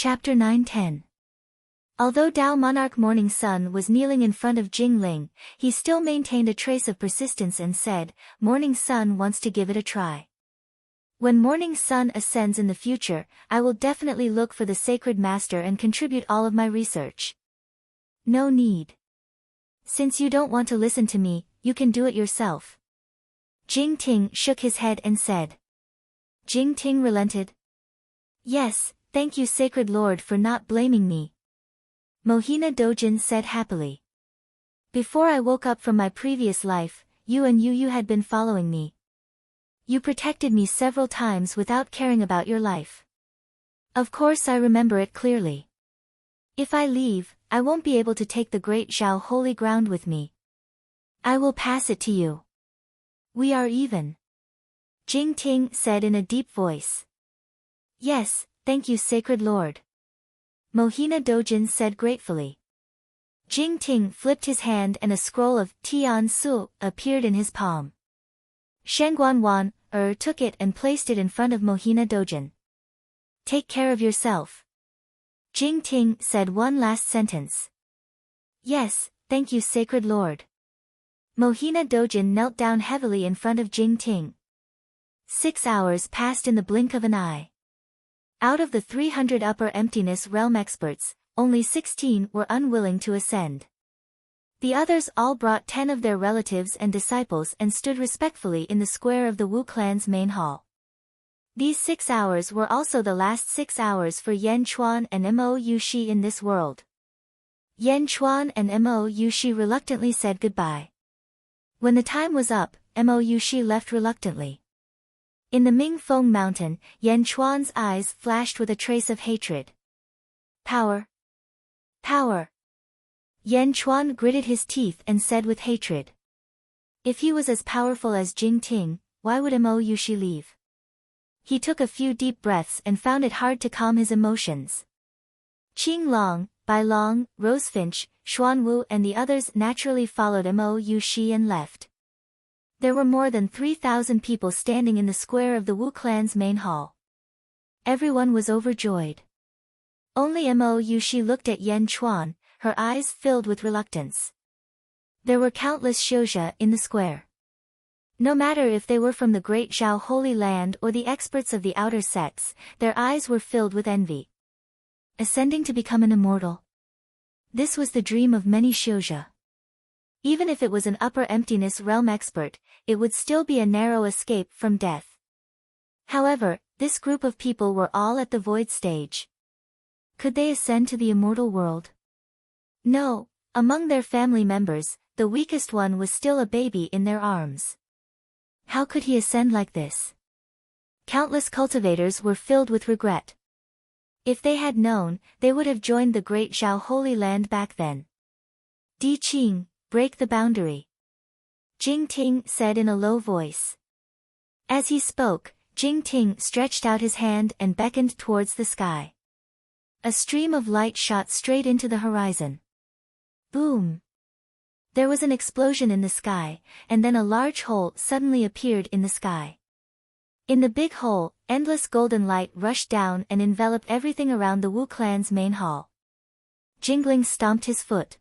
Chapter 9-10. Although Tao Monarch Morning Sun was kneeling in front of Jingling, he still maintained a trace of persistence and said, Morning Sun wants to give it a try. When Morning Sun ascends in the future, I will definitely look for the sacred master and contribute all of my research. No need. Since you don't want to listen to me, you can do it yourself. Jing Ting shook his head and said. Jing Ting relented. Yes, thank you Sacred Lord for not blaming me. Mohina Dojin said happily. Before I woke up from my previous life, you and Yu had been following me. You protected me several times without caring about your life. Of course I remember it clearly. If I leave, I won't be able to take the Great Zhao Holy Ground with me. I will pass it to you. We are even. Jing Ting said in a deep voice. Yes, thank you Sacred Lord. Mohina Dojin said gratefully. Jing Ting flipped his hand and a scroll of Tian Su appeared in his palm. Shengguan Wan took it and placed it in front of Mohina Dojin. Take care of yourself. Jing Ting said one last sentence. Yes, thank you Sacred Lord. Mohina Dojin knelt down heavily in front of Jing Ting. 6 hours passed in the blink of an eye. Out of the 300 upper emptiness realm experts, only 16 were unwilling to ascend. The others all brought 10 of their relatives and disciples and stood respectfully in the square of the Wu clan's main hall. These 6 hours were also the last 6 hours for Yan Chuan and Mo Yushi in this world. Yan Chuan and Mo Yushi reluctantly said goodbye. When the time was up, Mo Yushi left reluctantly. In the Mingfeng mountain, Yan Chuan's eyes flashed with a trace of hatred. Power! Power! Yan Chuan gritted his teeth and said with hatred. If he was as powerful as Jing Ting, why would Mo Yushi leave? He took a few deep breaths and found it hard to calm his emotions. Qing Long, Bai Long, Rosefinch, Xuan Wu and the others naturally followed Mo Yushi and left. There were more than 3,000 people standing in the square of the Wu clan's main hall. Everyone was overjoyed. Only Mo Yushi looked at Yan Chuan, her eyes filled with reluctance. There were countless shouja in the square. No matter if they were from the Great Zhao Holy Land or the experts of the outer sects, their eyes were filled with envy. Ascending to become an immortal. This was the dream of many shouja. Even if it was an upper emptiness realm expert, it would still be a narrow escape from death. However, this group of people were all at the void stage. Could they ascend to the immortal world? No, among their family members, the weakest one was still a baby in their arms. How could he ascend like this? Countless cultivators were filled with regret. If they had known, they would have joined the Great Zhao Holy Land back then. Di Qing, break the boundary. Jing Ting said in a low voice. As he spoke, Jing Ting stretched out his hand and beckoned towards the sky. A stream of light shot straight into the horizon. Boom! There was an explosion in the sky, and then a large hole suddenly appeared in the sky. In the big hole, endless golden light rushed down and enveloped everything around the Wu clan's main hall. Jingling stomped his foot.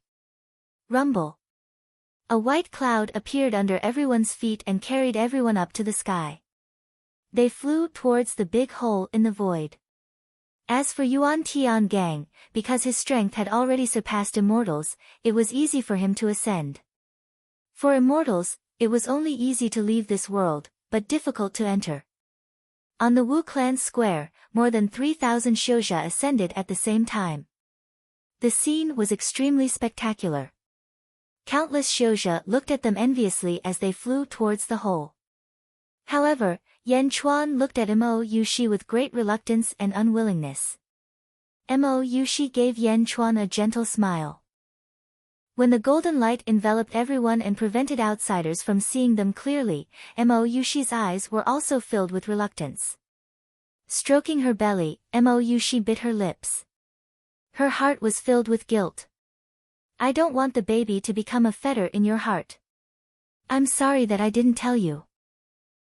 Rumble! A white cloud appeared under everyone's feet and carried everyone up to the sky. They flew towards the big hole in the void. As for Yuan Tian Gang, because his strength had already surpassed immortals, it was easy for him to ascend. For immortals, it was only easy to leave this world, but difficult to enter. On the Wu clan square, more than 3,000 shouja ascended at the same time. The scene was extremely spectacular. Countless shouja looked at them enviously as they flew towards the hole. However, Yan Chuan looked at Mo Yushi with great reluctance and unwillingness. Mo Yushi gave Yan Chuan a gentle smile. When the golden light enveloped everyone and prevented outsiders from seeing them clearly, Mo Yushi's eyes were also filled with reluctance. Stroking her belly, Mo Yushi bit her lips. Her heart was filled with guilt. I don't want the baby to become a fetter in your heart. I'm sorry that I didn't tell you.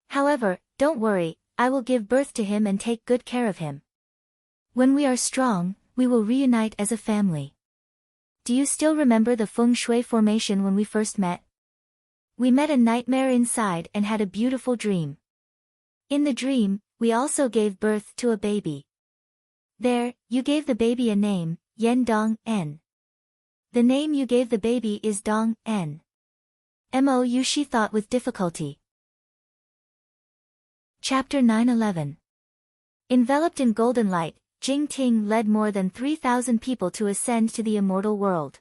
However, don't worry, I will give birth to him and take good care of him. When we are strong, we will reunite as a family. Do you still remember the feng shui formation when we first met? We met a nightmare inside and had a beautiful dream. In the dream, we also gave birth to a baby. There, you gave the baby a name, Yen Dong En. The name you gave the baby is Dong En. Mo Yushi thought with difficulty. Chapter 9-11. Enveloped in golden light, Jing Ting led more than 3,000 people to ascend to the immortal world.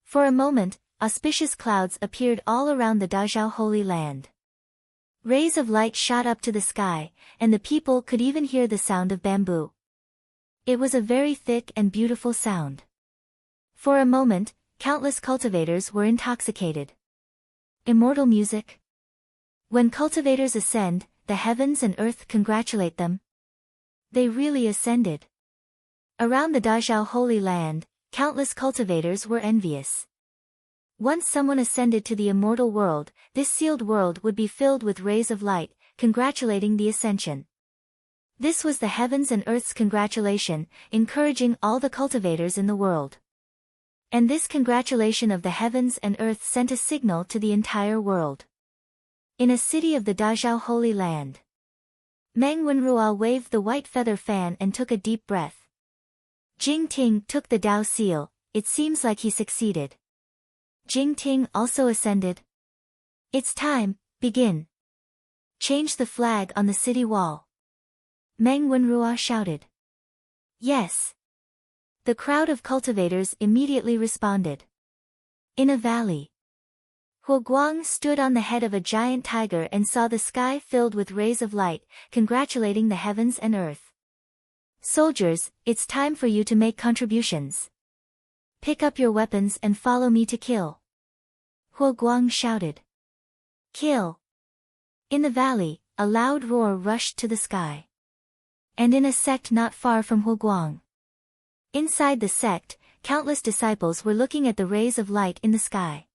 For a moment, auspicious clouds appeared all around the Dazhao Holy Land. Rays of light shot up to the sky, and the people could even hear the sound of bamboo. It was a very thick and beautiful sound. For a moment, countless cultivators were intoxicated. Immortal music? When cultivators ascend, the heavens and earth congratulate them. They really ascended. Around the Dazhao Holy Land, countless cultivators were envious. Once someone ascended to the immortal world, this sealed world would be filled with rays of light, congratulating the ascension. This was the heavens and earth's congratulation, encouraging all the cultivators in the world. And this congratulation of the heavens and earth sent a signal to the entire world. In a city of the Dazhao Holy Land, Meng Wenrua waved the white feather fan and took a deep breath. Jing Ting took the Dao seal, it seems like he succeeded. Jing Ting also ascended. It's time, begin. Change the flag on the city wall. Meng Wenrua shouted. Yes. The crowd of cultivators immediately responded. In a valley, Huo Guang stood on the head of a giant tiger and saw the sky filled with rays of light, congratulating the heavens and earth. Soldiers, it's time for you to make contributions. Pick up your weapons and follow me to kill. Huo Guang shouted. Kill. In the valley, a loud roar rushed to the sky. And in a sect not far from Huo Guang. Inside the sect, countless disciples were looking at the rays of light in the sky.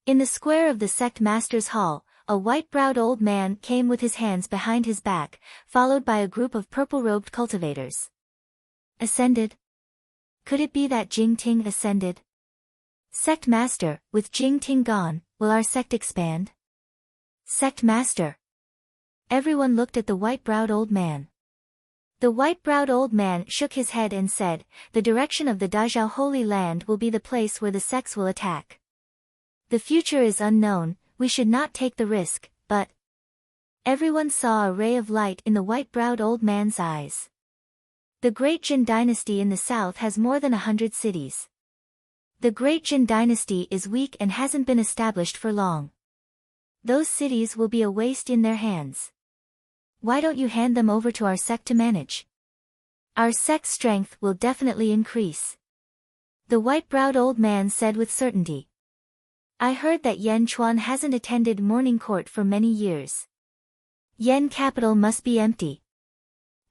In the square of the sect master's hall, a white-browed old man came with his hands behind his back, followed by a group of purple-robed cultivators. Ascended? Could it be that Jing Ting ascended? Sect master, with Jing Ting gone, will our sect expand? Sect master. Everyone looked at the white-browed old man. The white-browed old man shook his head and said, the direction of the Dazhao Holy Land will be the place where the sects will attack. The future is unknown, we should not take the risk, but... Everyone saw a ray of light in the white-browed old man's eyes. The Great Jin dynasty in the south has more than 100 cities. The Great Jin dynasty is weak and hasn't been established for long. Those cities will be a waste in their hands. Why don't you hand them over to our sect to manage? Our sect's strength will definitely increase. The white-browed old man said with certainty. I heard that Yen Chuan hasn't attended morning court for many years. Yen capital must be empty.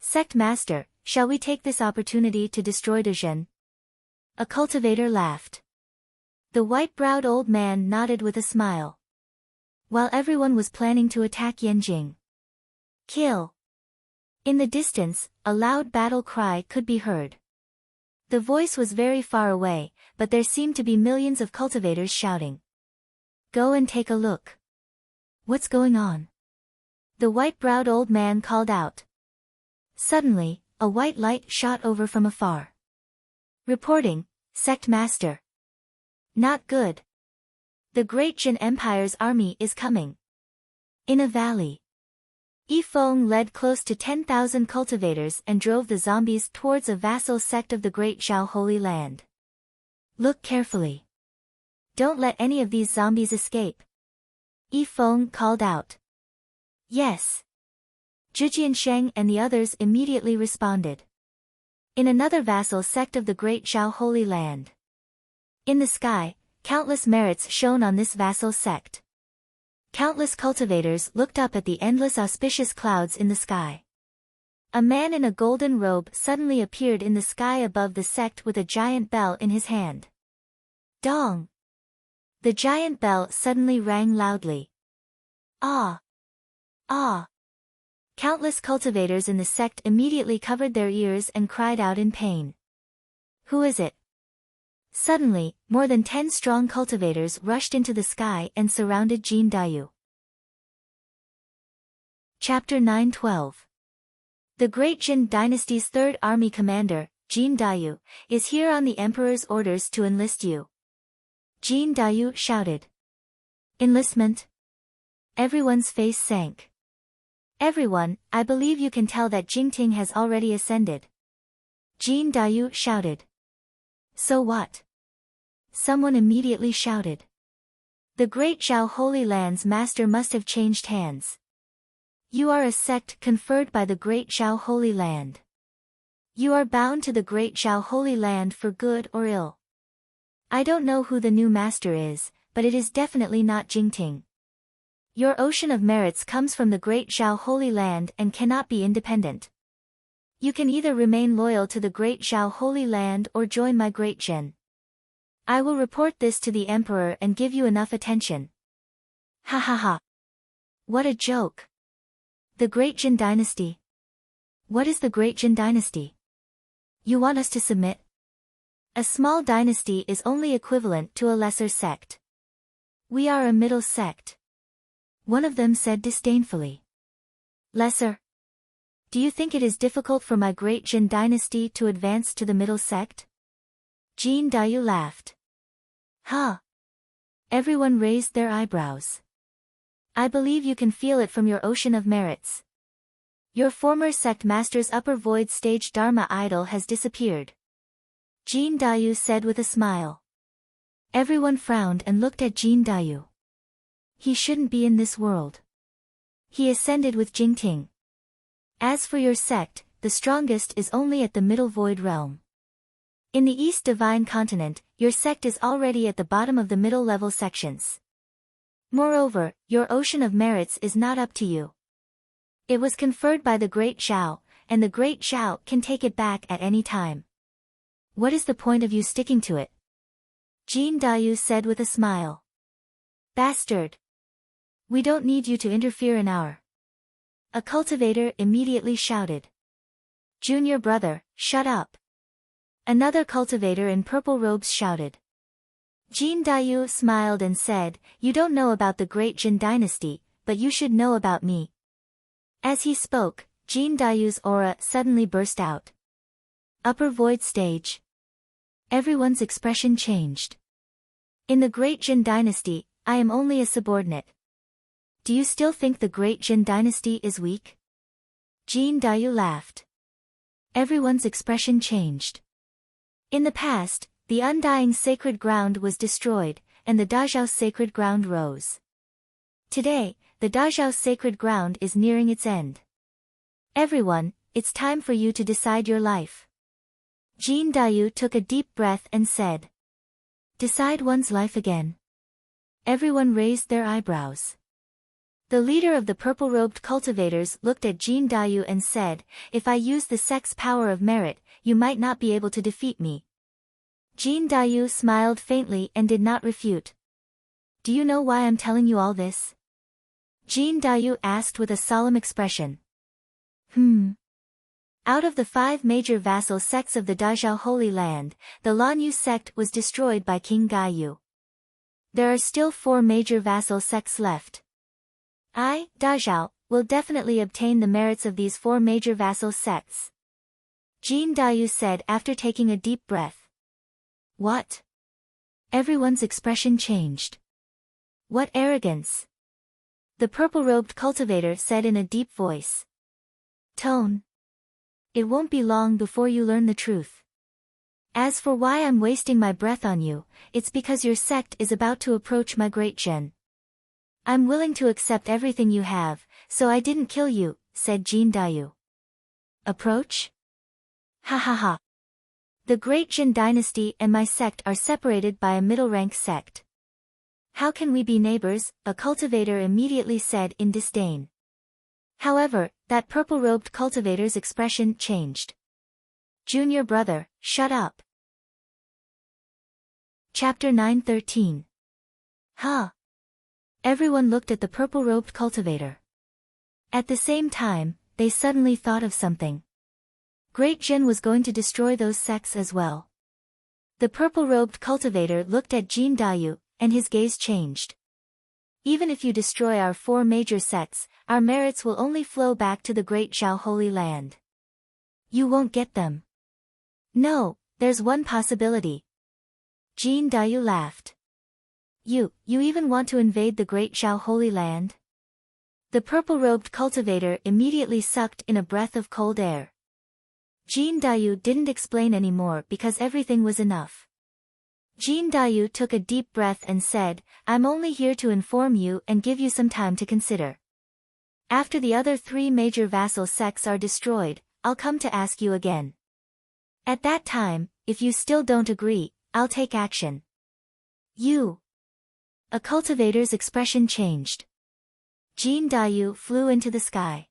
Sect master, shall we take this opportunity to destroy Dezhen? A cultivator laughed. The white-browed old man nodded with a smile. While everyone was planning to attack Yanjing. Kill. In the distance, a loud battle cry could be heard. The voice was very far away, but there seemed to be millions of cultivators shouting. Go and take a look. What's going on? The white-browed old man called out. Suddenly, a white light shot over from afar. Reporting, Sect Master. Not good. The Great Jin Empire's army is coming. In a valley. Yifeng led close to 10,000 cultivators and drove the zombies towards a vassal sect of the Great Zhao Holy Land. Look carefully. Don't let any of these zombies escape. Yifeng called out. Yes. Zhu Jiansheng and the others immediately responded. In another vassal sect of the Great Zhao Holy Land. In the sky, countless merits shone on this vassal sect. Countless cultivators looked up at the endless auspicious clouds in the sky. A man in a golden robe suddenly appeared in the sky above the sect with a giant bell in his hand. Dong! The giant bell suddenly rang loudly. Ah! Ah! Countless cultivators in the sect immediately covered their ears and cried out in pain. Who is it? Suddenly, more than 10 strong cultivators rushed into the sky and surrounded Jin Dayu. Chapter 9:12. The great Jin dynasty's third army commander, Jin Dayu, is here on the emperor's orders to enlist you. Jin Dayu shouted. Enlistment? Everyone's face sank. Everyone, I believe you can tell that Jingting has already ascended. Jin Dayu shouted. So what? Someone immediately shouted. The great Zhao Holy Land's master must have changed hands. You are a sect conferred by the great Zhao Holy Land. You are bound to the great Zhao Holy Land for good or ill. I don't know who the new master is, but it is definitely not Jingting. Your ocean of merits comes from the great Zhao Holy Land and cannot be independent. You can either remain loyal to the great Zhao Holy Land or join my great Jin. I will report this to the emperor and give you enough attention. Ha ha ha. What a joke. The great Jin dynasty. What is the great Jin dynasty? You want us to submit? A small dynasty is only equivalent to a lesser sect. We are a middle sect. One of them said disdainfully. Lesser? Do you think it is difficult for my great Jin dynasty to advance to the middle sect? Jin Dayu laughed. Huh? Everyone raised their eyebrows. I believe you can feel it from your ocean of merits. Your former sect master's upper void stage Dharma idol has disappeared. Jin Dayu said with a smile. Everyone frowned and looked at Jin Dayu. He shouldn't be in this world. He ascended with Jingting. As for your sect, the strongest is only at the middle void realm. In the East Divine Continent, your sect is already at the bottom of the middle level sections. Moreover, your ocean of merits is not up to you. It was conferred by the Great Zhao, and the Great Zhao can take it back at any time. What is the point of you sticking to it? Jin Dayu said with a smile. Bastard. We don't need you to interfere in our. A cultivator immediately shouted. Junior brother, shut up. Another cultivator in purple robes shouted. Jin Dayu smiled and said, You don't know about the great Jin dynasty, but you should know about me. As he spoke, Jin Dayu's aura suddenly burst out. Upper void stage. Everyone's expression changed. In the great Jin dynasty, I am only a subordinate. Do you still think the great Jin dynasty is weak? Jin Dayu laughed. Everyone's expression changed. In the past, the undying sacred ground was destroyed, and the Dazhao sacred ground rose. Today, the Dazhao sacred ground is nearing its end. Everyone, it's time for you to decide your life. Jin Dayu took a deep breath and said. Decide one's life again. Everyone raised their eyebrows. The leader of the purple-robed cultivators looked at Jin Dayu and said, If I use the sect's power of merit, you might not be able to defeat me. Jin Dayu smiled faintly and did not refute. Do you know why I'm telling you all this? Jin Dayu asked with a solemn expression. Out of the 5 major vassal sects of the Dazhao Holy Land, the Lanyu sect was destroyed by King Gaiyu. There are still 4 major vassal sects left. I, Dazhao, will definitely obtain the merits of these 4 major vassal sects. Jin Dayu said after taking a deep breath. What? Everyone's expression changed. What arrogance! The purple-robed cultivator said in a deep voice. Tone. It won't be long before you learn the truth. As for why I'm wasting my breath on you, it's because your sect is about to approach my great Jin. I'm willing to accept everything you have, so I didn't kill you, said Jin Dayu. Approach? Ha ha ha. The great Jin dynasty and my sect are separated by a middle-rank sect. How can we be neighbors? A cultivator immediately said in disdain. However, that purple-robed cultivator's expression changed. Junior brother, shut up. Chapter 9:13. Huh. Everyone looked at the purple-robed cultivator. At the same time, they suddenly thought of something. Great Jin was going to destroy those sects as well. The purple-robed cultivator looked at Jin Dayu, and his gaze changed. Even if you destroy our 4 major sects, our merits will only flow back to the Great Zhao Holy Land. You won't get them. No, there's one possibility. Jin Dayu laughed. You even want to invade the Great Zhao Holy Land? The purple-robed cultivator immediately sucked in a breath of cold air. Jin Dayu didn't explain anymore because everything was enough. Jin Dayu took a deep breath and said, I'm only here to inform you and give you some time to consider. After the other 3 major vassal sects are destroyed, I'll come to ask you again. At that time, if you still don't agree, I'll take action. You. A cultivator's expression changed. Jin Dayu flew into the sky.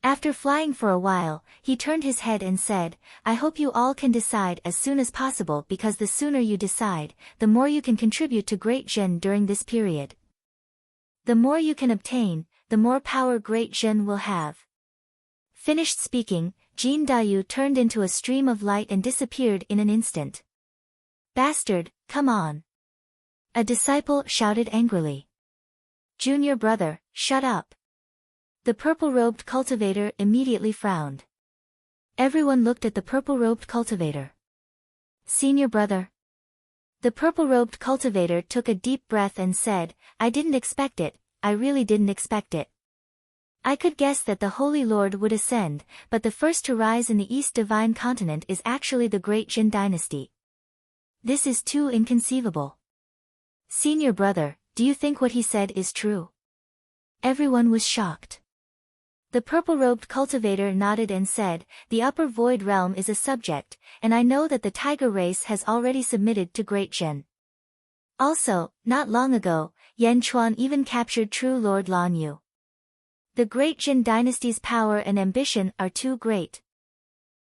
After flying for a while, he turned his head and said, I hope you all can decide as soon as possible because the sooner you decide, the more you can contribute to Great Zhen during this period. The more you can obtain, the more power Great Zhen will have. Finished speaking, Jin Dayu turned into a stream of light and disappeared in an instant. Bastard, come on. A disciple shouted angrily. Junior brother, shut up. The purple-robed cultivator immediately frowned. Everyone looked at the purple-robed cultivator. Senior brother. The purple-robed cultivator took a deep breath and said, I didn't expect it, I really didn't expect it. I could guess that the Holy Lord would ascend, but the first to rise in the East Divine Continent is actually the Great Jin Dynasty. This is too inconceivable. Senior brother, do you think what he said is true? Everyone was shocked. The purple-robed cultivator nodded and said, the upper void realm is a subject, and I know that the tiger race has already submitted to Great Zhen. Also, not long ago, Yan Chuan even captured true Lord Lan Yu. The Great Jin dynasty's power and ambition are too great.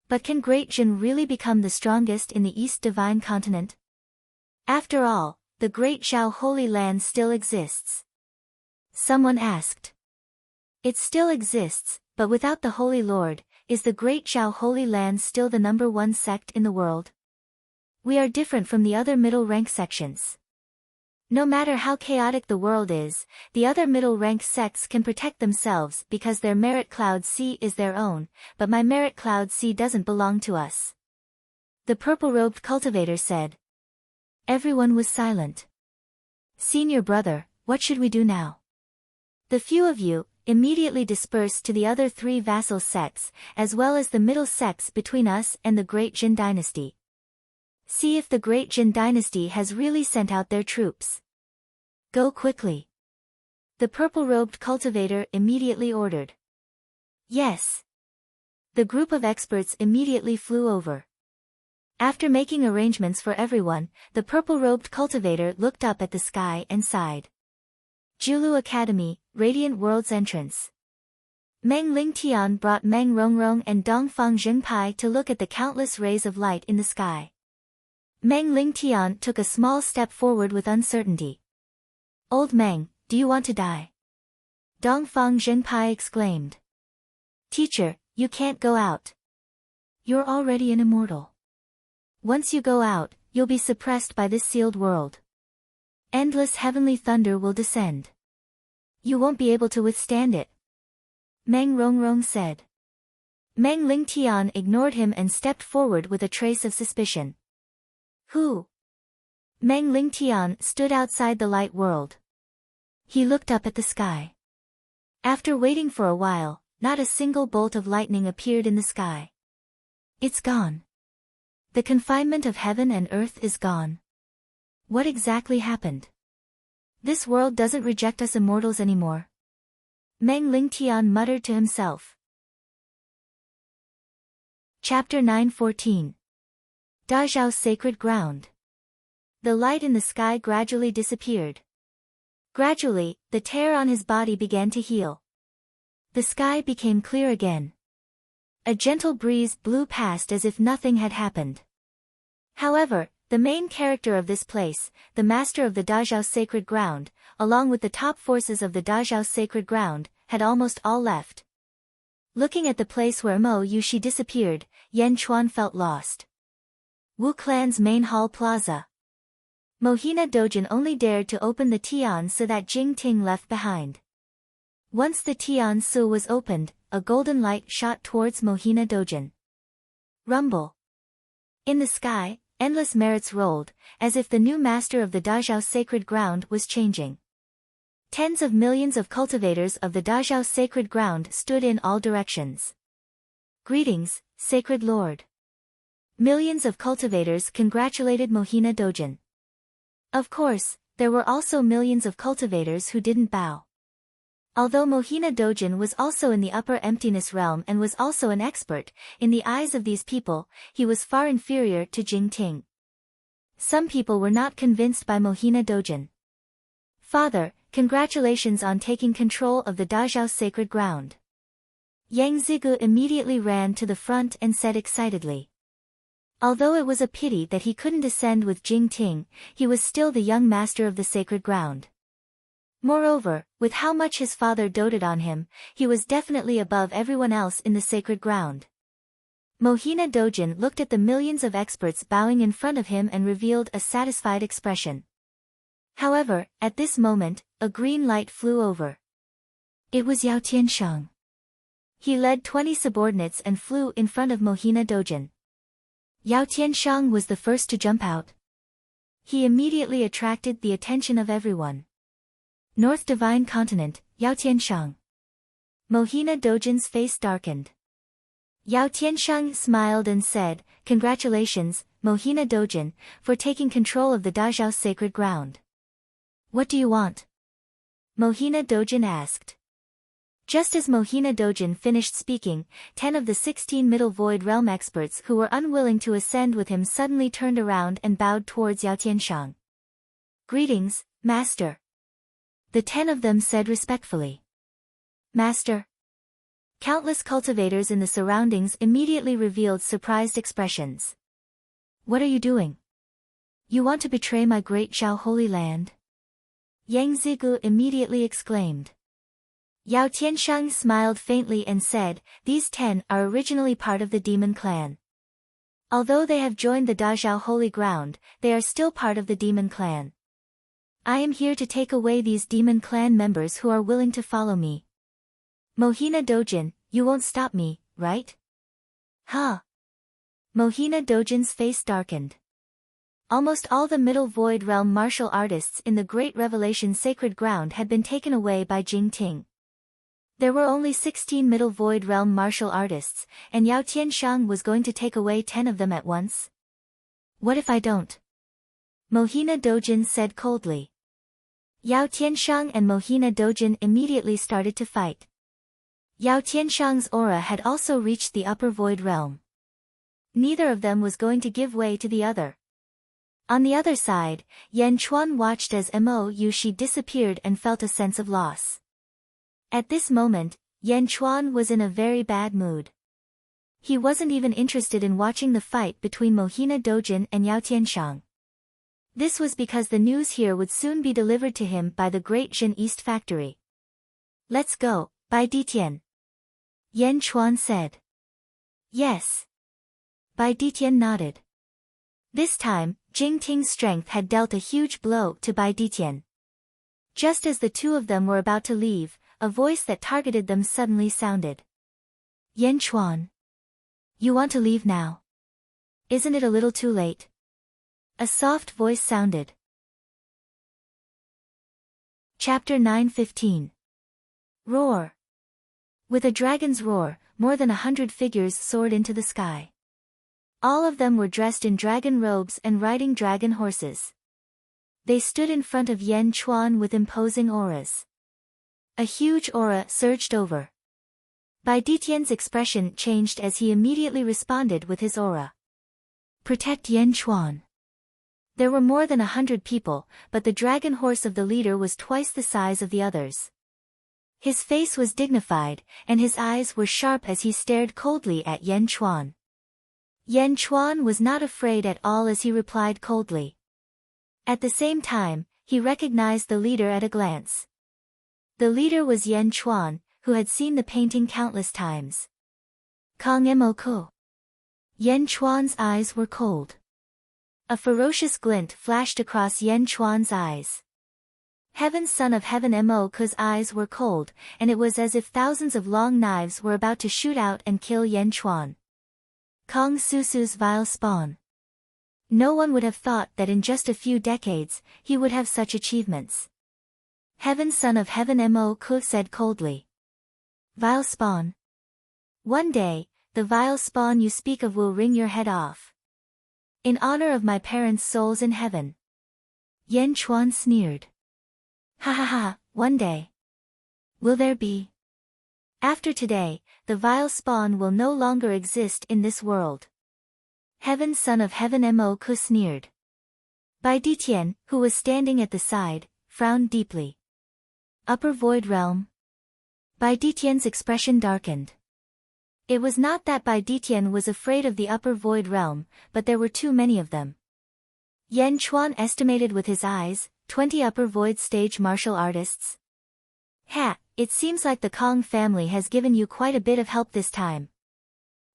But can Great Jin really become the strongest in the East Divine Continent? After all, the Great Zhao Holy Land still exists. Someone asked. It still exists, but without the Holy Lord, is the Great Zhao Holy Land still the #1 sect in the world? We are different from the other middle-rank sections. No matter how chaotic the world is, the other middle-rank sects can protect themselves because their merit cloud C is their own, but my merit cloud C doesn't belong to us. The purple-robed cultivator said. Everyone was silent. Senior brother, what should we do now? The few of you immediately dispersed to the other 3 vassal sects, as well as the middle sects between us and the Great Jin Dynasty. See if the Great Jin Dynasty has really sent out their troops. Go quickly. The purple-robed cultivator immediately ordered. Yes. The group of experts immediately flew over. After making arrangements for everyone, the purple-robed cultivator looked up at the sky and sighed. Julu Academy, Radiant World's entrance. Meng Lingtian brought Meng Rongrong and Dongfang Zhengpai to look at the countless rays of light in the sky. Meng Lingtian took a small step forward with uncertainty. Old Meng, do you want to die? Dongfang Zhengpai exclaimed. Teacher, you can't go out. You're already an immortal. Once you go out, you'll be suppressed by this sealed world. Endless heavenly thunder will descend. You won't be able to withstand it. Meng Rongrong said. Meng Lingtian ignored him and stepped forward with a trace of suspicion. Who? Meng Lingtian stood outside the light world. He looked up at the sky. After waiting for a while, not a single bolt of lightning appeared in the sky. It's gone. The confinement of heaven and earth is gone. What exactly happened? This world doesn't reject us immortals anymore. Meng Lingtian muttered to himself. Chapter 9:14. Dazhao's Sacred Ground. The light in the sky gradually disappeared. Gradually, the tear on his body began to heal. The sky became clear again. A gentle breeze blew past as if nothing had happened. However, the main character of this place, the master of the Dazhao Sacred Ground, along with the top forces of the Dazhao Sacred Ground, had almost all left. Looking at the place where Mo Yushi disappeared, Yan Chuan felt lost. Wu Clan's main hall plaza. Mohina Dojin only dared to open the Tian Su that Jing Ting left behind. Once the Tian Su was opened, a golden light shot towards Mohina Dojin. Rumble. In the sky, endless merits rolled, as if the new master of the Dazhao sacred ground was changing. Tens of millions of cultivators of the Dazhao sacred ground stood in all directions. Greetings, sacred lord. Millions of cultivators congratulated Mohina Dojin. Of course, there were also millions of cultivators who didn't bow. Although Mohina Dojin was also in the upper emptiness realm and was also an expert, in the eyes of these people, he was far inferior to Jing Ting. Some people were not convinced by Mohina Dojin. Father, congratulations on taking control of the Dazhao sacred ground. Yang Zigu immediately ran to the front and said excitedly. Although it was a pity that he couldn't ascend with Jing Ting, he was still the young master of the sacred ground. Moreover, with how much his father doted on him, he was definitely above everyone else in the sacred ground. Mohina Dojin looked at the millions of experts bowing in front of him and revealed a satisfied expression. However, at this moment, a green light flew over. It was Yao Tiansheng. He led 20 subordinates and flew in front of Mohina Dojin. Yao Tiansheng was the first to jump out. He immediately attracted the attention of everyone. North Divine Continent, Yao Tiansheng. Mohina Dojin's face darkened. Yao Tiansheng smiled and said, "Congratulations, Mohina Dojin, for taking control of the Dazhao sacred ground." "What do you want?" Mohina Dojin asked. Just as Mohina Dojin finished speaking, 10 of the 16 Middle Void Realm experts who were unwilling to ascend with him suddenly turned around and bowed towards Yao Tiansheng. "Greetings, Master." The 10 of them said respectfully. "Master." Countless cultivators in the surroundings immediately revealed surprised expressions. "What are you doing? You want to betray my great Zhao Holy Land?" Yang Zigu immediately exclaimed. Yao Tiansheng smiled faintly and said, "These 10 are originally part of the Demon Clan. Although they have joined the Dazhao Holy Ground, they are still part of the Demon Clan. I am here to take away these Demon Clan members who are willing to follow me. Mohina Dojin, you won't stop me, right?" "Huh?" Mohina Dojin's face darkened. Almost all the Middle Void Realm martial artists in the Great Revelation Sacred Ground had been taken away by Jing Ting. There were only 16 Middle Void Realm martial artists, and Yao Tiansheng was going to take away 10 of them at once. "What if I don't?" Mohina Dojin said coldly. Yao Tiansheng and Mohina Dojin immediately started to fight. Yao Tiansheng's aura had also reached the upper void realm. Neither of them was going to give way to the other. On the other side, Yan Chuan watched as Mo Yushi disappeared and felt a sense of loss. At this moment, Yan Chuan was in a very bad mood. He wasn't even interested in watching the fight between Mohina Dojin and Yao Tiansheng. This was because the news here would soon be delivered to him by the Great Jin East Factory. "Let's go, Bai Ditian," Yan Chuan said. "Yes." Bai Ditian nodded. This time, Jing Ting's strength had dealt a huge blow to Bai Ditian. Just as the two of them were about to leave, a voice that targeted them suddenly sounded. "Yan Chuan. You want to leave now? Isn't it a little too late?" A soft voice sounded. Chapter 9:15. Roar. With a dragon's roar, more than 100 figures soared into the sky. All of them were dressed in dragon robes and riding dragon horses. They stood in front of Yan Chuan with imposing auras. A huge aura surged over. Bai Ditian's expression changed as he immediately responded with his aura. "Protect Yan Chuan." There were more than 100 people, but the dragon horse of the leader was twice the size of the others. His face was dignified, and his eyes were sharp as he stared coldly at Yan Chuan. Yan Chuan was not afraid at all as he replied coldly. At the same time, he recognized the leader at a glance. The leader was Yan Chuan, who had seen the painting countless times. Kang Mo Ko. Yan Chuan's eyes were cold. A ferocious glint flashed across Yan Chuan's eyes. Heaven's son of heaven Mo's eyes were cold, and it was as if thousands of long knives were about to shoot out and kill Yan Chuan. Kong Susu's vile spawn. No one would have thought that in just a few decades, he would have such achievements. Heaven's son of heaven Mo said coldly. Vile spawn. One day, the vile spawn you speak of will wring your head off. In honor of my parents' souls in heaven. Yan Chuan sneered. Ha ha ha, one day. Will there be? After today, the vile spawn will no longer exist in this world. Heaven's son of heaven Mo sneered. Bai Ditian, who was standing at the side, frowned deeply. Upper Void Realm? Bai Ditian's expression darkened. It was not that Bai Ditian was afraid of the Upper Void Realm, but there were too many of them. Yan Chuan estimated with his eyes, 20 Upper Void stage martial artists. Ha, it seems like the Kong family has given you quite a bit of help this time.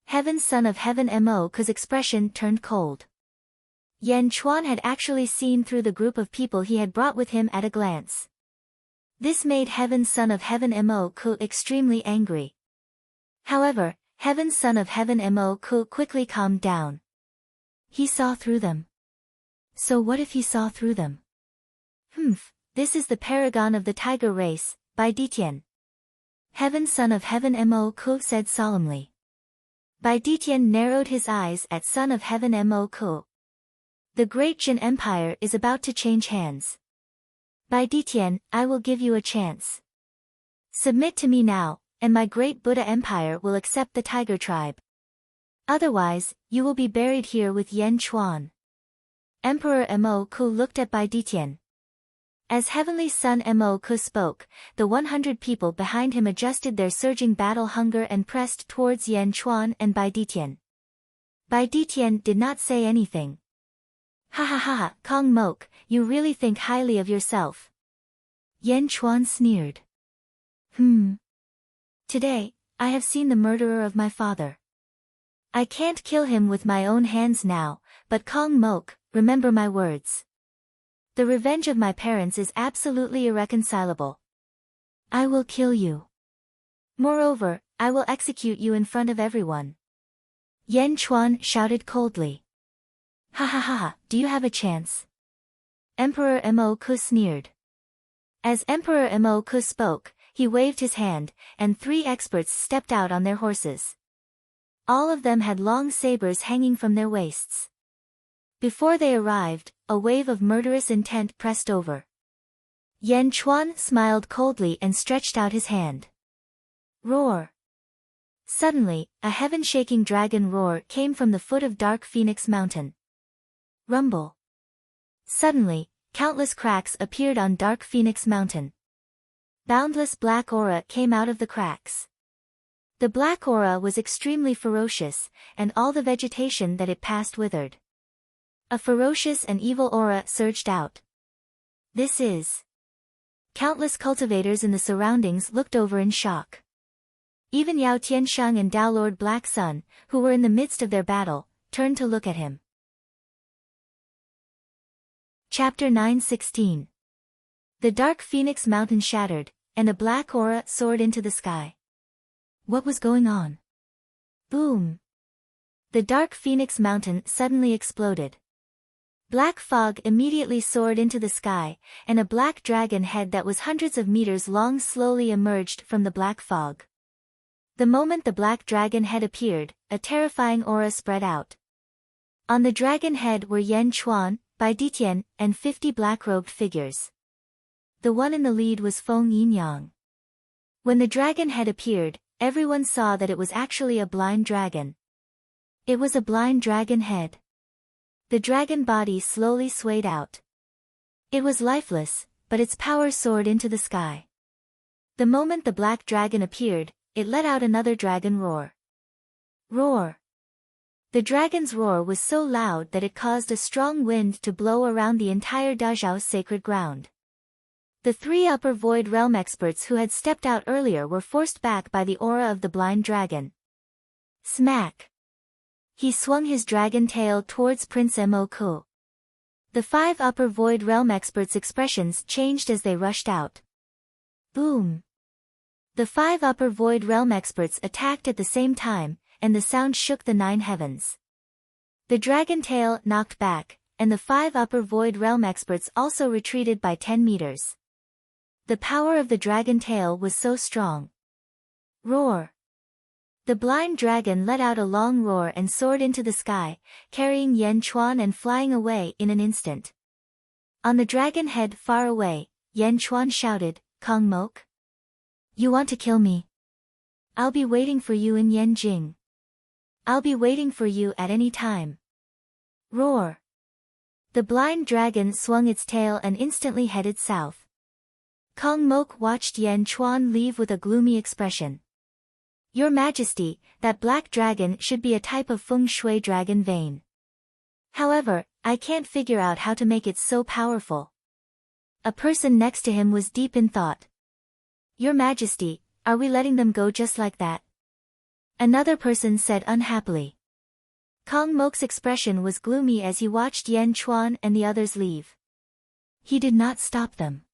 Heaven's son of heaven Mo's expression turned cold. Yan Chuan had actually seen through the group of people he had brought with him at a glance. This made Heaven's son of heaven Mo extremely angry. However, Heaven's son of heaven Mo quickly calmed down. He saw through them. So what if he saw through them? This is the paragon of the tiger race, Bai Ditian. Heaven's son of heaven Mo said solemnly. Bai Ditian narrowed his eyes at son of heaven Mo. The great Jin Empire is about to change hands. Bai Ditian, I will give you a chance. Submit to me now, and my great Buddha Empire will accept the Tiger Tribe. Otherwise, you will be buried here with Yan Chuan. Emperor Mo looked at Bai Ditian. As Heavenly Son Mo spoke, the 100 people behind him adjusted their surging battle hunger and pressed towards Yan Chuan and Bai Ditian. Bai Ditian did not say anything. Ha ha ha, Kong Mok, you really think highly of yourself. Yan Chuan sneered. Today, I have seen the murderer of my father. I can't kill him with my own hands now, but Kong Mok, remember my words. The revenge of my parents is absolutely irreconcilable. I will kill you. Moreover, I will execute you in front of everyone. Yan Chuan shouted coldly. Ha ha ha ha, do you have a chance? Emperor Mo sneered. As Emperor Mo spoke, he waved his hand, and 3 experts stepped out on their horses. All of them had long sabers hanging from their waists. Before they arrived, a wave of murderous intent pressed over. Yan Chuan smiled coldly and stretched out his hand. Roar! Suddenly, a heaven-shaking dragon roar came from the foot of Dark Phoenix Mountain. Rumble! Suddenly, countless cracks appeared on Dark Phoenix Mountain. Boundless black aura came out of the cracks. The black aura was extremely ferocious, and all the vegetation that it passed withered. A ferocious and evil aura surged out. This is... Countless cultivators in the surroundings looked over in shock. Even Yao Tiansheng and Dao Lord Black Sun, who were in the midst of their battle, turned to look at him. Chapter 9:16. The Dark Phoenix Mountain shattered, and a black aura soared into the sky. What was going on? Boom! The Dark Phoenix Mountain suddenly exploded. Black fog immediately soared into the sky, and a black dragon head that was hundreds of meters long slowly emerged from the black fog. The moment the black dragon head appeared, a terrifying aura spread out. On the dragon head were Yan Chuan, Bai Ditian, and 50 black-robed figures. The one in the lead was Feng Yinyang. When the dragon head appeared, everyone saw that it was actually a blind dragon. It was a blind dragon head. The dragon body slowly swayed out. It was lifeless, but its power soared into the sky. The moment the black dragon appeared, it let out another dragon roar. Roar! The dragon's roar was so loud that it caused a strong wind to blow around the entire Dazhao's sacred ground. The 3 Upper Void Realm experts who had stepped out earlier were forced back by the aura of the blind dragon. Smack! He swung his dragon tail towards Prince Mo. The 5 upper void realm experts' expressions changed as they rushed out. Boom! The 5 upper void realm experts attacked at the same time, and the sound shook the 9 heavens. The dragon tail knocked back, and the 5 upper void realm experts also retreated by 10 meters. The power of the dragon tail was so strong. Roar! The blind dragon let out a long roar and soared into the sky, carrying Yan Chuan and flying away in an instant. On the dragon head far away, Yan Chuan shouted, "Kong Mok? You want to kill me? I'll be waiting for you in Yanjing. I'll be waiting for you at any time." Roar! The blind dragon swung its tail and instantly headed south. Kong Mok watched Yan Chuan leave with a gloomy expression. "Your Majesty, that black dragon should be a type of feng shui dragon vein. However, I can't figure out how to make it so powerful." A person next to him was deep in thought. "Your Majesty, are we letting them go just like that?" Another person said unhappily. Kong Mok's expression was gloomy as he watched Yan Chuan and the others leave. He did not stop them.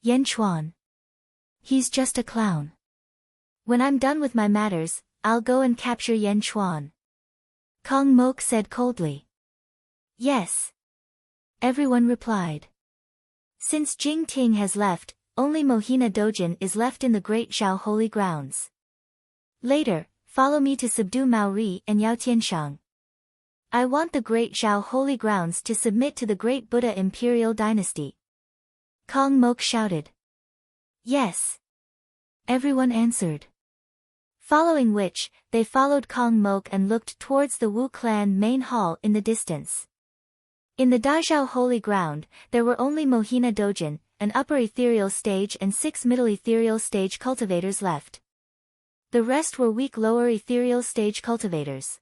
Yan Chuan. He's just a clown. When I'm done with my matters, I'll go and capture Yan Chuan. Kong Mok said coldly. Yes. Everyone replied. Since Jing Ting has left, only Mohina Dojin is left in the Great Xiao Holy Grounds. Later, follow me to subdue Maori and Yao Tianshang. I want the Great Xiao Holy Grounds to submit to the Great Buddha Imperial Dynasty. Kong Mok shouted. Yes. Everyone answered. Following which, they followed Kong Mok and looked towards the Wu clan main hall in the distance. In the Dazhao Holy Ground, there were only Mohina Dojin, an upper ethereal stage and 6 middle ethereal stage cultivators left. The rest were weak lower ethereal stage cultivators.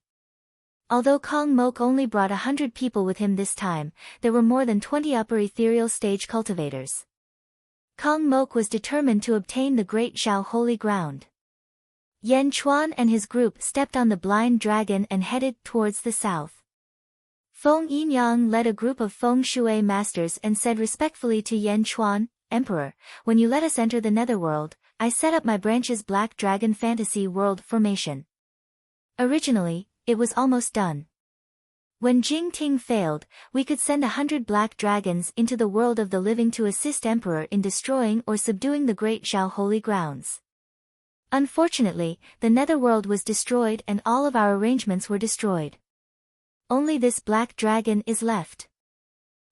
Although Kong Mok only brought 100 people with him this time, there were more than 20 upper ethereal stage cultivators. Kong Mok was determined to obtain the Great Xiao Holy Ground. Yan Chuan and his group stepped on the blind dragon and headed towards the south. Feng Yinyang led a group of feng shui masters and said respectfully to Yan Chuan, "Emperor, when you let us enter the netherworld, I set up my branch's Black Dragon Fantasy World formation. Originally, it was almost done. When Jing Ting failed, we could send 100 black dragons into the world of the living to assist Emperor in destroying or subduing the Great Xiao Holy Grounds. Unfortunately, the netherworld was destroyed and all of our arrangements were destroyed. Only this black dragon is left.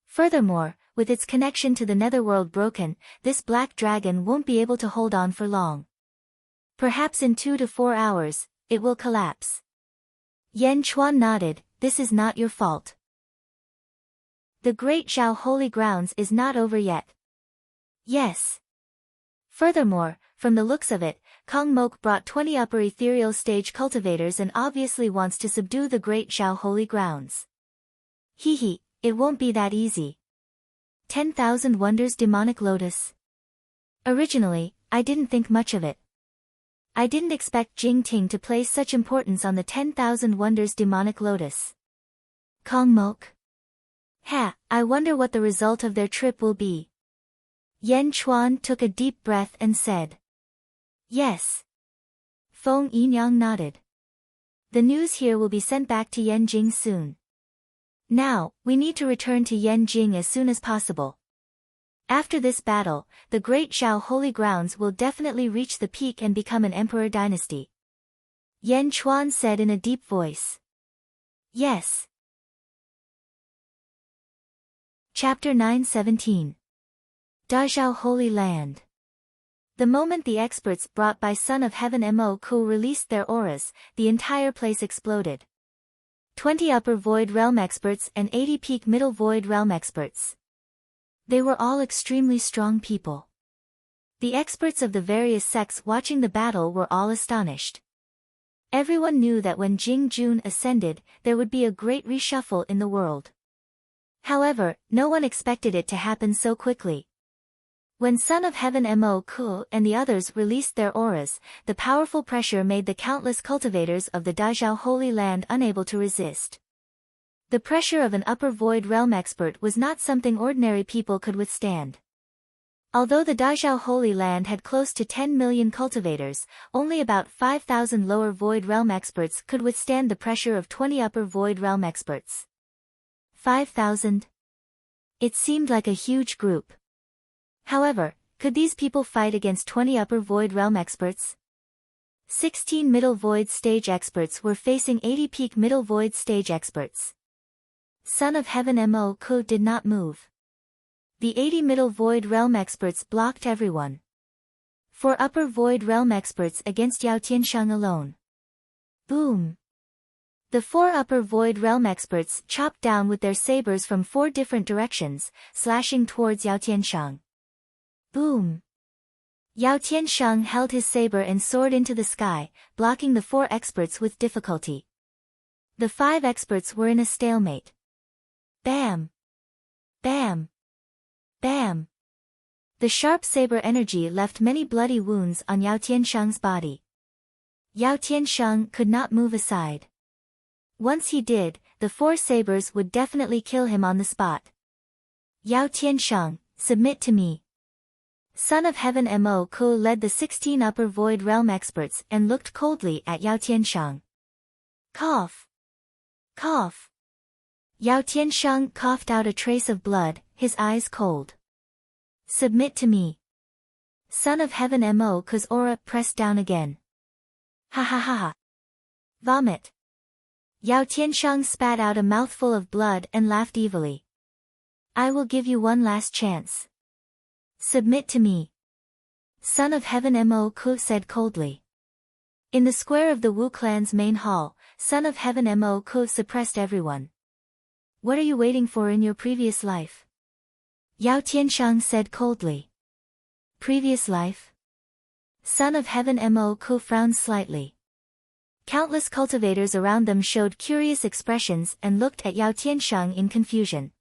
Furthermore, with its connection to the netherworld broken, this black dragon won't be able to hold on for long. Perhaps in 2 to 4 hours, it will collapse." Yan Chuan nodded. "This is not your fault. The Great Xiao Holy Grounds is not over yet." "Yes." Furthermore, from the looks of it, Kong Mok brought 20 upper ethereal stage cultivators and obviously wants to subdue the Great Xiao Holy Grounds. Hehe, it won't be that easy. 10,000 Wonders Demonic Lotus. Originally, I didn't think much of it. I didn't expect Jing Ting to place such importance on the 10,000 Wonders Demonic Lotus. Kong Mok. I wonder what the result of their trip will be. Yan Chuan took a deep breath and said. Yes. Feng Yinyang nodded. The news here will be sent back to Yanjing soon. Now, we need to return to Yanjing as soon as possible. After this battle, the Great Xiao Holy Grounds will definitely reach the peak and become an emperor dynasty. Yan Chuan said in a deep voice. Yes. Chapter 9:17. Dazhao Holy Land. The moment the experts brought by Son of Heaven Mo Ku released their auras, the entire place exploded. 20 upper void realm experts and 80 peak middle void realm experts. They were all extremely strong people. The experts of the various sects watching the battle were all astonished. Everyone knew that when Jing Jun ascended, there would be a great reshuffle in the world. However, no one expected it to happen so quickly. When Son of Heaven Mo Ku and the others released their auras, the powerful pressure made the countless cultivators of the Dazhao Holy Land unable to resist. The pressure of an upper void realm expert was not something ordinary people could withstand. Although the Dazhao Holy Land had close to 10 million cultivators, only about 5,000 lower void realm experts could withstand the pressure of 20 upper void realm experts. 5,000? It seemed like a huge group. However, could these people fight against 20 upper void realm experts? 16 middle void stage experts were facing 80 peak middle void stage experts. Son of Heaven Mo did not move. The 80 middle void realm experts blocked everyone. 4 upper void realm experts against Yao Tiansheng alone. Boom! The 4 upper void realm experts chopped down with their sabers from 4 different directions, slashing towards Yao Tiansheng. Boom! Yao Tiansheng held his saber and soared into the sky, blocking the 4 experts with difficulty. The 5 experts were in a stalemate. Bam! Bam! Bam! The sharp saber energy left many bloody wounds on Yao Tiansheng's body. Yao Tiansheng could not move aside. Once he did, the 4 sabers would definitely kill him on the spot. Yao Tiansheng, submit to me. Son of Heaven Mo led the 16 upper void realm experts and looked coldly at Yao Tiansheng. Cough! Cough! Yao Tiansheng coughed out a trace of blood, his eyes cold. Submit to me. Son of Heaven Mo's aura pressed down again. Ha ha ha ha. Vomit. Yao Tiansheng spat out a mouthful of blood and laughed evilly. I will give you one last chance. Submit to me. Son of Heaven Mo said coldly. In the square of the Wu clan's main hall, Son of Heaven Mo suppressed everyone. What are you waiting for in your previous life? Yao Tiansheng said coldly. Previous life? Son of Heaven Mo frowned slightly. Countless cultivators around them showed curious expressions and looked at Yao Tiansheng in confusion.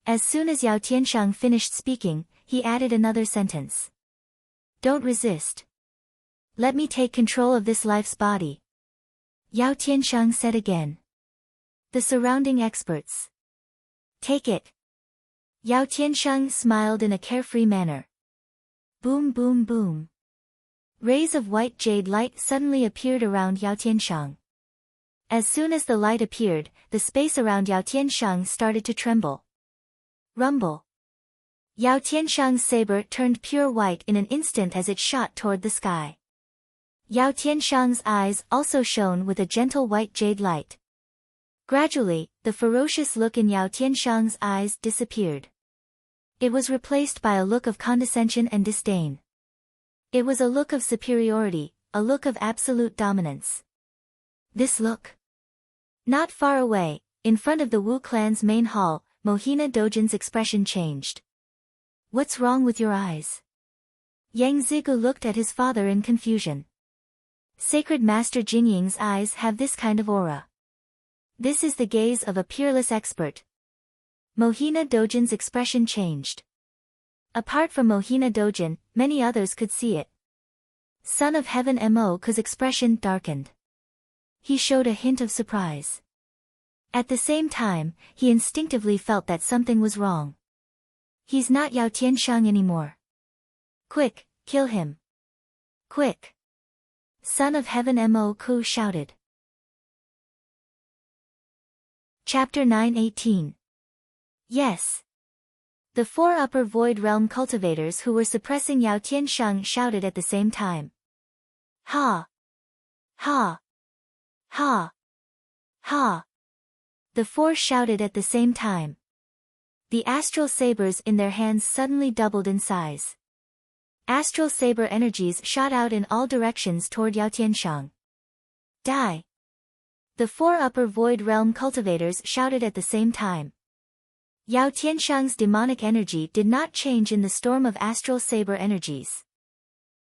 As soon as Yao Tiansheng finished speaking, he added another sentence. Don't resist. Let me take control of this life's body. Yao Tiansheng said again. The surrounding experts. Take it. Yao Tiansheng smiled in a carefree manner. Boom boom boom. Rays of white jade light suddenly appeared around Yao Tiansheng. As soon as the light appeared, the space around Yao Tiansheng started to tremble. Rumble. Yao Tiansheng's saber turned pure white in an instant as it shot toward the sky. Yao Tiansheng's eyes also shone with a gentle white jade light. Gradually, the ferocious look in Yao Tiansheng's eyes disappeared. It was replaced by a look of condescension and disdain. It was a look of superiority, a look of absolute dominance. This look. Not far away, in front of the Wu clan's main hall, Mohina Dojin's expression changed. What's wrong with your eyes? Yang Zigu looked at his father in confusion. Sacred Master Jingying's eyes have this kind of aura. This is the gaze of a peerless expert. Mohina Dojin's expression changed. Apart from Mohina Dojin, many others could see it. Son of Heaven Mo's expression darkened. He showed a hint of surprise. At the same time, he instinctively felt that something was wrong. He's not Yao Tiansheng anymore. Quick, kill him. Quick. Son of Heaven Mo shouted. Chapter 9:18. Yes. The 4 upper void realm cultivators who were suppressing Yao Tiansheng shouted at the same time. Ha! Ha! Ha! Ha! The 4 shouted at the same time. The astral sabers in their hands suddenly doubled in size. Astral saber energies shot out in all directions toward Yao Tiansheng. Die! The 4 upper void realm cultivators shouted at the same time. Yao Tiansheng's demonic energy did not change in the storm of astral saber energies.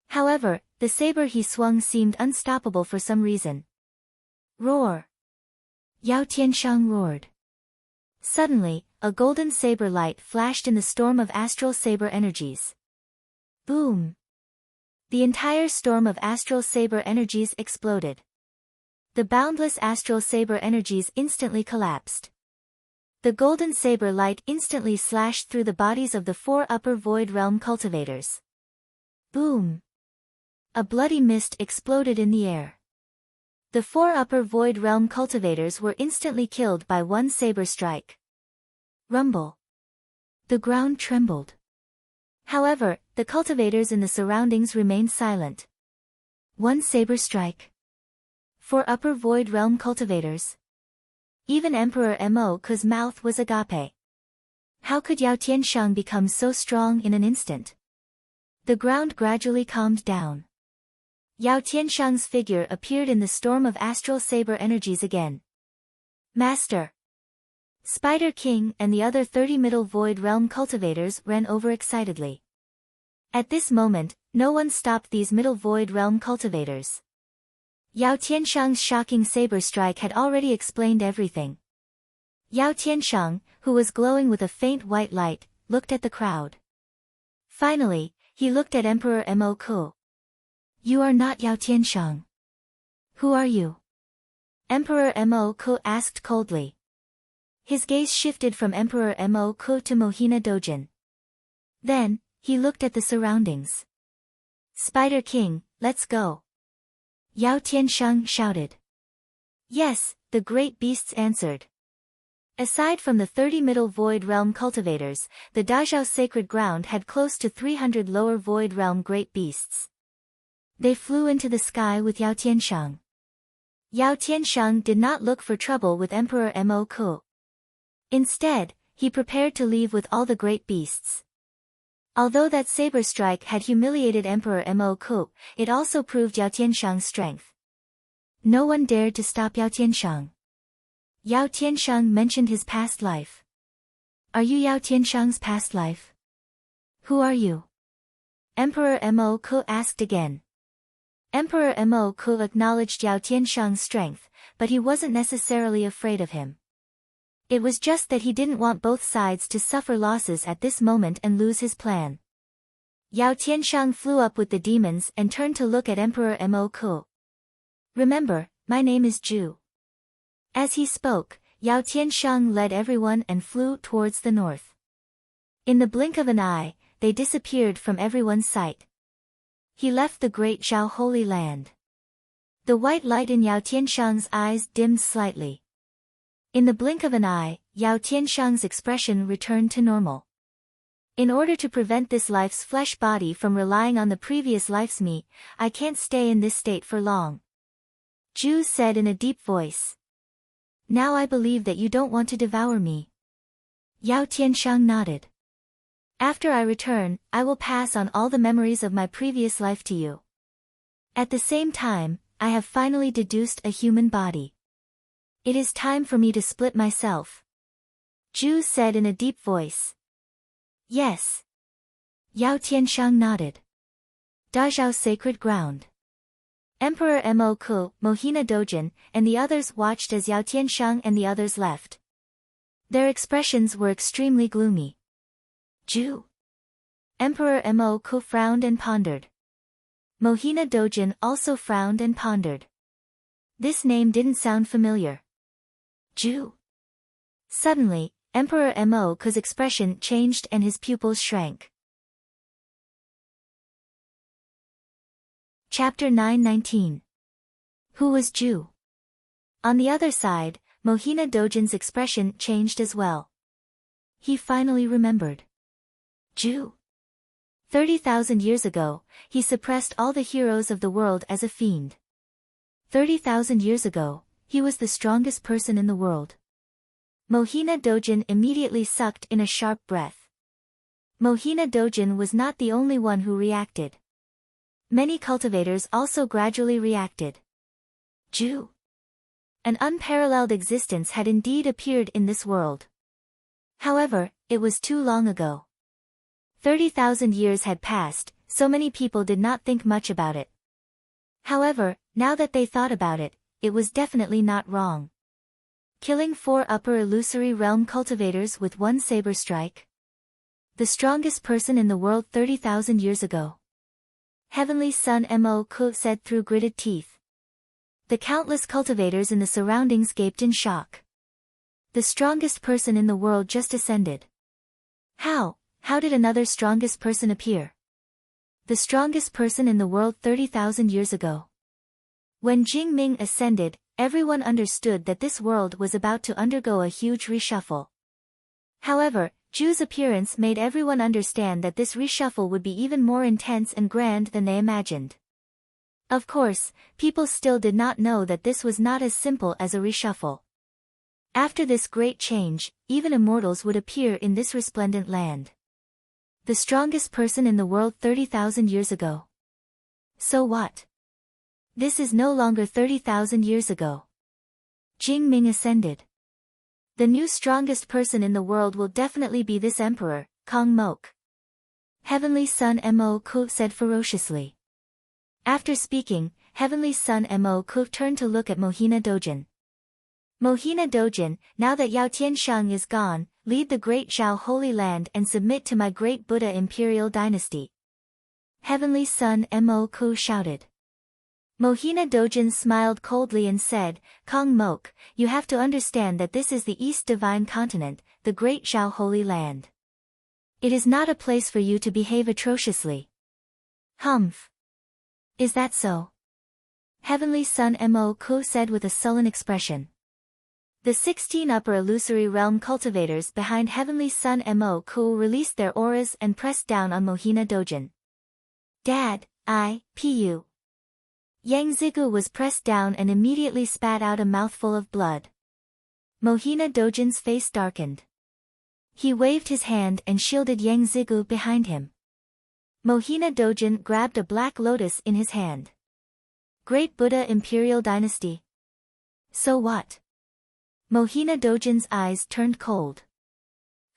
However, the saber he swung seemed unstoppable for some reason. Roar! Yao Tiansheng roared. Suddenly, a golden saber light flashed in the storm of astral saber energies. Boom! The entire storm of astral saber energies exploded. The boundless astral saber energies instantly collapsed. The golden saber light instantly slashed through the bodies of the 4 upper void realm cultivators. Boom! A bloody mist exploded in the air. The 4 upper void realm cultivators were instantly killed by one saber strike. Rumble. The ground trembled. However, the cultivators in the surroundings remained silent. One saber strike. 4 upper void realm cultivators. Even Emperor Mo's mouth was agape. How could Yao Tianshang become so strong in an instant? The ground gradually calmed down. Yao Tianshang's figure appeared in the storm of astral saber energies again. Master! Spider King and the other 30 middle void realm cultivators ran over excitedly. At this moment, no one stopped these middle void realm cultivators. Yao Tianshang's shocking saber strike had already explained everything. Yao Tianshang, who was glowing with a faint white light, looked at the crowd. Finally, he looked at Emperor Mo. You are not Yao Tianshang. Who are you? Emperor Mo asked coldly. His gaze shifted from Emperor Mo to Mohina Dojin. Then, he looked at the surroundings. Spider King, let's go. Yao Tianshang shouted. Yes, the great beasts answered. Aside from the 30 middle void realm cultivators, the Dazhao sacred ground had close to 300 lower void realm great beasts. They flew into the sky with Yao Tianshang. Yao Tianshang did not look for trouble with Emperor Mo. Instead, he prepared to leave with all the great beasts. Although that saber strike had humiliated Emperor Mo, it also proved Yao Tianshang's strength. No one dared to stop Yao Tianshang. Yao Tianshang mentioned his past life. Are you Yao Tianshang's past life? Who are you? Emperor Mo asked again. Emperor Mo acknowledged Yao Tianshang's strength, but he wasn't necessarily afraid of him. It was just that he didn't want both sides to suffer losses at this moment and lose his plan. Yao Tianshang flew up with the demons and turned to look at Emperor Mo. Remember, my name is Zhu. As he spoke, Yao Tianshang led everyone and flew towards the north. In the blink of an eye, they disappeared from everyone's sight. He left the great Zhao Holy Land. The white light in Yao Tianshang's eyes dimmed slightly. In the blink of an eye, Yao Tianshang's expression returned to normal. In order to prevent this life's flesh body from relying on the previous life's me, I can't stay in this state for long. Zhu said in a deep voice. Now I believe that you don't want to devour me. Yao Tianshang nodded. After I return, I will pass on all the memories of my previous life to you. At the same time, I have finally deduced a human body. It is time for me to split myself. Zhu said in a deep voice. Yes. Yao Tianshang nodded. Dazhao sacred ground. Emperor Mo, Mohina Dojin, and the others watched as Yao Tianshang and the others left. Their expressions were extremely gloomy. Zhu. Emperor Mo frowned and pondered. Mohina Dojin also frowned and pondered. This name didn't sound familiar. Zhu. Suddenly, Emperor Mo's expression changed and his pupils shrank. Chapter 9:19. Who was Zhu? On the other side, Mohina Dojin's expression changed as well. He finally remembered. Zhu. 30,000 years ago, he suppressed all the heroes of the world as a fiend. 30,000 years ago, he was the strongest person in the world. Mohina Dojin immediately sucked in a sharp breath. Mohina Dojin was not the only one who reacted. Many cultivators also gradually reacted. Zhu. An unparalleled existence had indeed appeared in this world. However, it was too long ago. 30,000 years had passed, so many people did not think much about it. However, now that they thought about it, it was definitely not wrong. Killing 4 upper illusory realm cultivators with one saber strike. The strongest person in the world 30,000 years ago. Heavenly Sun Mo said through gritted teeth. The countless cultivators in the surroundings gaped in shock. The strongest person in the world just ascended. How did another strongest person appear? The strongest person in the world 30,000 years ago. When Jing Ming ascended, everyone understood that this world was about to undergo a huge reshuffle. However, Ju's appearance made everyone understand that this reshuffle would be even more intense and grand than they imagined. Of course, people still did not know that this was not as simple as a reshuffle. After this great change, even immortals would appear in this resplendent land. The strongest person in the world 30,000 years ago. So what? This is no longer 30,000 years ago. Jing Ming ascended. The new strongest person in the world will definitely be this emperor, Kong Mok. Heavenly Son Mo said ferociously. After speaking, Heavenly Son Mo turned to look at Mohina Dojin. Mohina Dojin, now that Yao Tiansheng is gone, lead the great Zhao Holy Land and submit to my great Buddha imperial dynasty. Heavenly Son Mo shouted. Mohina Dojin smiled coldly and said, Kong Mok, you have to understand that this is the East Divine Continent, the great Zhao Holy Land. It is not a place for you to behave atrociously. Humph. Is that so? Heavenly Son Mo said with a sullen expression. The 16 upper illusory realm cultivators behind Heavenly Son Mo released their auras and pressed down on Mohina Dojin. Dad, Pu. Yang Zigu was pressed down and immediately spat out a mouthful of blood. Mohina Dojin's face darkened. He waved his hand and shielded Yang Zigu behind him. Mohina Dojin grabbed a black lotus in his hand. Great Buddha Imperial Dynasty. So what? Mohina Dojin's eyes turned cold.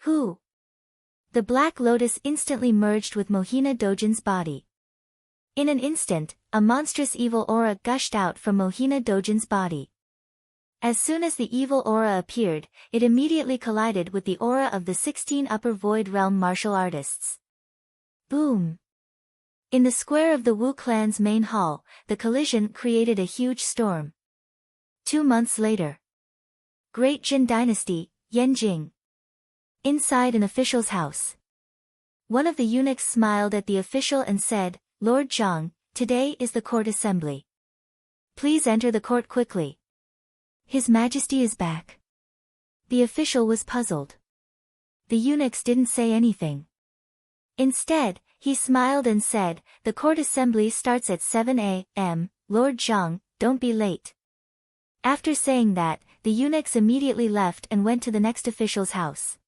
Who? The black lotus instantly merged with Mohina Dojin's body. In an instant, a monstrous evil aura gushed out from Mohina Dojin's body. As soon as the evil aura appeared, it immediately collided with the aura of the 16 upper void realm martial artists. Boom! In the square of the Wu clan's main hall, the collision created a huge storm. 2 months later. Great Jin Dynasty, Yanjing. Inside an official's house. One of the eunuchs smiled at the official and said, Lord Zhang, today is the court assembly. Please enter the court quickly. His Majesty is back. The official was puzzled. The eunuchs didn't say anything. Instead, he smiled and said, the court assembly starts at 7 a.m., Lord Zhang, don't be late. After saying that, the eunuchs immediately left and went to the next official's house.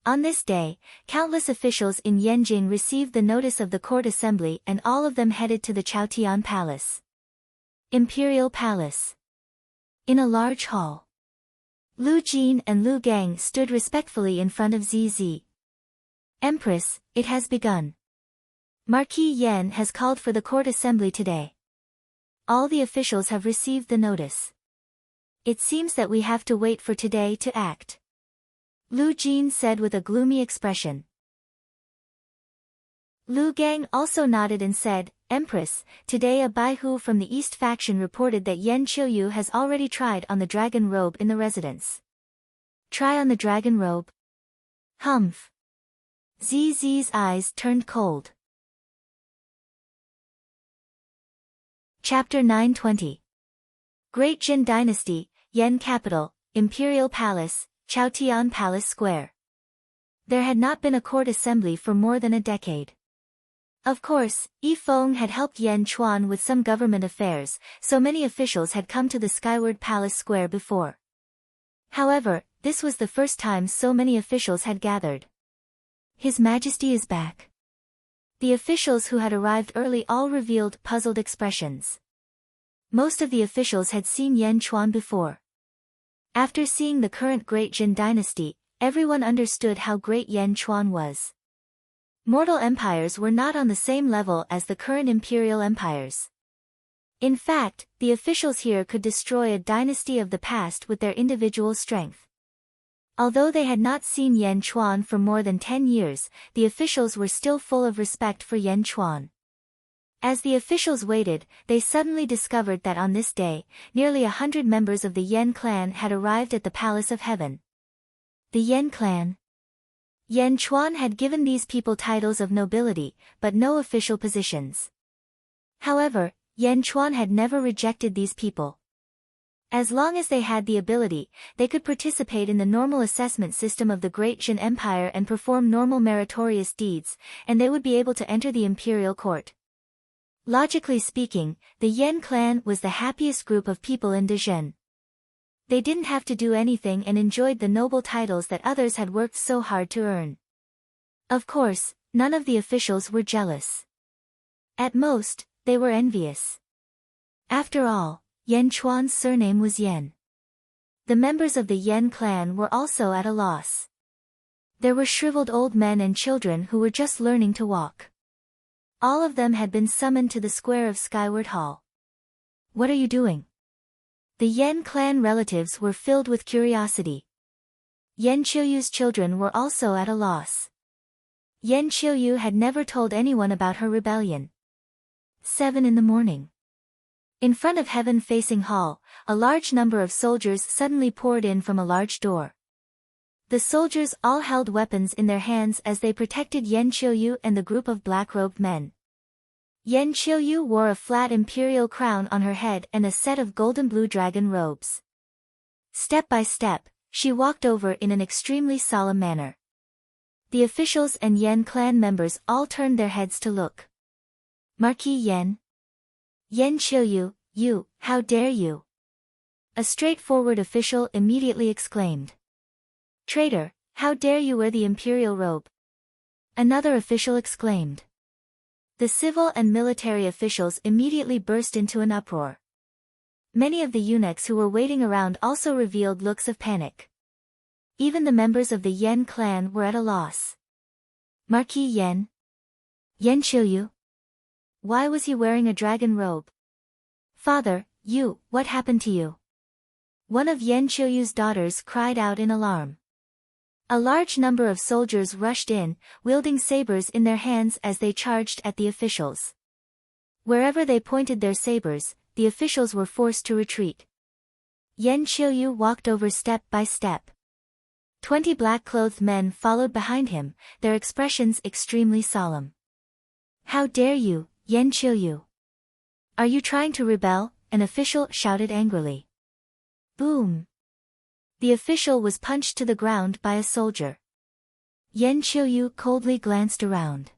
On this day, countless officials in Yanjing received the notice of the court assembly and all of them headed to the Chaotian Palace. Imperial Palace. In a large hall. Lu Jin and Lu Gang stood respectfully in front of ZZ. Empress, it has begun. Marquis Yan has called for the court assembly today. All the officials have received the notice. It seems that we have to wait for today to act. Lu Jin said with a gloomy expression. Lu Gang also nodded and said, Empress, today a Baihu from the East faction reported that Yan Qiuyu has already tried on the dragon robe in the residence. Try on the dragon robe? Humph. ZZ's eyes turned cold. Chapter 920. Great Jin Dynasty, Yan Capital, Imperial Palace, Chaotian Palace Square. There had not been a court assembly for more than a decade. Of course, Yi Feng had helped Yan Chuan with some government affairs, so many officials had come to the Skyward Palace Square before. However, this was the first time so many officials had gathered. His Majesty is back. The officials who had arrived early all revealed puzzled expressions. Most of the officials had seen Yan Chuan before. After seeing the current Great Jin Dynasty, everyone understood how great Yan Chuan was. Mortal empires were not on the same level as the current imperial empires. In fact, the officials here could destroy a dynasty of the past with their individual strength. Although they had not seen Yan Chuan for more than 10 years, the officials were still full of respect for Yan Chuan. As the officials waited, they suddenly discovered that on this day, nearly 100 members of the Yen clan had arrived at the Palace of Heaven. The Yen clan. Yen Chuan had given these people titles of nobility, but no official positions. However, Yen Chuan had never rejected these people. As long as they had the ability, they could participate in the normal assessment system of the Great Jin Empire and perform normal meritorious deeds, and they would be able to enter the imperial court. Logically speaking, the Yen clan was the happiest group of people in Dezhen. They didn't have to do anything and enjoyed the noble titles that others had worked so hard to earn. Of course, none of the officials were jealous. At most, they were envious. After all, Yen Chuan's surname was Yen. The members of the Yen clan were also at a loss. There were shriveled old men and children who were just learning to walk. All of them had been summoned to the square of Skyward Hall. What are you doing? The Yen clan relatives were filled with curiosity. Yen Qiuyu's children were also at a loss. Yen Qiuyu had never told anyone about her rebellion. 7 in the morning. In front of heaven-facing hall, a large number of soldiers suddenly poured in from a large door. The soldiers all held weapons in their hands as they protected Yen Qiuyu and the group of black-robed men. Yen Qiuyu wore a flat imperial crown on her head and a set of golden-blue dragon robes. Step by step, she walked over in an extremely solemn manner. The officials and Yen clan members all turned their heads to look. Marquis Yen? Yen Qiuyu, you, how dare you? A straightforward official immediately exclaimed. Traitor, how dare you wear the imperial robe? Another official exclaimed. The civil and military officials immediately burst into an uproar. Many of the eunuchs who were waiting around also revealed looks of panic. Even the members of the Yen clan were at a loss. Marquis Yen? Yen Qiuyu? Why was he wearing a dragon robe? Father, what happened to you? One of Yen Qiuyu's daughters cried out in alarm. A large number of soldiers rushed in, wielding sabers in their hands as they charged at the officials. Wherever they pointed their sabers, the officials were forced to retreat. Yen Qiuyu walked over step by step. 20 black-clothed men followed behind him, their expressions extremely solemn. How dare you, Yen Qiuyu? Are you trying to rebel? An official shouted angrily. Boom! The official was punched to the ground by a soldier. Yen Qiuyu coldly glanced around.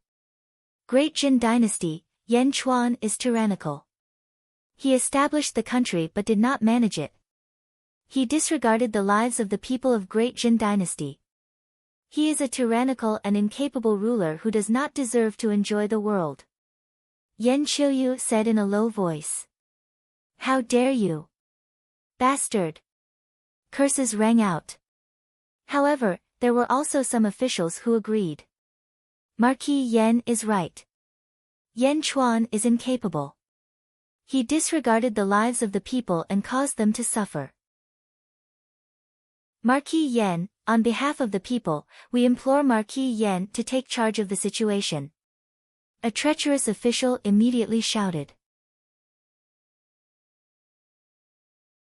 Great Jin dynasty, Yen Chuan is tyrannical. He established the country but did not manage it. He disregarded the lives of the people of Great Jin dynasty. He is a tyrannical and incapable ruler who does not deserve to enjoy the world. Yen Qiuyu said in a low voice. How dare you? Bastard! Curses rang out. However, there were also some officials who agreed. Marquis Yen is right. Yen Chuan is incapable. He disregarded the lives of the people and caused them to suffer. Marquis Yen, on behalf of the people, we implore Marquis Yen to take charge of the situation. A treacherous official immediately shouted.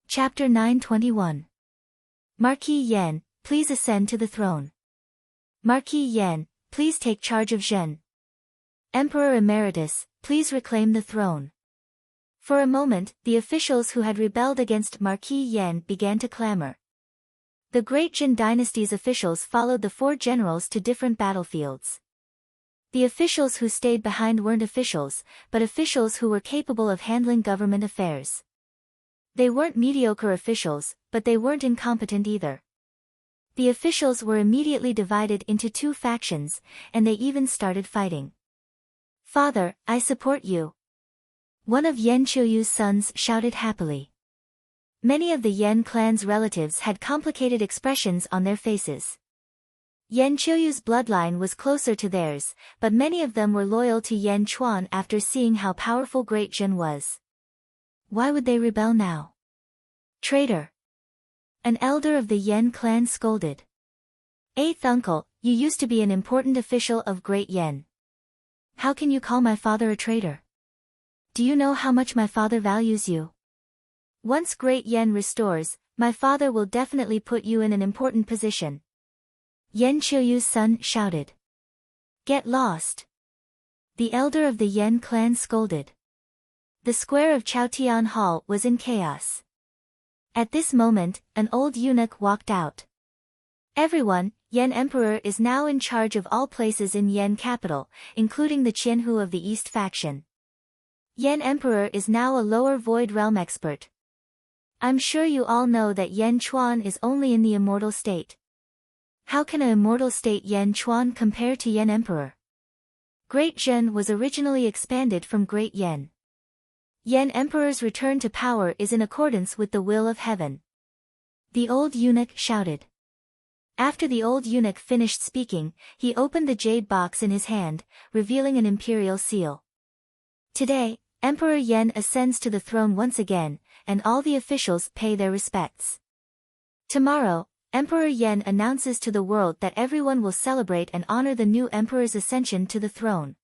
Chapter 921. Marquis Yen, please ascend to the throne. Marquis Yen, please take charge of Zhen. Emperor Emeritus, please reclaim the throne. For a moment, the officials who had rebelled against Marquis Yen began to clamor. The Great Jin dynasty's officials followed the 4 generals to different battlefields. The officials who stayed behind weren't officials, but officials who were capable of handling government affairs. They weren't mediocre officials, but they weren't incompetent either. The officials were immediately divided into 2 factions, and they even started fighting. Father, I support you. One of Yen Qiuyu's sons shouted happily. Many of the Yen clan's relatives had complicated expressions on their faces. Yen Qiuyu's bloodline was closer to theirs, but many of them were loyal to Yen Chuan after seeing how powerful Great Jin was. Why would they rebel now? Traitor! An elder of the Yen clan scolded. 8th uncle, you used to be an important official of Great Yen. How can you call my father a traitor? Do you know how much my father values you? Once Great Yen restores, my father will definitely put you in an important position. Yen Qiuyu's son shouted. Get lost. The elder of the Yen clan scolded. The square of Chaotian Hall was in chaos. At this moment, an old eunuch walked out. Everyone, Yen Emperor is now in charge of all places in Yen capital, including the Qianhu of the East faction. Yen Emperor is now a lower void realm expert. I'm sure you all know that Yen Chuan is only in the immortal state. How can an immortal state Yen Chuan compare to Yen Emperor? Great Zhen was originally expanded from Great Yen. Yen Emperor's return to power is in accordance with the will of heaven. The old eunuch shouted. After the old eunuch finished speaking, he opened the jade box in his hand, revealing an imperial seal. Today, Emperor Yen ascends to the throne once again, and all the officials pay their respects. Tomorrow, Emperor Yen announces to the world that everyone will celebrate and honor the new emperor's ascension to the throne.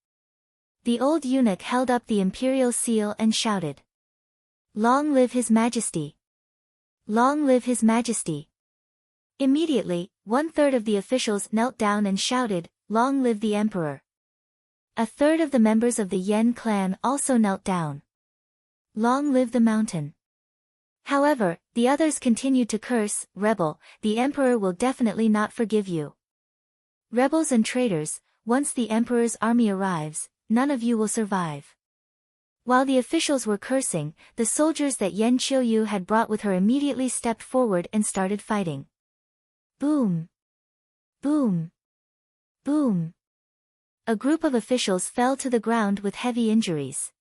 The old eunuch held up the imperial seal and shouted. Long live His Majesty! Long live His Majesty! Immediately, 1/3 of the officials knelt down and shouted, Long live the Emperor! 1/3 of the members of the Yen clan also knelt down. Long live the mountain! However, the others continued to curse, Rebel, the Emperor will definitely not forgive you. Rebels and traitors, once the Emperor's army arrives, none of you will survive. While the officials were cursing, the soldiers that Yen Qiuyu had brought with her immediately stepped forward and started fighting. Boom! Boom! Boom! A group of officials fell to the ground with heavy injuries.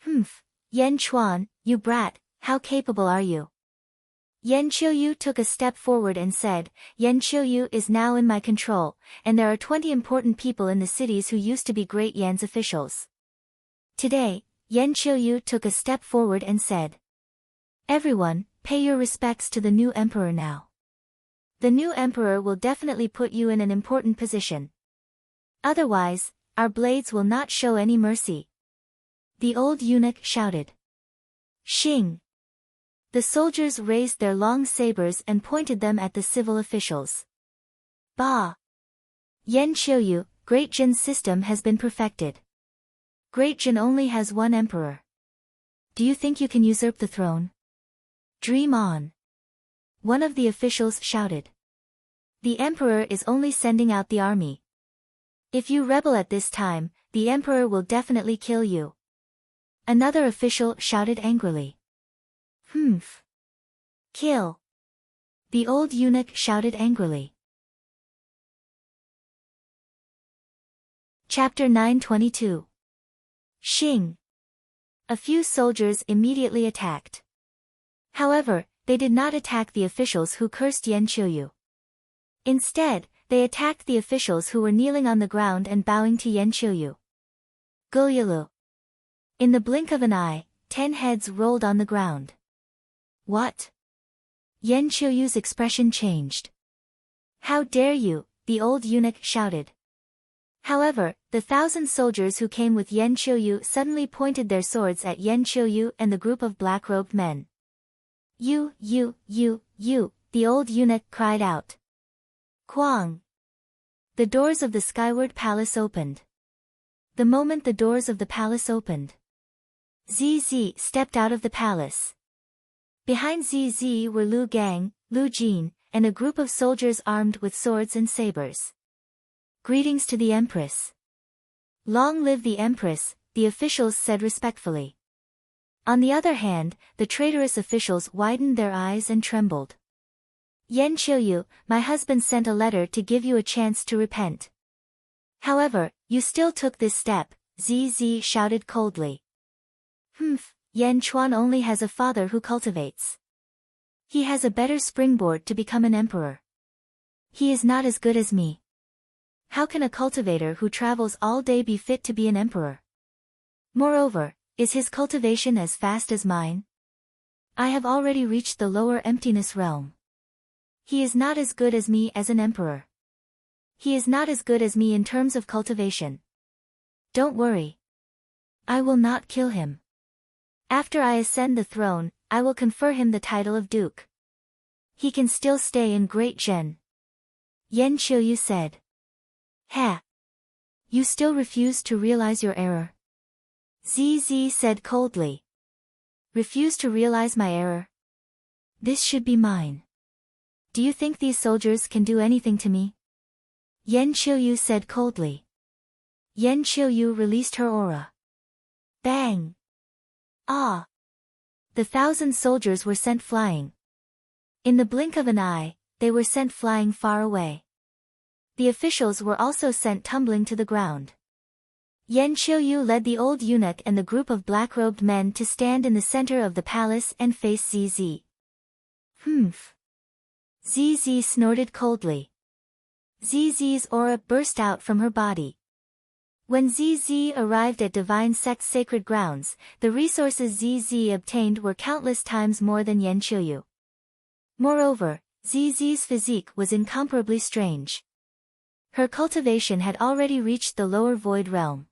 Humph! Yen Chuan, you brat, how capable are you? Yen Qiuyu took a step forward and said, Yen Qiuyu is now in my control, and there are 20 important people in the cities who used to be Great Yen's officials. Today, Yen Qiuyu took a step forward and said, Everyone, pay your respects to the new emperor now. The new emperor will definitely put you in an important position. Otherwise, our blades will not show any mercy. The old eunuch shouted. Xing! The soldiers raised their long sabers and pointed them at the civil officials. Bah! Yen Qiuyu, Great Jin's system has been perfected. Great Jin only has one emperor. Do you think you can usurp the throne? Dream on! One of the officials shouted. The emperor is only sending out the army. If you rebel at this time, the emperor will definitely kill you. Another official shouted angrily. Humph! Kill! The old eunuch shouted angrily. Chapter 922. Xing! A few soldiers immediately attacked. However, they did not attack the officials who cursed Yen Qiuyu. Instead, they attacked the officials who were kneeling on the ground and bowing to Yen Qiuyu. Gulyalu! In the blink of an eye, 10 heads rolled on the ground. What? Yen Qiuyu's expression changed. How dare you, the old eunuch shouted. However, the 1,000 soldiers who came with Yen Qiuyu suddenly pointed their swords at Yen Qiuyu and the group of black-robed men. You, the old eunuch cried out. Quang! The doors of the skyward palace opened. The moment the doors of the palace opened, ZZ stepped out of the palace. Behind ZZ were Lu Gang, Lu Jin, and a group of soldiers armed with swords and sabers. Greetings to the Empress. Long live the Empress, the officials said respectfully. On the other hand, the traitorous officials widened their eyes and trembled. Yen Qiuyu, my husband sent a letter to give you a chance to repent. However, you still took this step, ZZ shouted coldly. Humph, Yen Chuan only has a father who cultivates. He has a better springboard to become an emperor. He is not as good as me. How can a cultivator who travels all day be fit to be an emperor? Moreover, is his cultivation as fast as mine? I have already reached the lower emptiness realm. He is not as good as me as an emperor. He is not as good as me in terms of cultivation. Don't worry. I will not kill him. After I ascend the throne, I will confer him the title of duke. He can still stay in Great Zhen. Yan Qiuyu said. Ha! You still refuse to realize your error? ZZ said coldly. Refuse to realize my error? This should be mine. Do you think these soldiers can do anything to me? Yan Qiuyu said coldly. Yan Qiuyu released her aura. Bang! Ah! The 1,000 soldiers were sent flying. In the blink of an eye, they were sent flying far away. The officials were also sent tumbling to the ground. Yan Qiuyu led the old eunuch and the group of black-robed men to stand in the center of the palace and face ZZ. Humph! ZZ snorted coldly. ZZ's aura burst out from her body. When ZZ arrived at Divine Sect's sacred grounds, the resources ZZ obtained were countless times more than Yan Qiuyu. Moreover, ZZ's physique was incomparably strange. Her cultivation had already reached the lower void realm.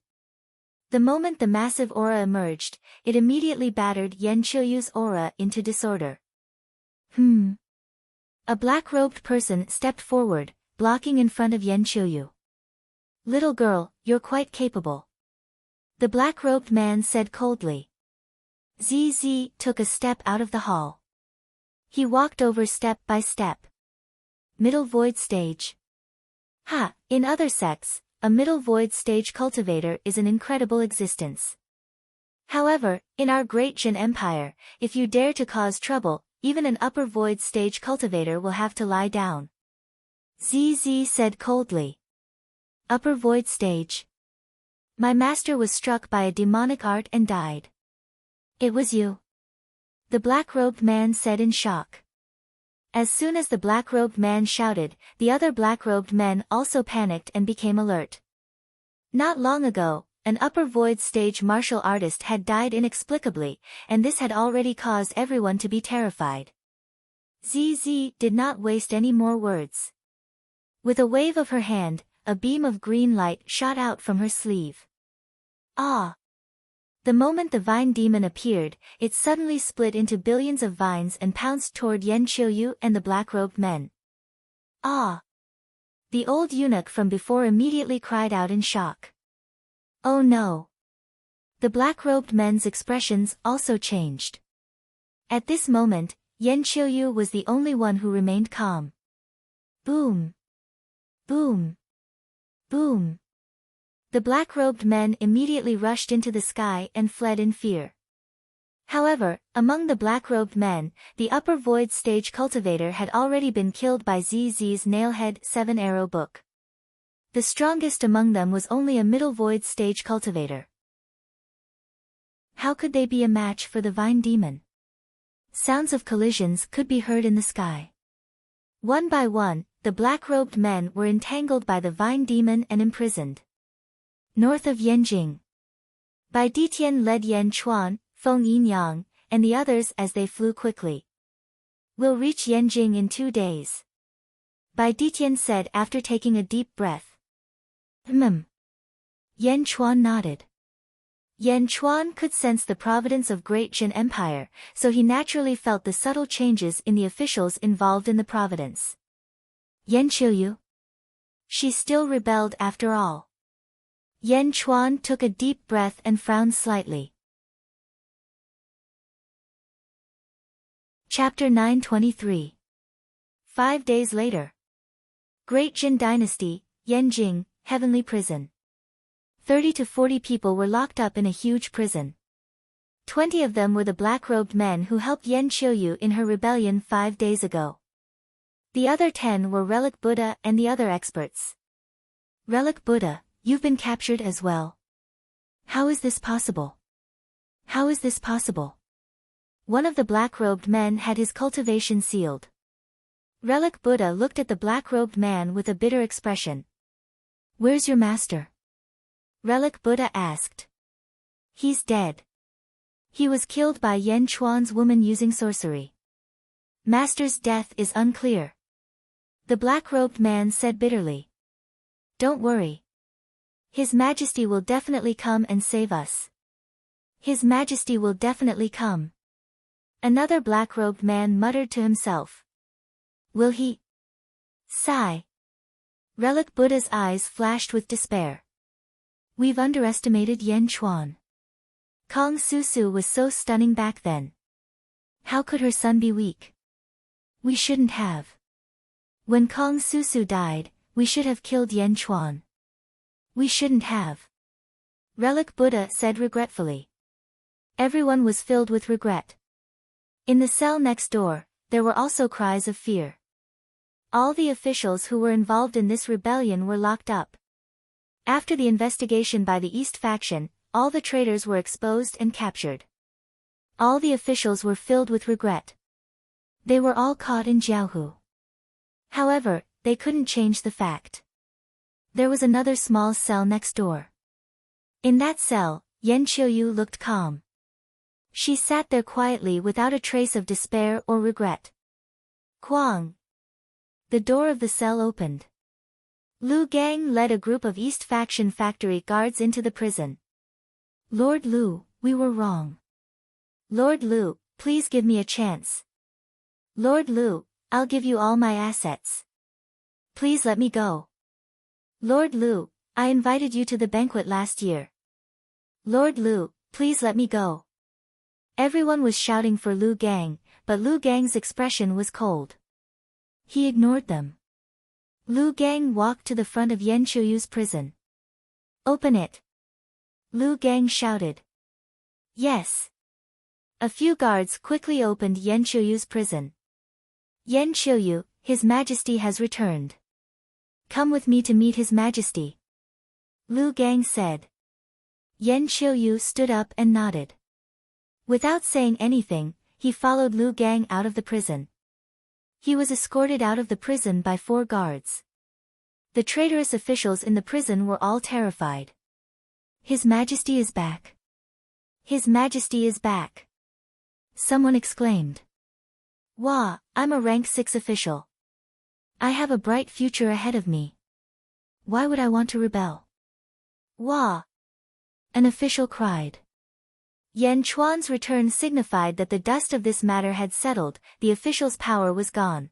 The moment the massive aura emerged, it immediately battered Yan Qiuyu's aura into disorder. A black-robed person stepped forward, blocking in front of Yan Qiuyu. Little girl, you're quite capable. The black-robed man said coldly. ZZ took a step out of the hall. He walked over step by step. Middle void stage. Ha! In other sects, a middle void stage cultivator is an incredible existence. However, in our Great Zhen Empire, if you dare to cause trouble, even an upper void stage cultivator will have to lie down. ZZ said coldly. Upper void stage. My master was struck by a demonic art and died. It was you. The black-robed man said in shock. As soon as the black-robed man shouted, the other black-robed men also panicked and became alert. Not long ago, an upper void stage martial artist had died inexplicably, and this had already caused everyone to be terrified. ZZ did not waste any more words. With a wave of her hand, a beam of green light shot out from her sleeve. Ah! The moment the vine demon appeared, it suddenly split into billions of vines and pounced toward Yan Qiuyu and the black-robed men. Ah! The old eunuch from before immediately cried out in shock. Oh no! The black-robed men's expressions also changed. At this moment, Yan Qiuyu was the only one who remained calm. Boom! Boom! Boom! The black-robed men immediately rushed into the sky and fled in fear. However, among the black-robed men, the upper void stage cultivator had already been killed by ZZ's Nailhead 7-arrow book. The strongest among them was only a middle void stage cultivator. How could they be a match for the vine demon? Sounds of collisions could be heard in the sky. One by one, the black-robed men were entangled by the vine demon and imprisoned. North of Yanjing. Bai Ditian led Yan Chuan, Feng Yinyang, and the others as they flew quickly. We'll reach Yanjing in 2 days. Bai Ditian said after taking a deep breath. Yan Chuan nodded. Yan Chuan could sense the providence of Great Zhen Empire, so he naturally felt the subtle changes in the officials involved in the providence. Yan Qiuyu? She still rebelled after all. Yan Chuan took a deep breath and frowned slightly. Chapter 923. 5 days later. Great Zhen Dynasty, Yanjing, Heavenly Prison. 30 to 40 people were locked up in a huge prison. 20 of them were the black-robed men who helped Yan Qiuyu in her rebellion 5 days ago. The other 10 were Relic Buddha and the other experts. Relic Buddha, you've been captured as well. How is this possible? How is this possible? One of the black-robed men had his cultivation sealed. Relic Buddha looked at the black-robed man with a bitter expression. Where's your master? Relic Buddha asked. He's dead. He was killed by Yan Chuan's woman using sorcery. Master's death is unclear. The black-robed man said bitterly. Don't worry. His Majesty will definitely come and save us. His Majesty will definitely come. Another black-robed man muttered to himself. Will he? Sigh. Relic Buddha's eyes flashed with despair. We've underestimated Yen Chuan. Kong Susu was so stunning back then. How could her son be weak? We shouldn't have. When Kong Susu died, we should have killed Yen Chuan. We shouldn't have. Relic Buddha said regretfully. Everyone was filled with regret. In the cell next door, there were also cries of fear. All the officials who were involved in this rebellion were locked up. After the investigation by the East faction, all the traitors were exposed and captured. All the officials were filled with regret. They were all caught in Jiaohu. However, they couldn't change the fact. There was another small cell next door. In that cell, Yen Qiuyu looked calm. She sat there quietly without a trace of despair or regret. Quang. The door of the cell opened. Lu Gang led a group of East Faction factory guards into the prison. Lord Lu, we were wrong. Lord Lu, please give me a chance. Lord Lu, I'll give you all my assets. Please let me go. Lord Lu, I invited you to the banquet last year. Lord Lu, please let me go. Everyone was shouting for Lu Gang, but Lu Gang's expression was cold. He ignored them. Lu Gang walked to the front of Yen Qiuyu's prison. Open it. Lu Gang shouted. Yes. A few guards quickly opened Yen Qiuyu's prison. Yen Qiuyu, His Majesty has returned. Come with me to meet His Majesty. Lu Gang said. Yen Qiuyu stood up and nodded. Without saying anything, he followed Lu Gang out of the prison. He was escorted out of the prison by 4 guards. The traitorous officials in the prison were all terrified. His Majesty is back. His Majesty is back. Someone exclaimed. Wah, I'm a rank 6 official. I have a bright future ahead of me. Why would I want to rebel? Wah! An official cried. Yen Chuan's return signified that the dust of this matter had settled, the official's power was gone.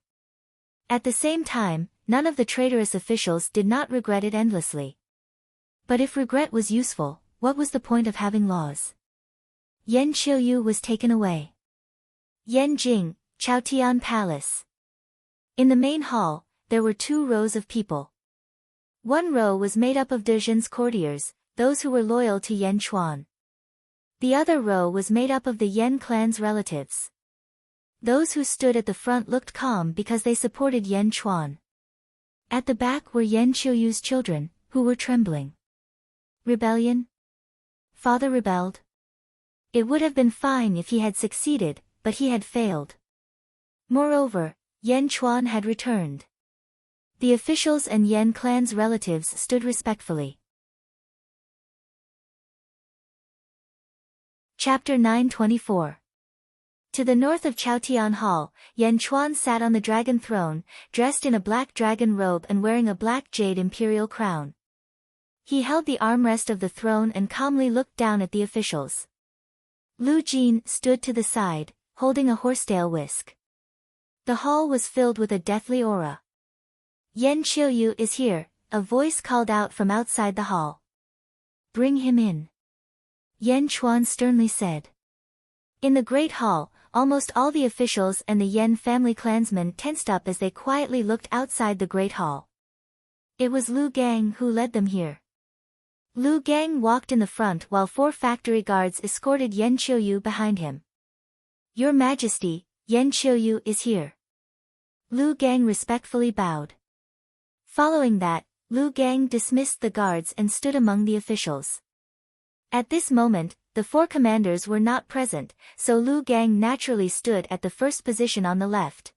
At the same time, none of the traitorous officials did not regret it endlessly. But if regret was useful, what was the point of having laws? Yen Qiuyu was taken away. Yanjing, Chaotian Palace. In the main hall, there were 2 rows of people. One row was made up of Dezhen's courtiers, those who were loyal to Yen Chuan. The other row was made up of the Yen clan's relatives. Those who stood at the front looked calm because they supported Yen Chuan. At the back were Yen Qiuyu's children, who were trembling. Rebellion? Father rebelled? It would have been fine if he had succeeded, but he had failed. Moreover, Yen Chuan had returned. The officials and Yen clan's relatives stood respectfully. Chapter 924. To the north of Chaotian Hall, Yen Chuan sat on the dragon throne, dressed in a black dragon robe and wearing a black jade imperial crown. He held the armrest of the throne and calmly looked down at the officials. Lu Jin stood to the side, holding a horsetail whisk. The hall was filled with a deathly aura. Yen Qiuyu is here, a voice called out from outside the hall. Bring him in. Yen Chuan sternly said. In the great hall, almost all the officials and the Yen family clansmen tensed up as they quietly looked outside the great hall. It was Lu Gang who led them here. Lu Gang walked in the front while 4 factory guards escorted Yen Qiuyu behind him. Your Majesty, Yen Qiuyu is here. Lu Gang respectfully bowed. Following that, Lu Gang dismissed the guards and stood among the officials. At this moment, the 4 commanders were not present, so Lu Gang naturally stood at the first position on the left.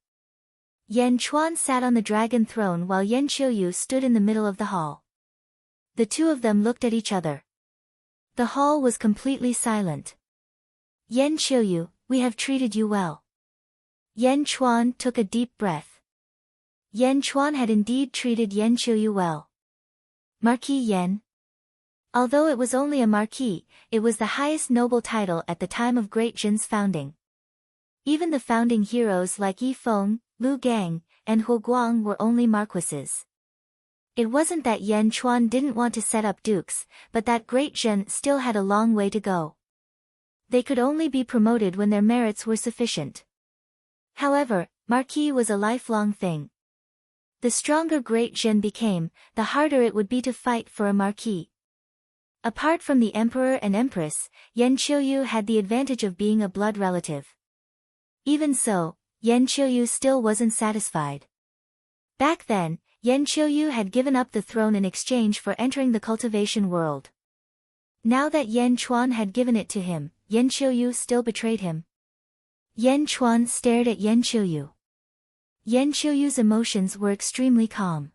Yen Chuan sat on the dragon throne while Yen Qiuyu stood in the middle of the hall. The 2 of them looked at each other. The hall was completely silent. Yen Qiuyu, we have treated you well. Yen Chuan took a deep breath. Yen Chuan had indeed treated Yen Qiuyu well. Marquis Yen. Although it was only a marquis, it was the highest noble title at the time of Great Jin's founding. Even the founding heroes like Yi Feng, Lu Gang, and Huo Guang were only marquises. It wasn't that Yan Chuan didn't want to set up dukes, but that Great Jin still had a long way to go. They could only be promoted when their merits were sufficient. However, marquis was a lifelong thing. The stronger Great Jin became, the harder it would be to fight for a marquis. Apart from the emperor and empress, Yan Qiuyu had the advantage of being a blood relative. Even so, Yan Qiuyu still wasn't satisfied. Back then, Yan Qiuyu had given up the throne in exchange for entering the cultivation world. Now that Yan Chuan had given it to him, Yan Qiuyu still betrayed him. Yan Chuan stared at Yan Qiuyu. Yan Qiuyu's emotions were extremely calm.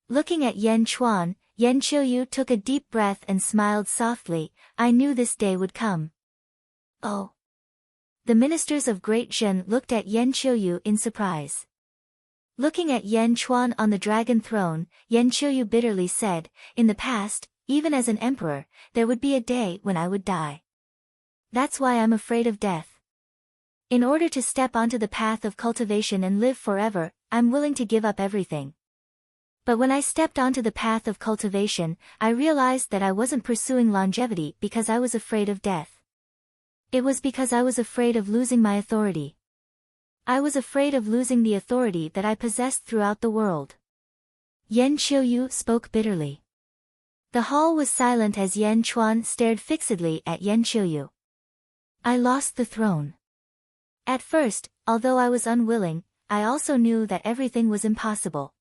Looking at Yan Chuan, Yan Qiuyu took a deep breath and smiled softly. I knew this day would come. Oh. The ministers of Great Jin looked at Yan Qiuyu in surprise. Looking at Yan Chuan on the dragon throne, Yan Qiuyu bitterly said, in the past, even as an emperor, there would be a day when I would die. That's why I'm afraid of death. In order to step onto the path of cultivation and live forever, I'm willing to give up everything. But when I stepped onto the path of cultivation, I realized that I wasn't pursuing longevity because I was afraid of death. It was because I was afraid of losing my authority. I was afraid of losing the authority that I possessed throughout the world. Yan Qiuyu spoke bitterly. The hall was silent as Yan Chuan stared fixedly at Yan Qiuyu. I lost the throne. At first, although I was unwilling, I also knew that everything was impossible.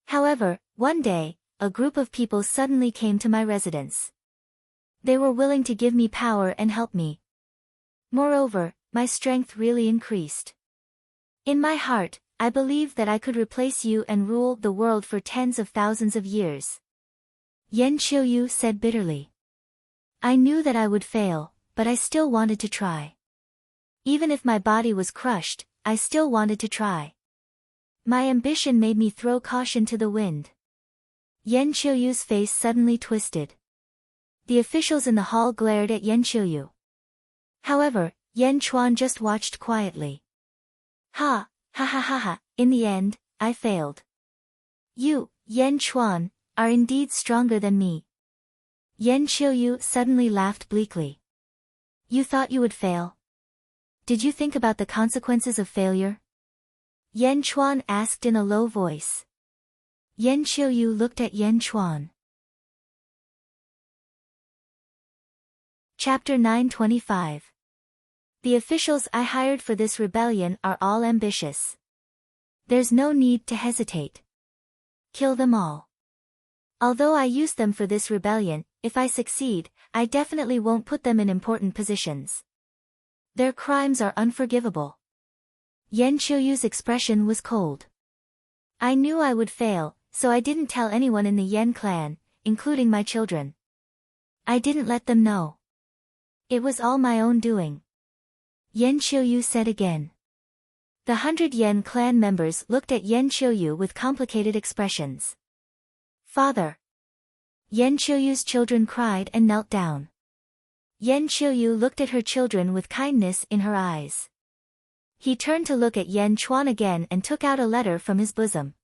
However, one day, a group of people suddenly came to my residence. They were willing to give me power and help me. Moreover, my strength really increased. In my heart, I believed that I could replace you and rule the world for tens of thousands of years. Yan Qiuyu said bitterly. I knew that I would fail, but I still wanted to try. Even if my body was crushed, I still wanted to try. My ambition made me throw caution to the wind. Yan Qiuyu's face suddenly twisted. The officials in the hall glared at Yan Qiuyu. However, Yan Chuan just watched quietly. Ha ha, in the end, I failed. You, Yan Chuan, are indeed stronger than me. Yan Qiuyu suddenly laughed bleakly. You thought you would fail? Did you think about the consequences of failure? Yan Chuan asked in a low voice. Yan Qiuyu looked at Yan Chuan. Chapter 925. The officials I hired for this rebellion are all ambitious. There's no need to hesitate. Kill them all. Although I use them for this rebellion, if I succeed, I definitely won't put them in important positions. Their crimes are unforgivable. Yan Qiuyu's expression was cold. I knew I would fail, so I didn't tell anyone in the Yan clan, including my children. I didn't let them know. It was all my own doing. Yan Qiuyu said again. The 100 Yan clan members looked at Yan Qiuyu with complicated expressions. Father. Yan Qiuyu's children cried and knelt down. Yan Qiuyu looked at her children with kindness in her eyes. He turned to look at Yan Chuan again and took out a letter from his bosom.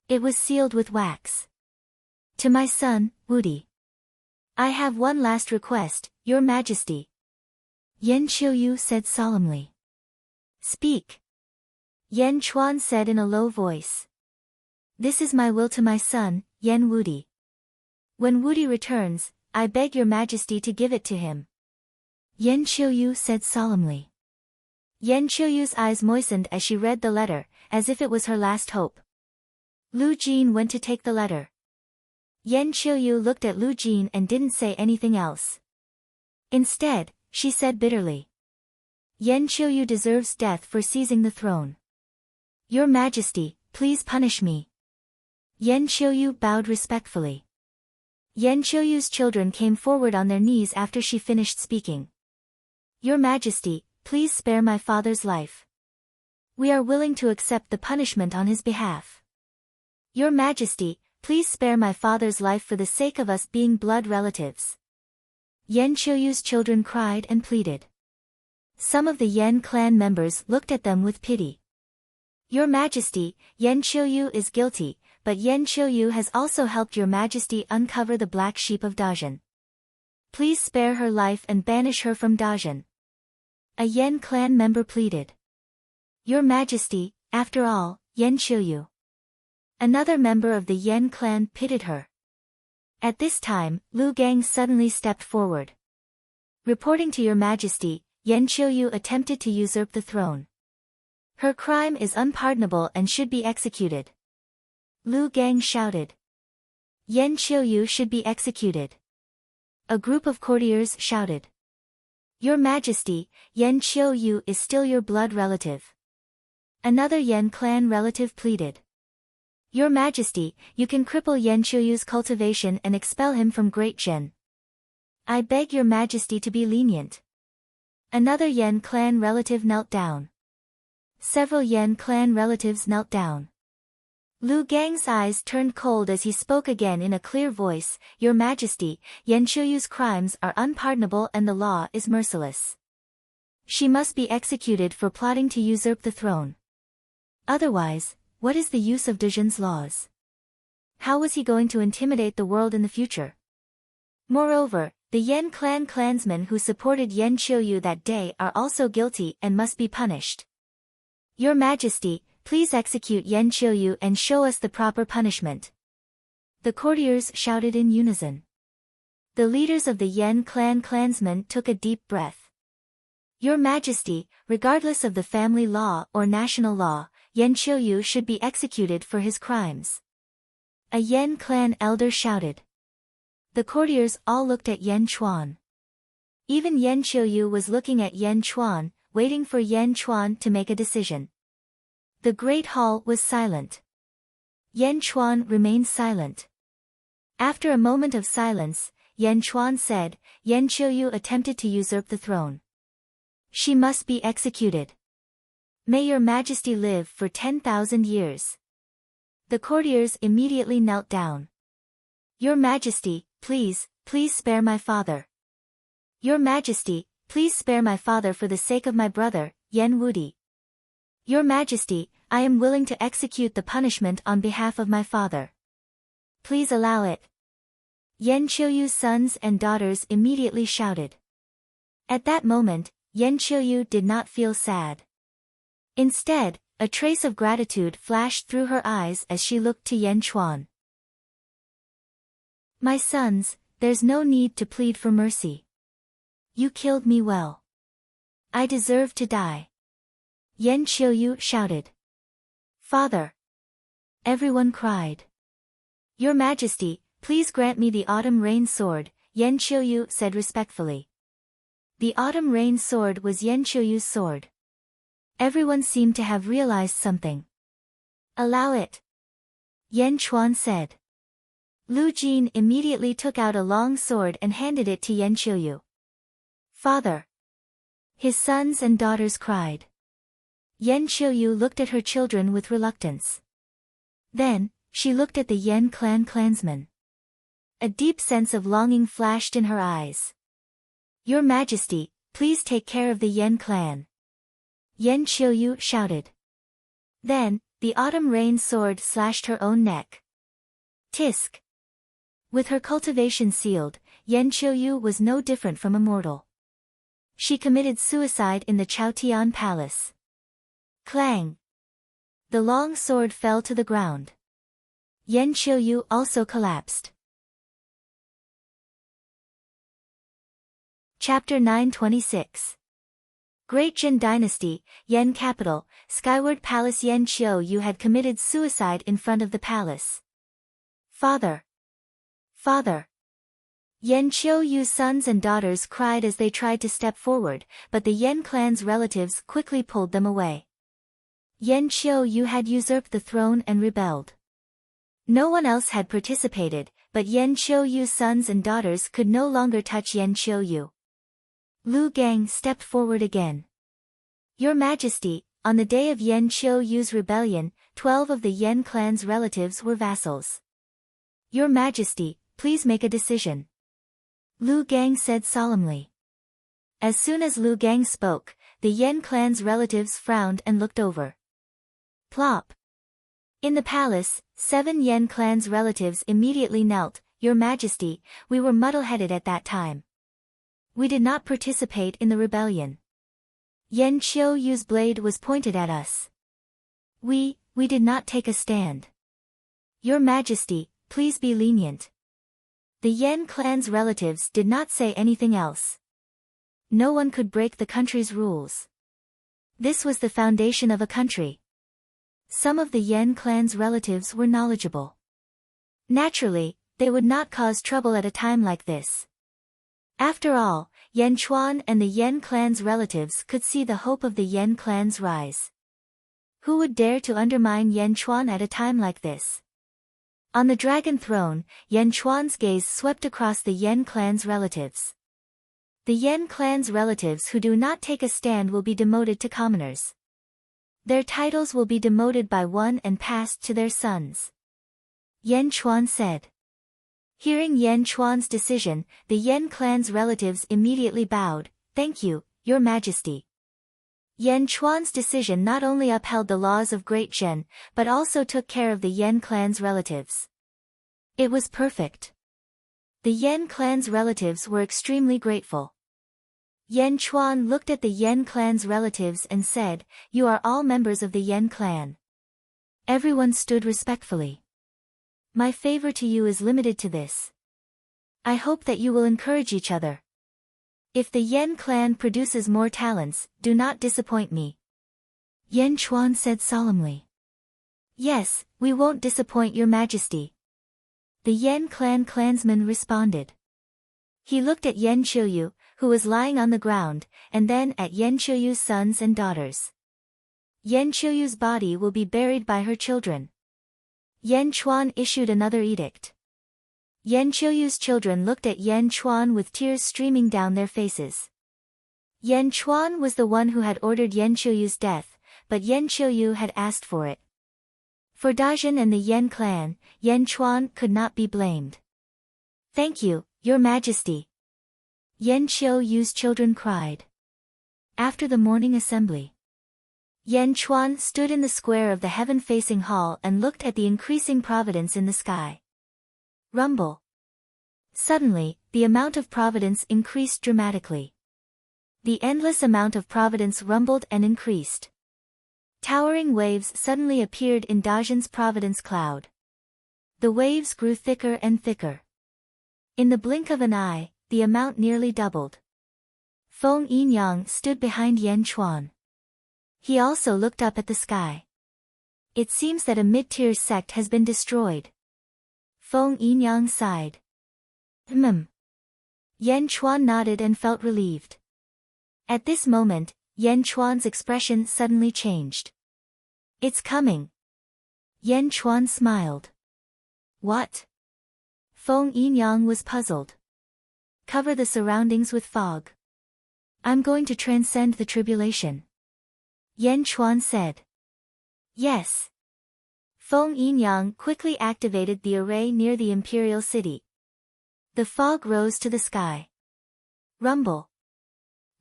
It was sealed with wax. To my son, Wudi. I have one last request, Your Majesty. Yan Qiuyu said solemnly. Speak. Yan Chuan said in a low voice. This is my will to my son, Yan Wudi. When Wudi returns, I beg Your Majesty to give it to him. Yan Qiuyu said solemnly. Yan Qiuyu's eyes moistened as she read the letter, as if it was her last hope. Lu Jin went to take the letter. Yan Qiuyu looked at Lu Jin and didn't say anything else. Instead, she said bitterly. Yan Qiuyu deserves death for seizing the throne. Your Majesty, please punish me. Yan Qiuyu bowed respectfully. Yan Qiuyu's children came forward on their knees after she finished speaking. Your Majesty, please spare my father's life. We are willing to accept the punishment on his behalf. Your Majesty, please spare my father's life for the sake of us being blood relatives. Yan Qiuyu's children cried and pleaded. Some of the Yan clan members looked at them with pity. Your Majesty, Yan Qiuyu is guilty, but Yan Qiuyu has also helped Your Majesty uncover the black sheep of Dajin. Please spare her life and banish her from Dajin. A Yan clan member pleaded. Your Majesty, after all, Yan Qiuyu. Another member of the Yan clan pitied her. At this time, Lu Gang suddenly stepped forward. Reporting to Your Majesty, Yan Qiuyu attempted to usurp the throne. Her crime is unpardonable and should be executed. Lu Gang shouted. Yan Qiuyu should be executed. A group of courtiers shouted. Your Majesty, Yan Qiuyu is still your blood relative. Another Yan clan relative pleaded. Your Majesty, you can cripple Yan Qiuyu's cultivation and expel him from Great Zhen. I beg Your Majesty to be lenient. Another Yan clan relative knelt down. Several Yan clan relatives knelt down. Lu Gang's eyes turned cold as he spoke again in a clear voice, Your Majesty, Yan Qiuyu's crimes are unpardonable and the law is merciless. She must be executed for plotting to usurp the throne. Otherwise, what is the use of Dezhen's laws? How was he going to intimidate the world in the future? Moreover, the Yan clan clansmen who supported Yan Qiuyu that day are also guilty and must be punished. Your Majesty, please execute Yan Qiuyu and show us the proper punishment. The courtiers shouted in unison. The leaders of the Yan clan clansmen took a deep breath. Your Majesty, regardless of the family law or national law, Yan Qiuyu should be executed for his crimes. A Yan clan elder shouted. The courtiers all looked at Yan Chuan. Even Yan Qiuyu was looking at Yan Chuan, waiting for Yan Chuan to make a decision. The great hall was silent. Yan Chuan remained silent. After a moment of silence, Yan Chuan said, Yan Qiuyu attempted to usurp the throne. She must be executed. May Your Majesty live for 10,000 years. The courtiers immediately knelt down. Your Majesty, please spare my father. Your Majesty, please spare my father for the sake of my brother, Yan Wudi. Your Majesty, I am willing to execute the punishment on behalf of my father. Please allow it. Yan Qiuyu's sons and daughters immediately shouted. At that moment, Yan Qiuyu did not feel sad. Instead, a trace of gratitude flashed through her eyes as she looked to Yan Chuan. My sons, there's no need to plead for mercy. You killed me well. I deserve to die. Yan Qiuyu shouted. Father! Everyone cried. Your Majesty, please grant me the autumn rain sword, Yan Qiuyu said respectfully. The autumn rain sword was Yan Qiuyu's sword. Everyone seemed to have realized something. Allow it. Yan Chuan said. Lu Jin immediately took out a long sword and handed it to Yan Qiuyu. Father! His sons and daughters cried. Yan Qiuyu looked at her children with reluctance. Then, she looked at the Yan clan clansmen. A deep sense of longing flashed in her eyes. Your Majesty, please take care of the Yan clan. Yan Qiuyu shouted. Then, the autumn rain sword slashed her own neck. Tisk! With her cultivation sealed, Yan Qiuyu was no different from Immortal. She committed suicide in the Chaotian Palace. Clang! The long sword fell to the ground. Yan Qiuyu also collapsed. Chapter 926. Great Jin Dynasty, Yan Capital, Skyward Palace. Yan Qiuyu had committed suicide in front of the palace. Father! Father! Yan Qiuyu's sons and daughters cried as they tried to step forward, but the Yan clan's relatives quickly pulled them away. Yan Qiuyu had usurped the throne and rebelled. No one else had participated, but Yan Qiuyu's sons and daughters could no longer touch Yan Qiuyu. Lu Gang stepped forward again. Your Majesty, on the day of Yan Qiuyu's rebellion, 12 of the Yan clan's relatives were vassals. Your Majesty, please make a decision. Lu Gang said solemnly. As soon as Lu Gang spoke, the Yen clan's relatives frowned and looked over. Plop. In the palace, 7 Yen clan's relatives immediately knelt. Your Majesty, we were muddle-headed at that time. We did not participate in the rebellion. Yen Qiuyu's blade was pointed at us. We did not take a stand. Your Majesty, please be lenient. The Yen clan's relatives did not say anything else. No one could break the country's rules. This was the foundation of a country. Some of the Yen clan's relatives were knowledgeable. Naturally, they would not cause trouble at a time like this. After all, Yen Chuan and the Yen clan's relatives could see the hope of the Yen clan's rise. Who would dare to undermine Yen Chuan at a time like this? On the dragon throne, Yen Chuan's gaze swept across the Yen clan's relatives. The Yen clan's relatives who do not take a stand will be demoted to commoners. Their titles will be demoted by one and passed to their sons. Yen Chuan said. Hearing Yen Chuan's decision, the Yen clan's relatives immediately bowed. Thank you, Your Majesty. Yen Chuan's decision not only upheld the laws of Great Zhen, but also took care of the Yen clan's relatives. It was perfect. The Yen clan's relatives were extremely grateful. Yen Chuan looked at the Yen clan's relatives and said, You are all members of the Yen clan. Everyone stood respectfully. My favor to you is limited to this. I hope that you will encourage each other. If the Yen clan produces more talents, do not disappoint me. Yen Chuan said solemnly. Yes, we won't disappoint Your Majesty. The Yen clan clansman responded. He looked at Yen Qiuyu, who was lying on the ground, and then at Yen Qiuyu's sons and daughters. Yen Qiuyu's body will be buried by her children. Yen Chuan issued another edict. Yen Qiuyu's children looked at Yen Chuan with tears streaming down their faces. Yen Chuan was the one who had ordered Yen Qiuyu's death, but Yen Qiuyu had asked for it. For Dajin and the Yen clan, Yen Chuan could not be blamed. Thank you, Your Majesty. Yen Qiuyu's children cried. After the morning assembly, Yen Chuan stood in the square of the heaven-facing hall and looked at the increasing providence in the sky. Rumble. Suddenly, the amount of providence increased dramatically. The endless amount of providence rumbled and increased. Towering waves suddenly appeared in Dajin's providence cloud. The waves grew thicker and thicker. In the blink of an eye, the amount nearly doubled. Feng Yinyang stood behind Yen Chuan. He also looked up at the sky. It seems that a mid-tier sect has been destroyed. Feng Yinyang sighed. Yen Chuan nodded and felt relieved. At this moment, Yen Chuan's expression suddenly changed. It's coming. Yen Chuan smiled. What? Feng Yinyang was puzzled. Cover the surroundings with fog. I'm going to transcend the tribulation. Yen Chuan said. Yes. Feng Yinyang quickly activated the array near the imperial city. The fog rose to the sky. Rumble.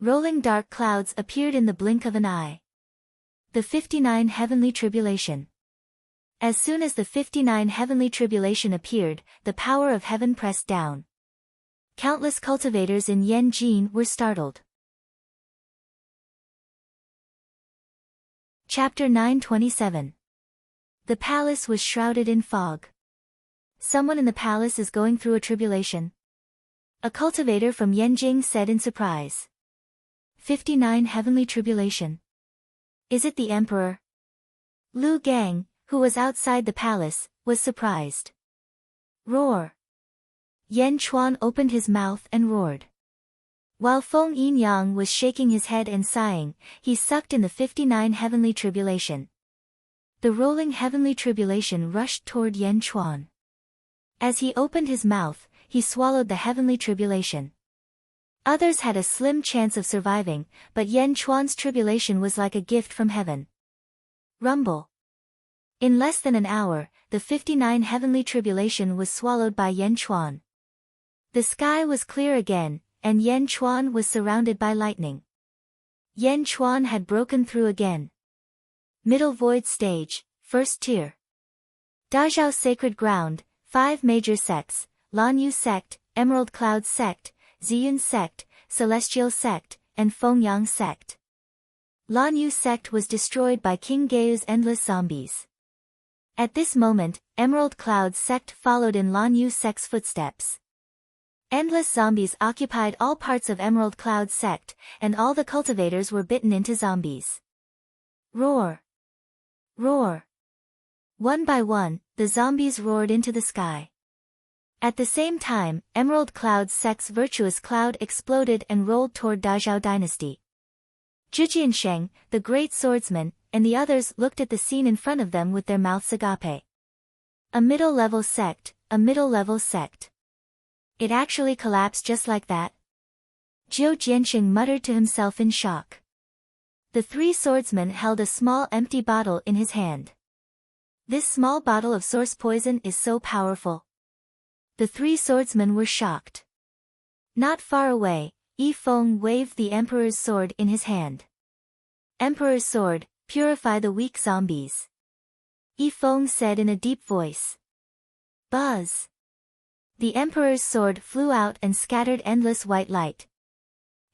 Rolling dark clouds appeared in the blink of an eye. The 59 Heavenly Tribulation. As soon as the 59 Heavenly Tribulation appeared, the power of heaven pressed down. Countless cultivators in Yanjin were startled. Chapter 927. The palace was shrouded in fog. Someone in the palace is going through a tribulation. A cultivator from Yanjing said in surprise. 59 Heavenly Tribulation. Is it the Emperor? Lu Gang, who was outside the palace, was surprised. Roar. Yen Chuan opened his mouth and roared. While Feng Yinyang was shaking his head and sighing, he sucked in the 59 Heavenly Tribulation. The rolling Heavenly Tribulation rushed toward Yen Chuan. As he opened his mouth, he swallowed the Heavenly Tribulation. Others had a slim chance of surviving, but Yen Chuan's tribulation was like a gift from heaven. Rumble. In less than an hour, the 59 heavenly tribulation was swallowed by Yan Chuan. The sky was clear again, and Yan Chuan was surrounded by lightning. Yan Chuan had broken through again. Middle Void Stage, First Tier. Dazhao Sacred Ground, 5 major sects, Lanyu Sect, Emerald Cloud Sect, Ziyun Sect, Celestial Sect, and Fengyang Sect. Lanyu Sect was destroyed by King Gao's endless zombies. At this moment, Emerald Cloud Sect followed in Lanyu Sect's footsteps. Endless zombies occupied all parts of Emerald Cloud Sect, and all the cultivators were bitten into zombies. Roar! Roar! One by one, the zombies roared into the sky. At the same time, Emerald Cloud Sect's virtuous cloud exploded and rolled toward Dazhao Dynasty. Zhu Jiansheng, the great swordsman, and the others looked at the scene in front of them with their mouths agape. A middle-level sect, a middle-level sect. It actually collapsed just like that? Zhu Jiansheng muttered to himself in shock. The 3 swordsmen held a small empty bottle in his hand. This small bottle of source poison is so powerful. The 3 swordsmen were shocked. Not far away, Yi Feng waved the Emperor's sword in his hand. Emperor's sword, purify the weak zombies. Yi Feng said in a deep voice. Buzz! The Emperor's sword flew out and scattered endless white light.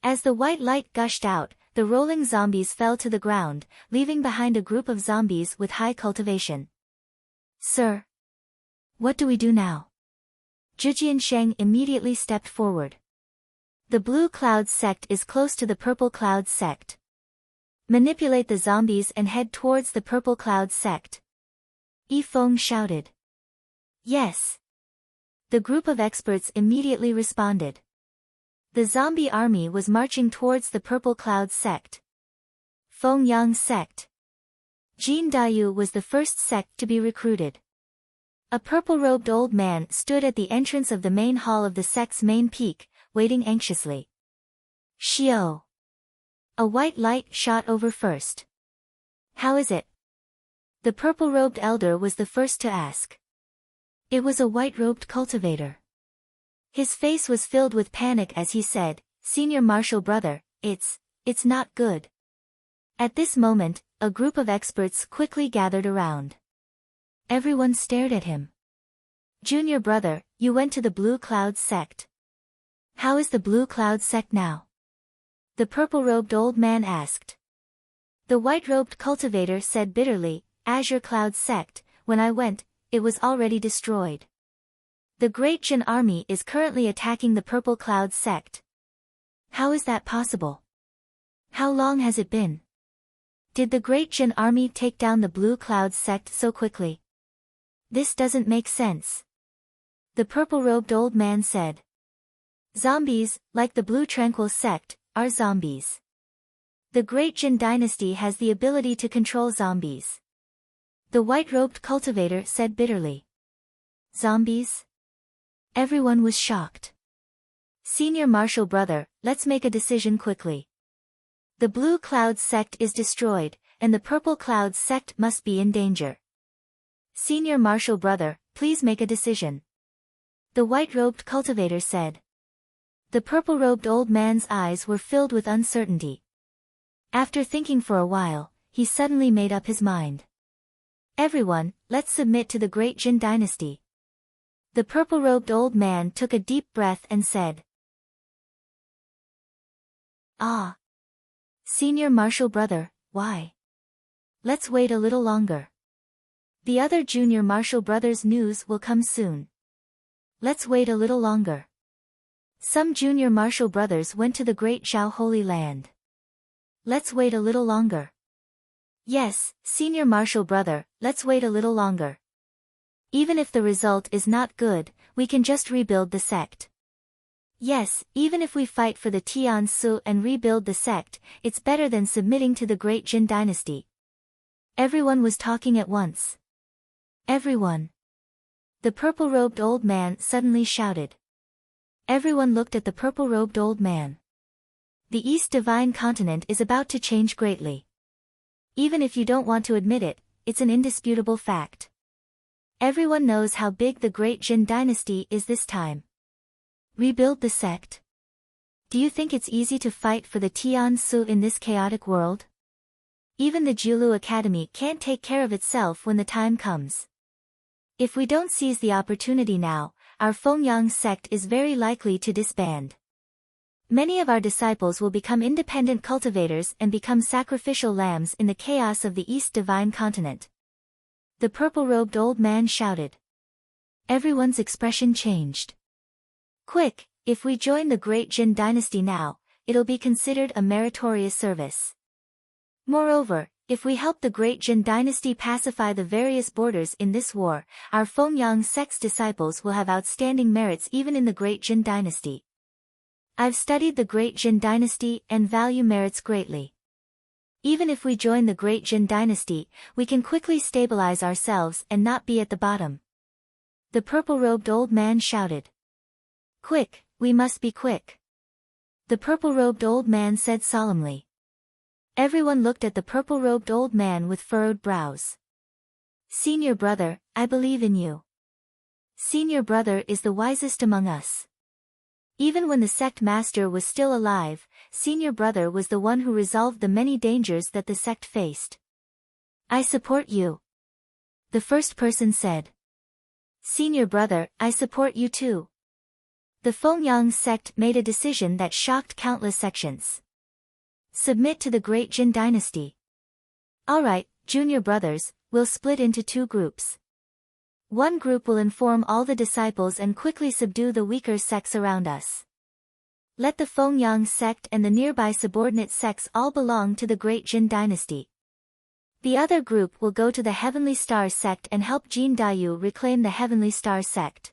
As the white light gushed out, the rolling zombies fell to the ground, leaving behind a group of zombies with high cultivation. Sir! What do we do now? Zhu Jiansheng immediately stepped forward. The Blue Cloud Sect is close to the Purple Cloud Sect. Manipulate the zombies and head towards the Purple Cloud Sect. Yi Feng shouted. Yes. The group of experts immediately responded. The zombie army was marching towards the Purple Cloud Sect. Fengyang Sect. Jin Dayu was the first sect to be recruited. A purple-robed old man stood at the entrance of the main hall of the sect's main peak, waiting anxiously. Xiao. A white light shot over first. How is it? The purple-robed elder was the first to ask. It was a white-robed cultivator. His face was filled with panic as he said, Senior Marshal Brother, it's not good. At this moment, a group of experts quickly gathered around. Everyone stared at him. Junior brother, you went to the Blue Cloud Sect. How is the Blue Cloud Sect now? The purple-robed old man asked. The white-robed cultivator said bitterly, Azure Cloud Sect, when I went, it was already destroyed. The Great Jin Army is currently attacking the Purple Cloud Sect. How is that possible? How long has it been? Did the Great Jin Army take down the Blue Cloud Sect so quickly? This doesn't make sense. The purple-robed old man said. Zombies, like the Blue Tranquil Sect, are zombies. The Great Jin Dynasty has the ability to control zombies. The white-robed cultivator said bitterly. Zombies? Everyone was shocked. Senior Marshal Brother, let's make a decision quickly. The Blue Cloud Sect is destroyed, and the Purple Cloud Sect must be in danger. Senior Marshal Brother, please make a decision. The white-robed cultivator said. The purple-robed old man's eyes were filled with uncertainty. After thinking for a while, he suddenly made up his mind. Everyone, let's submit to the Great Jin Dynasty. The purple-robed old man took a deep breath and said. Ah. Senior Marshal Brother, why? Let's wait a little longer. The other Junior Marshal Brothers' news will come soon. Let's wait a little longer. Some Junior Marshal Brothers went to the Great Zhao Holy Land. Let's wait a little longer. Yes, Senior Marshal Brother, let's wait a little longer. Even if the result is not good, we can just rebuild the sect. Yes, even if we fight for the Tian Su and rebuild the sect, it's better than submitting to the Great Jin Dynasty. Everyone was talking at once. Everyone. The purple-robed old man suddenly shouted. Everyone looked at the purple-robed old man. The East Divine Continent is about to change greatly. Even if you don't want to admit it, it's an indisputable fact. Everyone knows how big the Great Jin dynasty is this time. Rebuild the sect? Do you think it's easy to fight for the Tian Su in this chaotic world? Even the Jiulu Academy can't take care of itself when the time comes. If we don't seize the opportunity now, our Fengyang sect is very likely to disband. Many of our disciples will become independent cultivators and become sacrificial lambs in the chaos of the East Divine Continent. The purple-robed old man shouted. Everyone's expression changed. Quick, if we join the Great Jin dynasty now, it'll be considered a meritorious service. Moreover, if we help the Great Jin dynasty pacify the various borders in this war, our Fengyang sect's disciples will have outstanding merits even in the Great Jin dynasty. I've studied the Great Jin dynasty and value merits greatly. Even if we join the Great Jin dynasty, we can quickly stabilize ourselves and not be at the bottom. The purple-robed old man shouted. Quick, we must be quick. The purple-robed old man said solemnly. Everyone looked at the purple-robed old man with furrowed brows. Senior brother, I believe in you. Senior brother is the wisest among us. Even when the sect master was still alive, Senior brother was the one who resolved the many dangers that the sect faced. I support you. The first person said. Senior brother, I support you too. The Fengyang sect made a decision that shocked countless sections. Submit to the Great Jin dynasty. Alright, junior brothers, we'll split into two groups. One group will inform all the disciples and quickly subdue the weaker sects around us. Let the Fengyang sect and the nearby subordinate sects all belong to the Great Jin dynasty. The other group will go to the Heavenly Star sect and help Jin Dayu reclaim the Heavenly Star sect.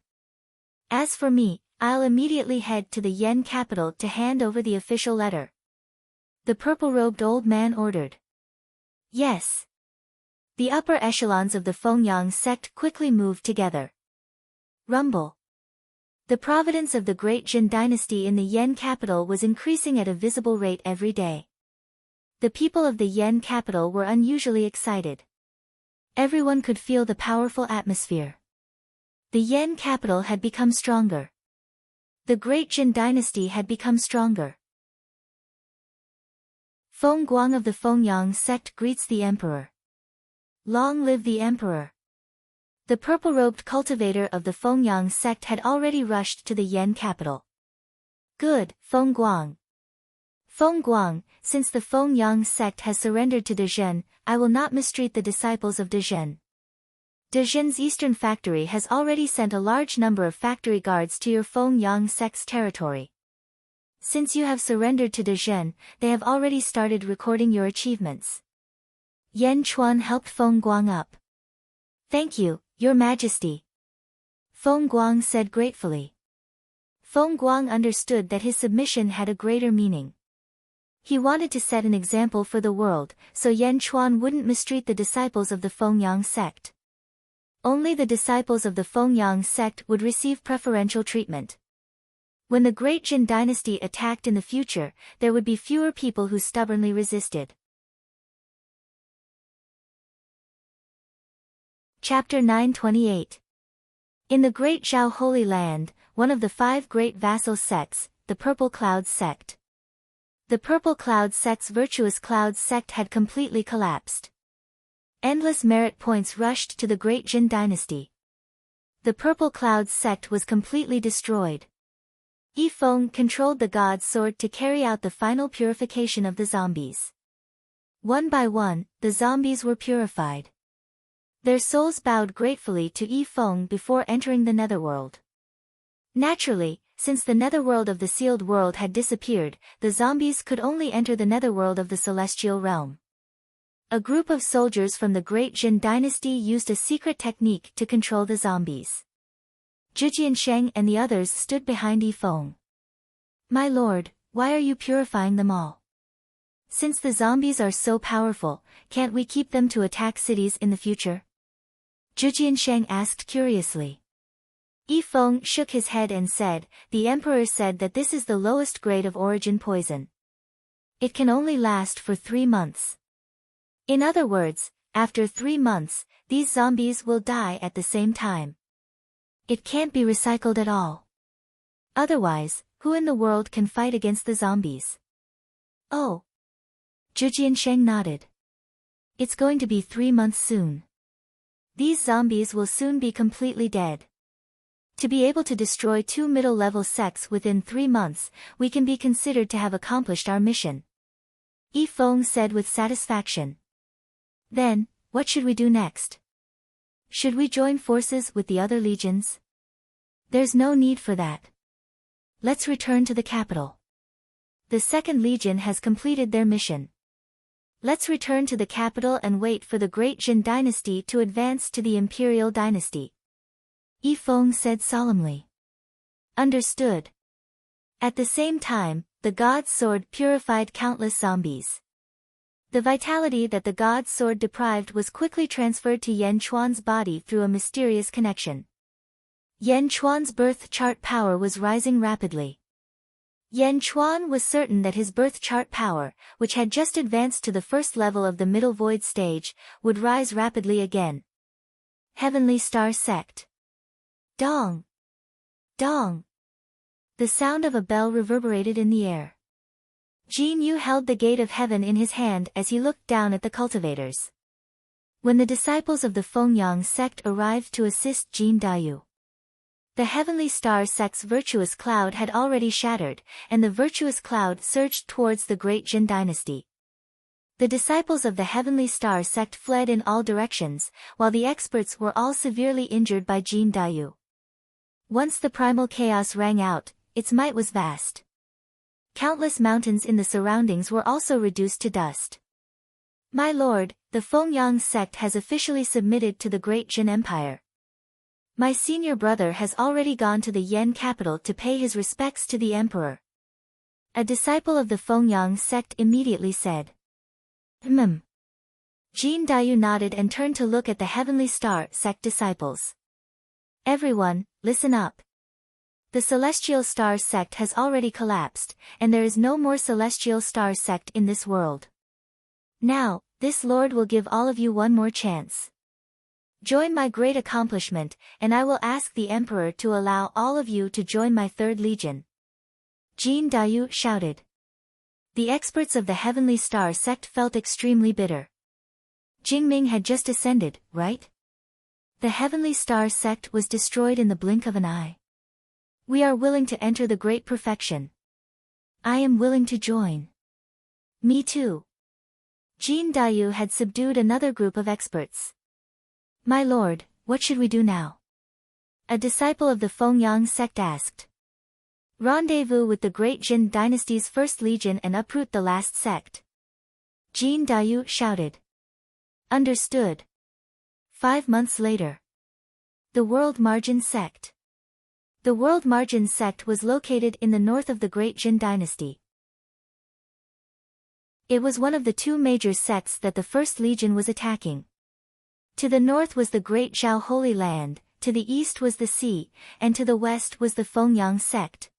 As for me, I'll immediately head to the Yen capital to hand over the official letter. The purple-robed old man ordered. Yes. The upper echelons of the Fengyang sect quickly moved together. Rumble. The providence of the Great Jin dynasty in the Yen capital was increasing at a visible rate every day. The people of the Yen capital were unusually excited. Everyone could feel the powerful atmosphere. The Yen capital had become stronger. The Great Jin dynasty had become stronger. Feng Guang of the Fengyang sect greets the emperor. Long live the emperor. The purple-robed cultivator of the Fengyang sect had already rushed to the Yen capital. Good, Feng Guang. Feng Guang, since the Fengyang sect has surrendered to Dezhen, I will not mistreat the disciples of Dezhen. Dezhen's eastern factory has already sent a large number of factory guards to your Fengyang sect's territory. Since you have surrendered to Dezhen, they have already started recording your achievements. Yen Chuan helped Feng Guang up. Thank you, Your Majesty. Feng Guang said gratefully. Feng Guang understood that his submission had a greater meaning. He wanted to set an example for the world, so Yen Chuan wouldn't mistreat the disciples of the Fengyang sect. Only the disciples of the Fengyang sect would receive preferential treatment. When the Great Jin dynasty attacked in the future, there would be fewer people who stubbornly resisted. Chapter 928. In the Great Zhao Holy Land, one of the 5 great vassal sects, the Purple Cloud sect. The Purple Cloud sect's virtuous Cloud sect had completely collapsed. Endless merit points rushed to the Great Jin dynasty. The Purple Cloud sect was completely destroyed. Yifeng controlled the God's sword to carry out the final purification of the zombies. One by one, the zombies were purified. Their souls bowed gratefully to Yifeng before entering the netherworld. Naturally, since the netherworld of the sealed world had disappeared, the zombies could only enter the netherworld of the celestial realm. A group of soldiers from the Great Jin dynasty used a secret technique to control the zombies. Zhu Jiansheng and the others stood behind Yifeng. My lord, why are you purifying them all? Since the zombies are so powerful, can't we keep them to attack cities in the future? Zhu Jiansheng asked curiously. Yifeng shook his head and said, the emperor said that this is the lowest grade of origin poison. It can only last for 3 months. In other words, After 3 months, these zombies will die at the same time. It can't be recycled at all. Otherwise, who in the world can fight against the zombies? Oh. Zhu Jiansheng nodded. It's going to be 3 months soon. These zombies will soon be completely dead. To be able to destroy 2 middle-level sects within 3 months, we can be considered to have accomplished our mission. Yi Feng said with satisfaction. Then, what should we do next? Should we join forces with the other legions? There's no need for that. Let's return to the capital. The second legion has completed their mission. Let's return to the capital and wait for the great Jin dynasty to advance to the imperial dynasty. Yi Feng said solemnly. Understood. At the same time, the god's sword purified countless zombies. The vitality that the god's sword deprived was quickly transferred to Yan Chuan's body through a mysterious connection. Yan Chuan's birth chart power was rising rapidly. Yan Chuan was certain that his birth chart power, which had just advanced to the first level of the middle void stage, would rise rapidly again. Heavenly Star Sect. Dong! Dong! The sound of a bell reverberated in the air. Jin Yu held the gate of heaven in his hand as he looked down at the cultivators. When the disciples of the Fengyang sect arrived to assist Jin Dayu, the Heavenly Star sect's virtuous cloud had already shattered, and the virtuous cloud surged towards the great Jin dynasty. The disciples of the Heavenly Star sect fled in all directions, while the experts were all severely injured by Jin Dayu. Once the primal chaos rang out, its might was vast. Countless mountains in the surroundings were also reduced to dust. My lord, the Fengyang sect has officially submitted to the great Jin Empire. My senior brother has already gone to the Yen capital to pay his respects to the emperor. A disciple of the Fengyang sect immediately said. Jin Dayu nodded and turned to look at the Heavenly Star sect disciples. Everyone, listen up. The Celestial Star sect has already collapsed, and there is no more Celestial Star sect in this world. Now, this Lord will give all of you one more chance. Join my great accomplishment, and I will ask the Emperor to allow all of you to join my third legion. Jin Dayu shouted. The experts of the Heavenly Star sect felt extremely bitter. Jingming had just ascended, right? The Heavenly Star sect was destroyed in the blink of an eye. We are willing to enter the great perfection. I am willing to join. Me too. Jin Dayu had subdued another group of experts. My lord, what should we do now? A disciple of the Fengyang sect asked. Rendezvous with the great Jin dynasty's first legion and uproot the last sect. Jin Dayu shouted. Understood. 5 months later. The World Margin Sect. The World Margin Sect was located in the north of the great Jin dynasty. It was one of the 2 major sects that the First Legion was attacking. To the north was the great Zhao Holy Land, to the east was the sea, and to the west was the Fengyang sect.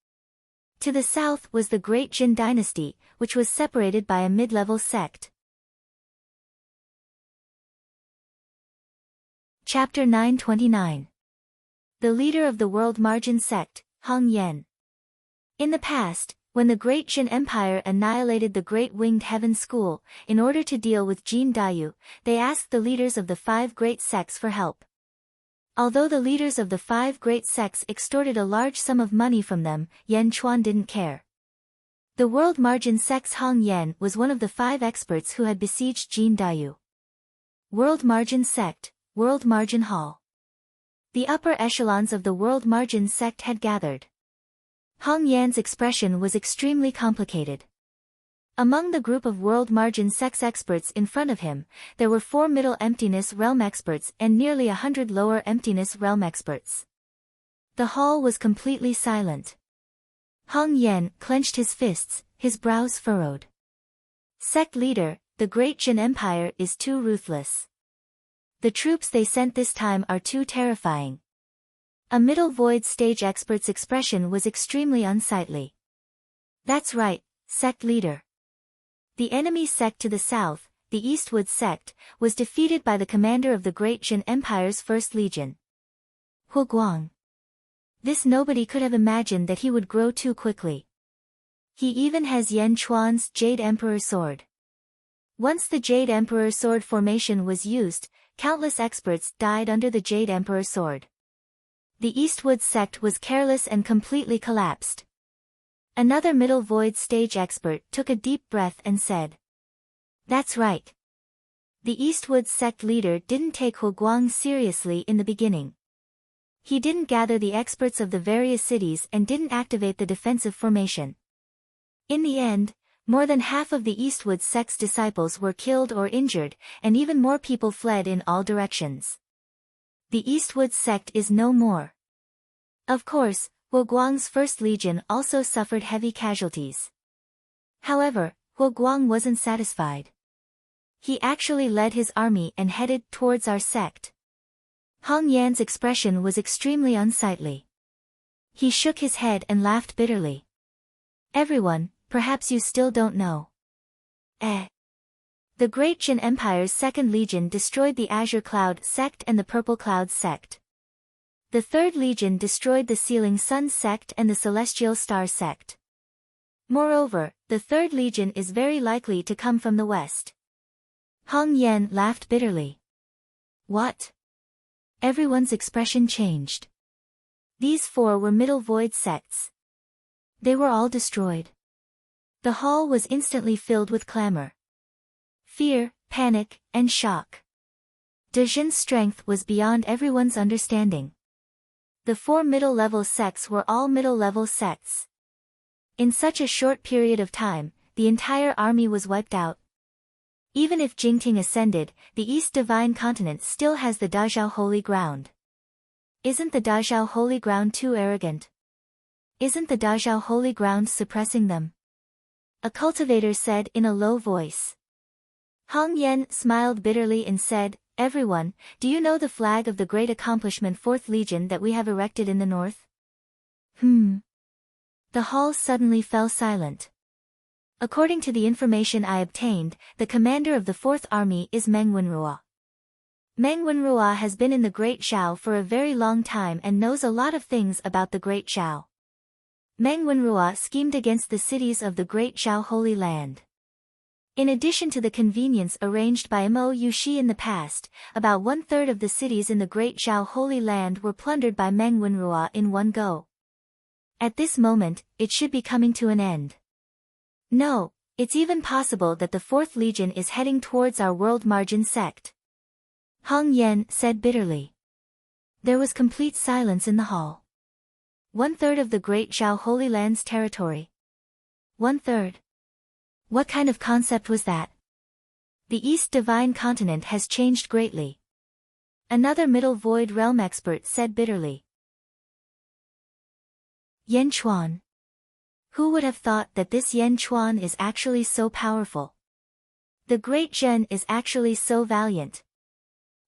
To the south was the great Jin dynasty, which was separated by a mid-level sect. Chapter 929. The leader of the World Margin sect, Hong Yen. In the past, when the great Jin Empire annihilated the Great Winged Heaven School, in order to deal with Jin Dayu, they asked the leaders of the 5 great sects for help. Although the leaders of the 5 great sects extorted a large sum of money from them, Yan Chuan didn't care. The World Margin sect's Hong Yen was one of the 5 experts who had besieged Jin Dayu. World Margin sect, World Margin Hall. The upper echelons of the World Margin sect had gathered. Hong Yan's expression was extremely complicated. Among the group of World Margin sect's experts in front of him, there were 4 Middle Emptiness Realm experts and nearly 100 Lower Emptiness Realm experts. The hall was completely silent. Hong Yan clenched his fists, his brows furrowed. Sect leader, the Great Jin Empire is too ruthless. The troops they sent this time are too terrifying. A middle void stage expert's expression was extremely unsightly. That's right, sect leader. The enemy sect to the south, the Eastwood sect, was defeated by the commander of the Great Jin Empire's First Legion. Hu Guang. This nobody could have imagined that he would grow too quickly. He even has Yan Chuan's Jade Emperor Sword. Once the Jade Emperor Sword formation was used, countless experts died under the Jade Emperor Sword. The Eastwood sect was careless and completely collapsed. Another middle void stage expert took a deep breath and said, "That's right. The Eastwood sect leader didn't take Hu Guang seriously in the beginning. He didn't gather the experts of the various cities and didn't activate the defensive formation. In the end, more than half of the Eastwood sect's disciples were killed or injured, and even more people fled in all directions. The Eastwood sect is no more." Of course, Hu Guang's First Legion also suffered heavy casualties. However, Hu Guang wasn't satisfied. He actually led his army and headed towards our sect. Hong Yan's expression was extremely unsightly. He shook his head and laughed bitterly. "Everyone, perhaps you still don't know. The Great Jin Empire's Second Legion destroyed the Azure Cloud sect and the Purple Cloud sect. The Third Legion destroyed the Sealing Sun sect and the Celestial Star sect. Moreover, the Third Legion is very likely to come from the west." Hong Yan laughed bitterly. "What?" Everyone's expression changed. These four were middle void sects. They were all destroyed. The hall was instantly filled with clamor. Fear, panic, and shock. De Jin's strength was beyond everyone's understanding. The four middle-level sects were all middle-level sects. In such a short period of time, the entire army was wiped out. Even if Jingting ascended, the East Divine Continent still has the Dazhao Holy Ground. Isn't the Dazhao Holy Ground too arrogant? Isn't the Dazhao Holy Ground suppressing them? A cultivator said in a low voice. Hong Yan smiled bitterly and said, "Everyone, do you know the flag of the great accomplishment Fourth Legion that we have erected in the north?" The hall suddenly fell silent. "According to the information I obtained, the commander of the Fourth Army is Meng Wenrua. Meng Wenrua has been in the Great Zhao for a very long time and knows a lot of things about the Great Zhao. Meng Wenrua schemed against the cities of the Great Zhao Holy Land. In addition to the convenience arranged by Mo Yushi in the past, about 1/3 of the cities in the Great Zhao Holy Land were plundered by Meng Wenrua in one go. At this moment, it should be coming to an end. No, it's even possible that the Fourth Legion is heading towards our World Margin sect." Hong Yan said bitterly. There was complete silence in the hall. 1/3 of the Great Zhao Holy Land's territory. 1/3. What kind of concept was that? The East Divine Continent has changed greatly. Another Middle Void Realm expert said bitterly. Yan Chuan. Who would have thought that this Yan Chuan is actually so powerful? The Great Zhen is actually so valiant.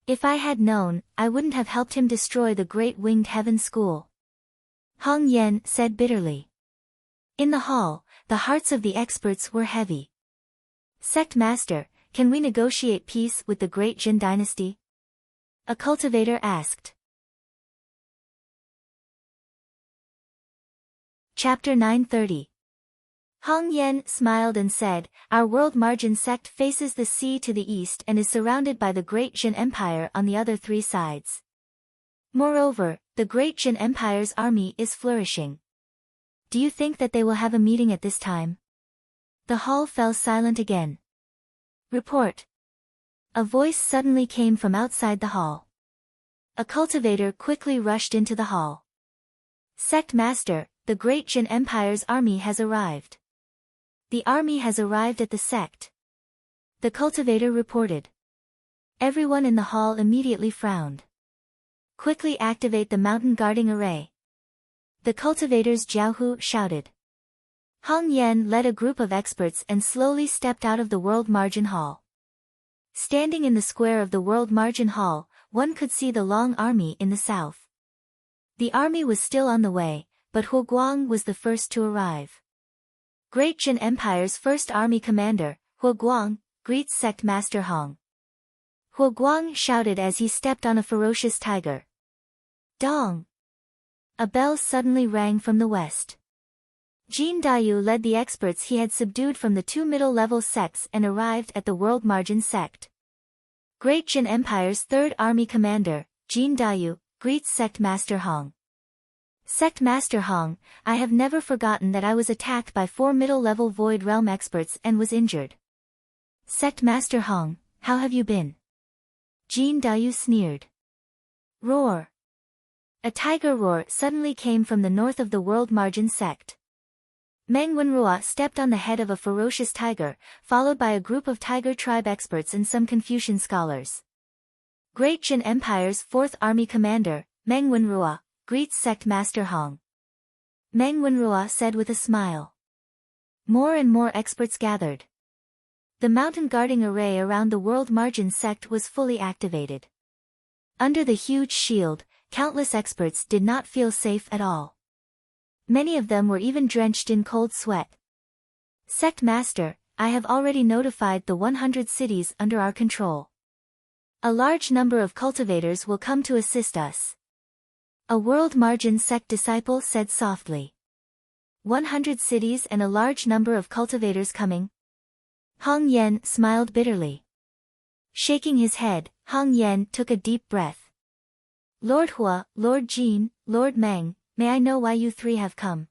If I had known, I wouldn't have helped him destroy the Great Winged Heaven School. Hong Yan said bitterly. In the hall, the hearts of the experts were heavy. "Sect Master, can we negotiate peace with the Great Jin dynasty?" A cultivator asked. Chapter 930. Hong Yan smiled and said, "Our World Margin sect faces the sea to the east and is surrounded by the Great Jin Empire on the other three sides. Moreover, the Great Jin Empire's army is flourishing. Do you think that they will have a meeting at this time?" The hall fell silent again. "Report." A voice suddenly came from outside the hall. A cultivator quickly rushed into the hall. "Sect Master, the Great Jin Empire's army has arrived." "The army has arrived at the sect," the cultivator reported. Everyone in the hall immediately frowned. "Quickly activate the mountain guarding array," the cultivator's Jiaohu shouted. Hong Yan led a group of experts and slowly stepped out of the World Margin Hall. Standing in the square of the World Margin Hall, one could see the Long Army in the south. The army was still on the way, but Hu Guang was the first to arrive. Great Jin Empire's first army commander, Hu Guang, greets Sect Master Hong. Huo Guang shouted as he stepped on a ferocious tiger. Dong! A bell suddenly rang from the west. Jin Dayu led the experts he had subdued from the two middle-level sects and arrived at the World Margin sect. Great Jin Empire's Third Army Commander, Jin Dayu, greets Sect Master Hong. Sect Master Hong, I have never forgotten that I was attacked by 4 middle-level Void Realm experts and was injured. Sect Master Hong, how have you been? Jin Dayu sneered. Roar! A tiger roar suddenly came from the north of the World Margin sect. Meng Wenrua stepped on the head of a ferocious tiger, followed by a group of tiger tribe experts and some Confucian scholars. Great Jin Empire's 4th Army Commander, Meng Wenrua, greets Sect Master Hong. Meng Wenrua said with a smile. More and more experts gathered. The mountain guarding array around the World Margin sect was fully activated. Under the huge shield, countless experts did not feel safe at all. Many of them were even drenched in cold sweat. Sect Master, I have already notified the 100 cities under our control. A large number of cultivators will come to assist us. A World Margin sect disciple said softly. 100 cities and a large number of cultivators coming? Hong Yen smiled bitterly. Shaking his head, Hong Yen took a deep breath. Lord Hua, Lord Jin, Lord Meng, may I know why you three have come?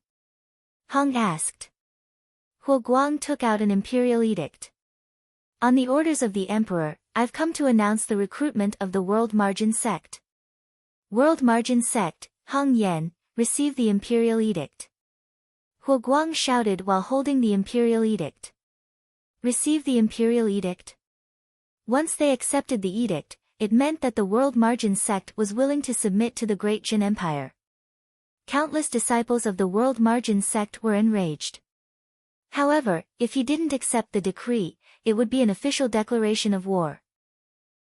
Hong asked. Huo Guang took out an imperial edict. On the orders of the emperor, I've come to announce the recruitment of the World Margin sect. World Margin sect, Hong Yen, receive the imperial edict. Huo Guang shouted while holding the imperial edict. Receive the imperial edict? Once they accepted the edict, it meant that the World Margin sect was willing to submit to the Great Jin Empire. Countless disciples of the World Margin sect were enraged. However, if he didn't accept the decree, it would be an official declaration of war.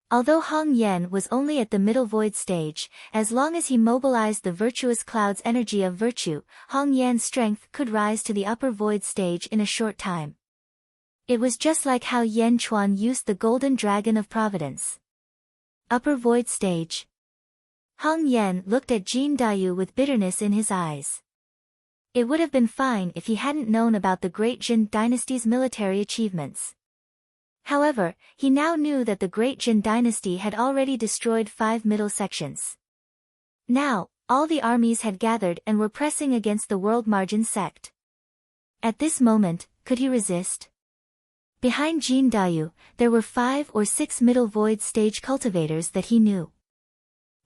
Although Hong Yen was only at the middle void stage, as long as he mobilized the virtuous cloud's energy of virtue, Hong Yen's strength could rise to the upper void stage in a short time. It was just like how Yen Chuan used the golden dragon of providence. Upper void stage. Hong Yen looked at Jin Dayu with bitterness in his eyes. It would have been fine if he hadn't known about the Great Jin dynasty's military achievements. However, he now knew that the Great Jin dynasty had already destroyed 5 middle sections. Now, all the armies had gathered and were pressing against the World Margin sect. At this moment, could he resist? Behind Jin Dayu, there were 5 or 6 middle void stage cultivators that he knew.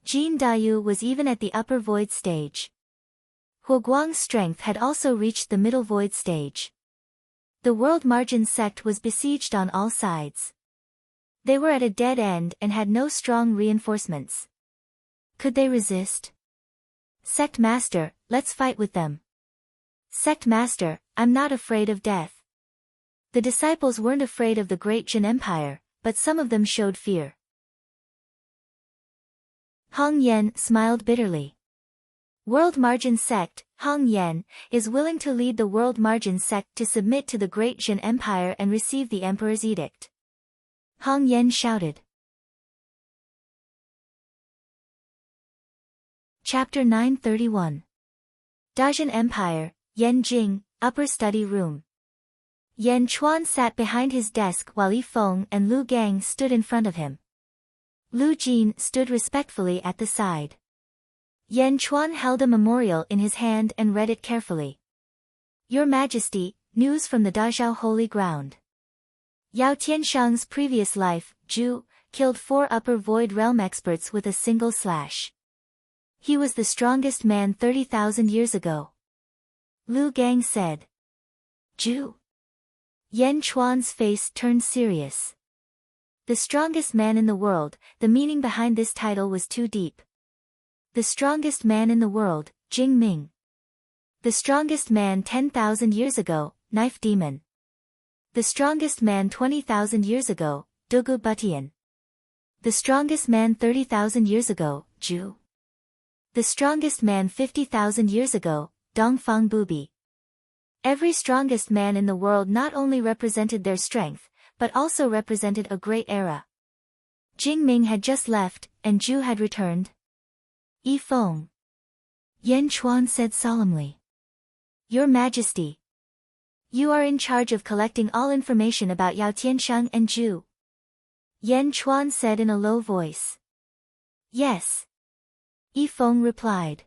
Jin Dayu was even at the upper void stage. Huo Guang's strength had also reached the middle void stage. The World Margin sect was besieged on all sides. They were at a dead end and had no strong reinforcements. Could they resist? Sect Master, let's fight with them. Sect Master, I'm not afraid of death. The disciples weren't afraid of the Great Jin Empire, but some of them showed fear. Hong Yen smiled bitterly. World Margin sect, Hong Yen, is willing to lead the World Margin sect to submit to the Great Jin Empire and receive the Emperor's edict. Hong Yen shouted. Chapter 931. Dajin Empire, Yen Jing, Upper Study Room. Yen Chuan sat behind his desk while Yi Feng and Lu Gang stood in front of him. Lu Jin stood respectfully at the side. Yen Chuan held a memorial in his hand and read it carefully. Your Majesty, news from the Dazhao Holy Ground. Yao Tianshang's previous life, Zhu, killed 4 upper void realm experts with a single slash. He was the strongest man 30,000 years ago. Lu Gang said. Zhu. Yen Chuan's face turned serious. The strongest man in the world, the meaning behind this title was too deep. The strongest man in the world, Jing Ming. The strongest man 10,000 years ago, Knife Demon. The strongest man 20,000 years ago, Dugu Butian. The strongest man 30,000 years ago, Zhu. The strongest man 50,000 years ago, Dongfang Bubi. Every strongest man in the world not only represented their strength, but also represented a great era. Jingming had just left, and Zhu had returned. Yifeng. Yan Chuan said solemnly. Your Majesty. You are in charge of collecting all information about Yao Tiansheng and Zhu. Yan Chuan said in a low voice. Yes. Yifeng replied.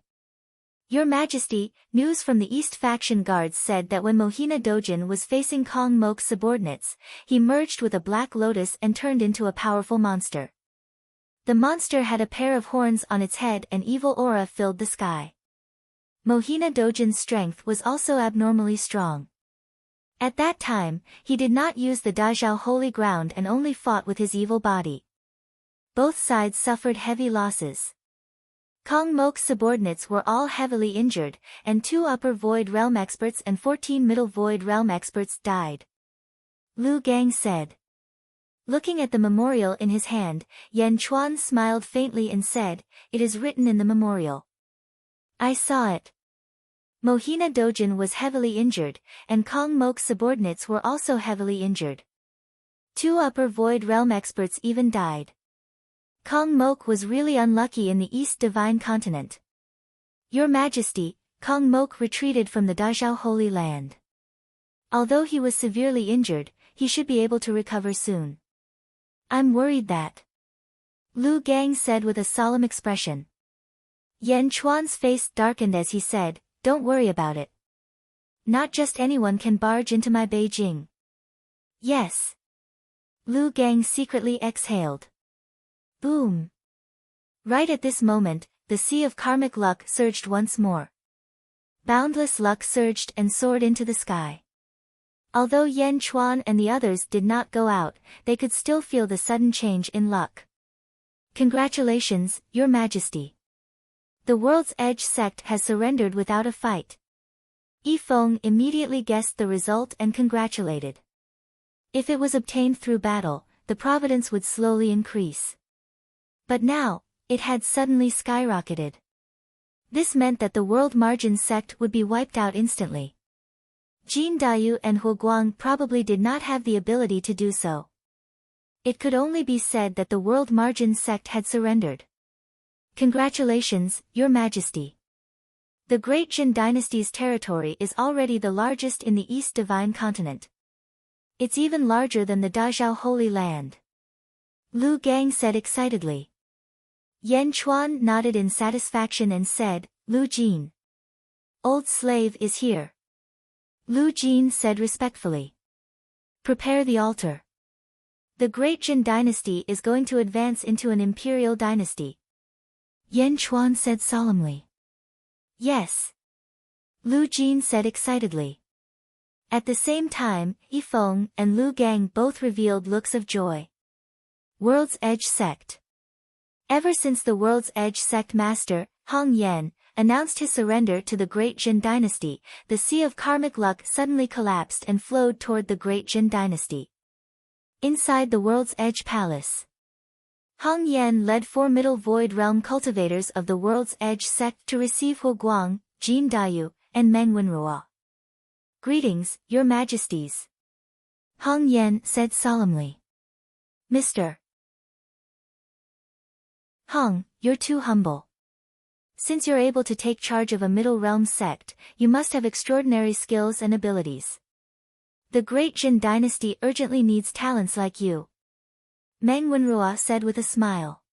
Your Majesty, news from the East faction guards said that when Mohina Dojin was facing Kong Mok's subordinates, he merged with a black lotus and turned into a powerful monster. The monster had a pair of horns on its head and evil aura filled the sky. Mohina Dojin's strength was also abnormally strong. At that time, he did not use the Dazhao holy ground and only fought with his evil body. Both sides suffered heavy losses. Kong Mok's subordinates were all heavily injured, and 2 upper void realm experts and 14 middle void realm experts died. Lu Gang said. Looking at the memorial in his hand, Yan Chuan smiled faintly and said, It is written in the memorial. I saw it. Mohina Dojin was heavily injured, and Kong Mok's subordinates were also heavily injured. 2 upper void realm experts even died. Kong Mok was really unlucky in the East Divine Continent. Your Majesty, Kong Mok retreated from the Dazhao Holy Land. Although he was severely injured, he should be able to recover soon. I'm worried that. Lu Gang said with a solemn expression. Yan Chuan's face darkened as he said, Don't worry about it. Not just anyone can barge into my Beijing. Yes. Lu Gang secretly exhaled. Boom. Right at this moment, the sea of karmic luck surged once more. Boundless luck surged and soared into the sky. Although Yan Chuan and the others did not go out, they could still feel the sudden change in luck. Congratulations, Your Majesty. The World's Edge sect has surrendered without a fight. Yifeng immediately guessed the result and congratulated. If it was obtained through battle, the providence would slowly increase. But now, it had suddenly skyrocketed. This meant that the World Margin sect would be wiped out instantly. Jin Dayu and Huo Guang probably did not have the ability to do so. It could only be said that the World Margin sect had surrendered. Congratulations, Your Majesty. The Great Jin Dynasty's territory is already the largest in the East Divine Continent. It's even larger than the Dazhao Holy Land. Lu Gang said excitedly. Yan Chuan nodded in satisfaction and said, Lu Jin. Old slave is here. Lu Jin said respectfully. Prepare the altar. The Great Jin Dynasty is going to advance into an imperial dynasty. Yan Chuan said solemnly. Yes. Lu Jin said excitedly. At the same time, Yifeng and Lu Gang both revealed looks of joy. World's Edge Sect. Ever since the World's Edge Sect Master, Hong Yan, announced his surrender to the Great Jin Dynasty, the sea of karmic luck suddenly collapsed and flowed toward the Great Jin Dynasty. Inside the World's Edge Palace, Hong Yan led 4 Middle Void Realm cultivators of the World's Edge sect to receive Huo Guang, Jin Dayu, and Meng Wenrua. Greetings, Your Majesties. Hong Yan said solemnly. Mr. Hong, you're too humble. Since you're able to take charge of a Middle Realm sect, you must have extraordinary skills and abilities. The Great Jin Dynasty urgently needs talents like you. Meng Wenrua said with a smile.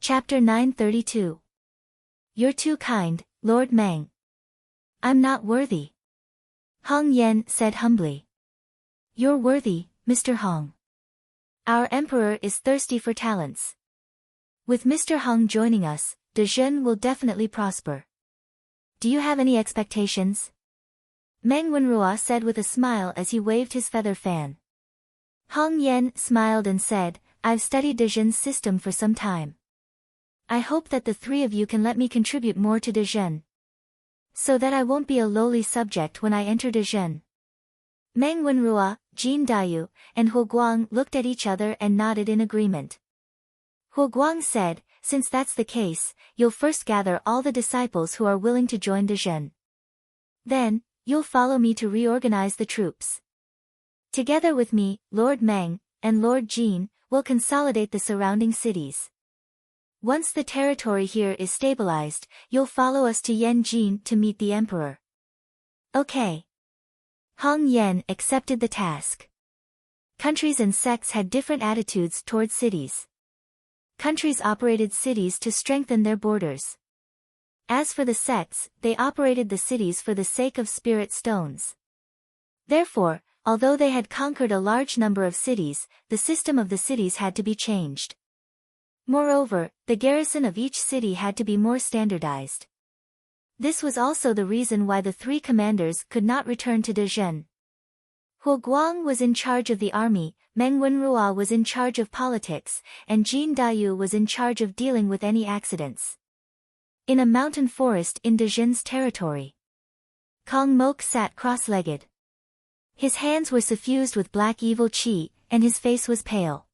Chapter 932. You're too kind, Lord Meng. I'm not worthy. Hong Yan said humbly. You're worthy, Mr. Hong. Our emperor is thirsty for talents. With Mr. Hong joining us, Dezhen will definitely prosper. Do you have any expectations? Meng Wenrua said with a smile as he waved his feather fan. Hong Yan smiled and said, I've studied Dezhen's system for some time. I hope that the 3 of you can let me contribute more to Dezhen, so that I won't be a lowly subject when I enter Dezhen. Meng Wenrua, Jin Dayu, and Huo Guang looked at each other and nodded in agreement. Huo Guang said, since that's the case, you'll first gather all the disciples who are willing to join Dezhen. Then, you'll follow me to reorganize the troops. Together with me, Lord Meng, and Lord Jin, will consolidate the surrounding cities. Once the territory here is stabilized, you'll follow us to Yanjin to meet the emperor. Okay. Hong Yan accepted the task. Countries and sects had different attitudes towards cities. Countries operated cities to strengthen their borders. As for the sects, they operated the cities for the sake of spirit stones. Therefore, although they had conquered a large number of cities, the system of the cities had to be changed. Moreover, the garrison of each city had to be more standardized. This was also the reason why the three commanders could not return to Dezhen. Huo Guang was in charge of the army, Meng Wenrua was in charge of politics, and Jin Dayu was in charge of dealing with any accidents. In a mountain forest in Dezhen's territory, Kong Mok sat cross-legged. His hands were suffused with black evil qi, and his face was pale.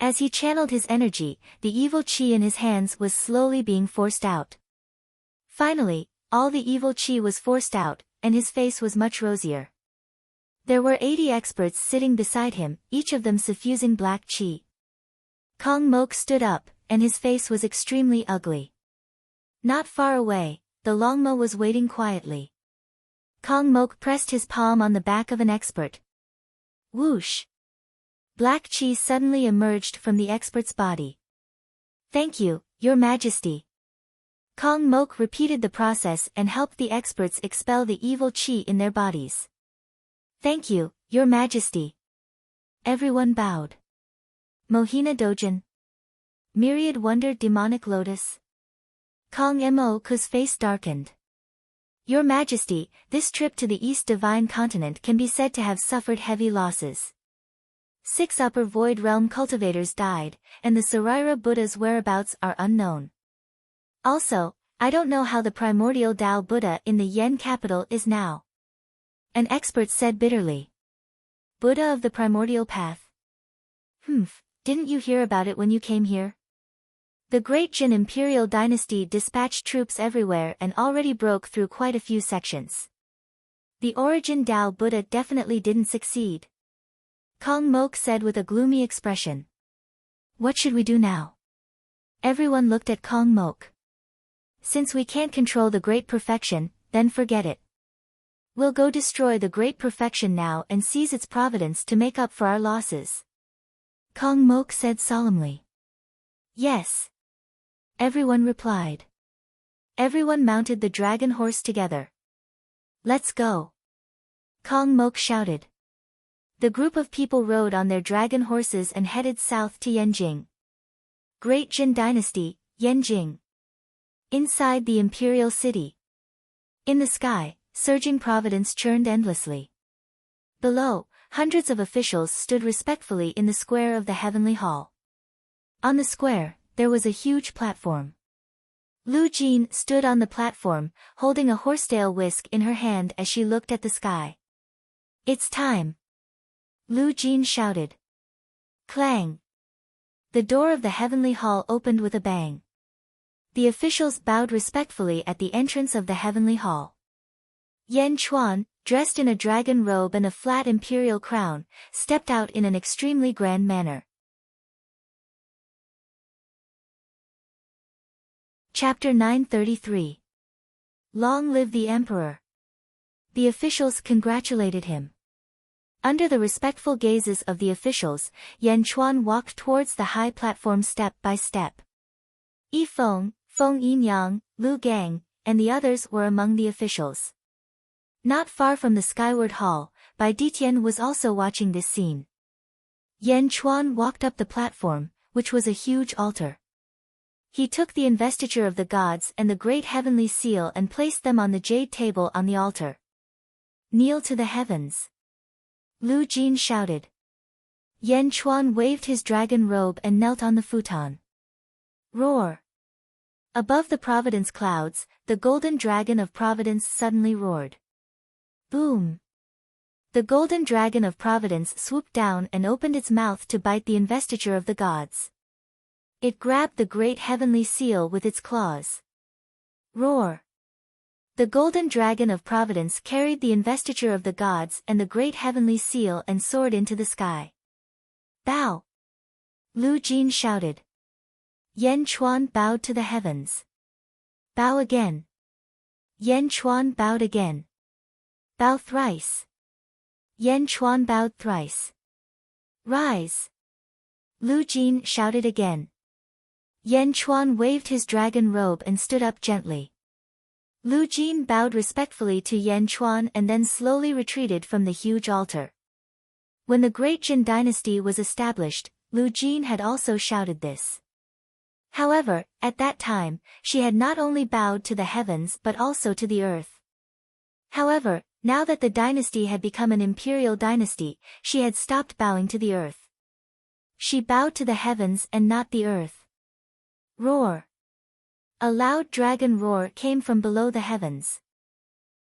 As he channeled his energy, the evil qi in his hands was slowly being forced out. Finally, all the evil qi was forced out, and his face was much rosier. There were 80 experts sitting beside him, each of them suffusing black qi. Kong Mok stood up, and his face was extremely ugly. Not far away, the Longma was waiting quietly. Kong Mok pressed his palm on the back of an expert. Whoosh! Black qi suddenly emerged from the expert's body. Thank you, Your Majesty. Kong Mok repeated the process and helped the experts expel the evil qi in their bodies. Thank you, Your Majesty. Everyone bowed. Mohina Dojin. Myriad wondered demonic lotus. Kong Mo's face darkened. Your Majesty, this trip to the East Divine Continent can be said to have suffered heavy losses. 6 Upper Void Realm cultivators died, and the Saraira Buddha's whereabouts are unknown. Also, I don't know how the primordial Tao Buddha in the Yen capital is now. An expert said bitterly. Buddha of the primordial path. Didn't you hear about it when you came here? The Great Jin Imperial Dynasty dispatched troops everywhere and already broke through quite a few sections. The origin Tao Buddha definitely didn't succeed. Kong Mok said with a gloomy expression. What should we do now? Everyone looked at Kong Mok. Since we can't control the Great Perfection, then forget it. We'll go destroy the Great Perfection now and seize its providence to make up for our losses. Kong Mok said solemnly. Yes. Everyone replied. Everyone mounted the dragon horse together. Let's go. Kong Mok shouted. The group of people rode on their dragon horses and headed south to Yanjing. Great Jin Dynasty, Yanjing. Inside the imperial city. In the sky, surging providence churned endlessly. Below, hundreds of officials stood respectfully in the square of the heavenly hall. On the square, there was a huge platform. Lu Jin stood on the platform, holding a horsetail whisk in her hand as she looked at the sky. It's time. Lu Jin shouted. Clang. The door of the heavenly hall opened with a bang. The officials bowed respectfully at the entrance of the heavenly hall. Yan Chuan, dressed in a dragon robe and a flat imperial crown, stepped out in an extremely grand manner. Chapter 933. Long live the Emperor. The officials congratulated him. Under the respectful gazes of the officials, Yan Chuan walked towards the high platform step by step. Yi Feng, Feng Yinyang, Lu Gang, and the others were among the officials. Not far from the skyward hall, Bai Ditian was also watching this scene. Yan Chuan walked up the platform, which was a huge altar. He took the investiture of the gods and the great heavenly seal and placed them on the jade table on the altar. Kneel to the heavens. Lu Jin shouted. Yan Chuan waved his dragon robe and knelt on the futon. Roar. Above the Providence clouds, the golden dragon of Providence suddenly roared. Boom. The golden dragon of Providence swooped down and opened its mouth to bite the investiture of the gods. It grabbed the great heavenly seal with its claws. Roar. The golden dragon of providence carried the investiture of the gods and the great heavenly seal and soared into the sky. Bow! Lu Jin shouted. Yan Chuan bowed to the heavens. Bow again. Yan Chuan bowed again. Bow thrice. Yan Chuan bowed thrice. Rise! Lu Jin shouted again. Yan Chuan waved his dragon robe and stood up gently. Lu Jin bowed respectfully to Yan Chuan and then slowly retreated from the huge altar. When the great Jin dynasty was established, Lu Jin had also shouted this. However, at that time, she had not only bowed to the heavens but also to the earth. However, now that the dynasty had become an imperial dynasty, she had stopped bowing to the earth. She bowed to the heavens and not the earth. Roar! A loud dragon roar came from below the heavens.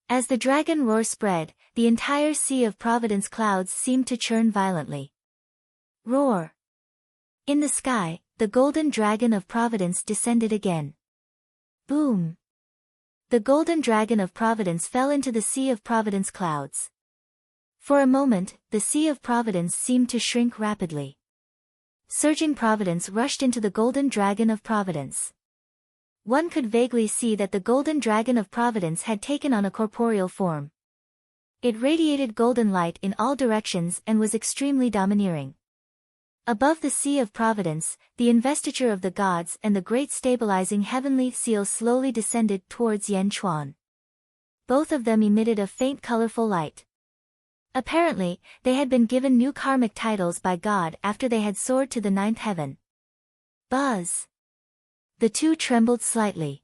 As the dragon roar spread, the entire sea of providence clouds seemed to churn violently. Roar! In the sky, the golden dragon of providence descended again. Boom! The golden dragon of providence fell into the sea of providence clouds. For a moment, the sea of providence seemed to shrink rapidly. Surging providence rushed into the golden dragon of providence. One could vaguely see that the golden dragon of providence had taken on a corporeal form. It radiated golden light in all directions and was extremely domineering. Above the sea of providence, the investiture of the gods and the great stabilizing heavenly seal slowly descended towards Yan Chuan. Both of them emitted a faint colorful light. Apparently, they had been given new karmic titles by God after they had soared to the ninth heaven. Buzz! The two trembled slightly.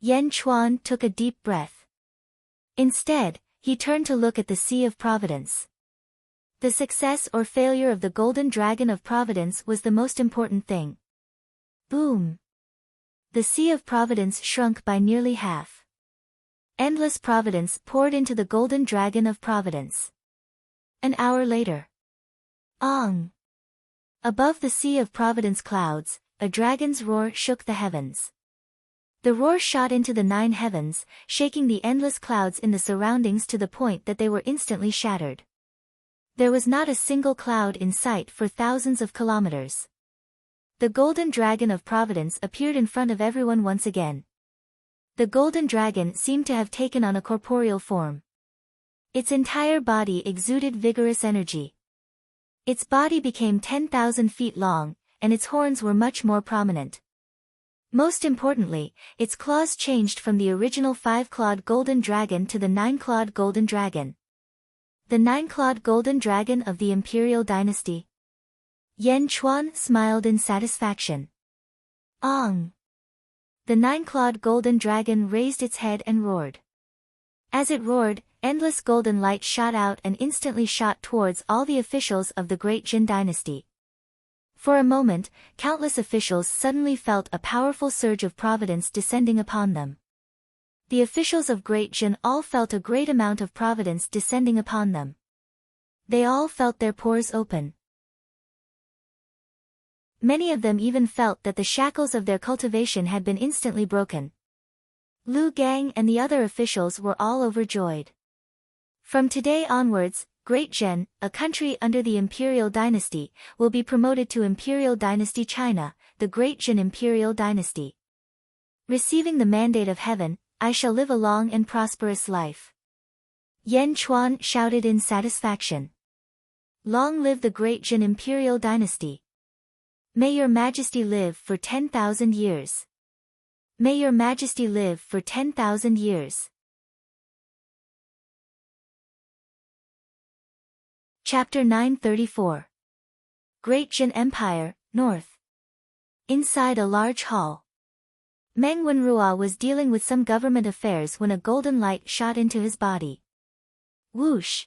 Yan Chuan took a deep breath. Instead, he turned to look at the sea of providence. The success or failure of the golden dragon of providence was the most important thing. Boom! The sea of providence shrunk by nearly half. Endless providence poured into the golden dragon of providence. An hour later. Ong! Above the sea of providence clouds, a dragon's roar shook the heavens. The roar shot into the 9 heavens, shaking the endless clouds in the surroundings to the point that they were instantly shattered. There was not a single cloud in sight for thousands of kilometers. The golden dragon of providence appeared in front of everyone once again. The golden dragon seemed to have taken on a corporeal form. Its entire body exuded vigorous energy. Its body became 10,000 feet long, and its horns were much more prominent. Most importantly, its claws changed from the original 5-clawed golden dragon to the 9-clawed golden dragon. The 9-clawed golden dragon of the imperial dynasty. Yan Chuan smiled in satisfaction. Ong! The 9-clawed golden dragon raised its head and roared. As it roared, endless golden light shot out and instantly shot towards all the officials of the great Jin dynasty. For a moment, countless officials suddenly felt a powerful surge of providence descending upon them. The officials of Great Jin all felt a great amount of providence descending upon them. They all felt their pores open. Many of them even felt that the shackles of their cultivation had been instantly broken. Lu Gang and the other officials were all overjoyed. From today onwards, Great Jin, a country under the imperial dynasty, will be promoted to Imperial Dynasty China, the Great Jin Imperial Dynasty. Receiving the mandate of heaven, I shall live a long and prosperous life. Yan Chuan shouted in satisfaction. Long live the Great Jin Imperial Dynasty. May your Majesty live for 10,000 years. May your Majesty live for 10,000 years. Chapter 934. Great Jin Empire, North. Inside a large hall. Meng Wenrua was dealing with some government affairs when a golden light shot into his body. Whoosh!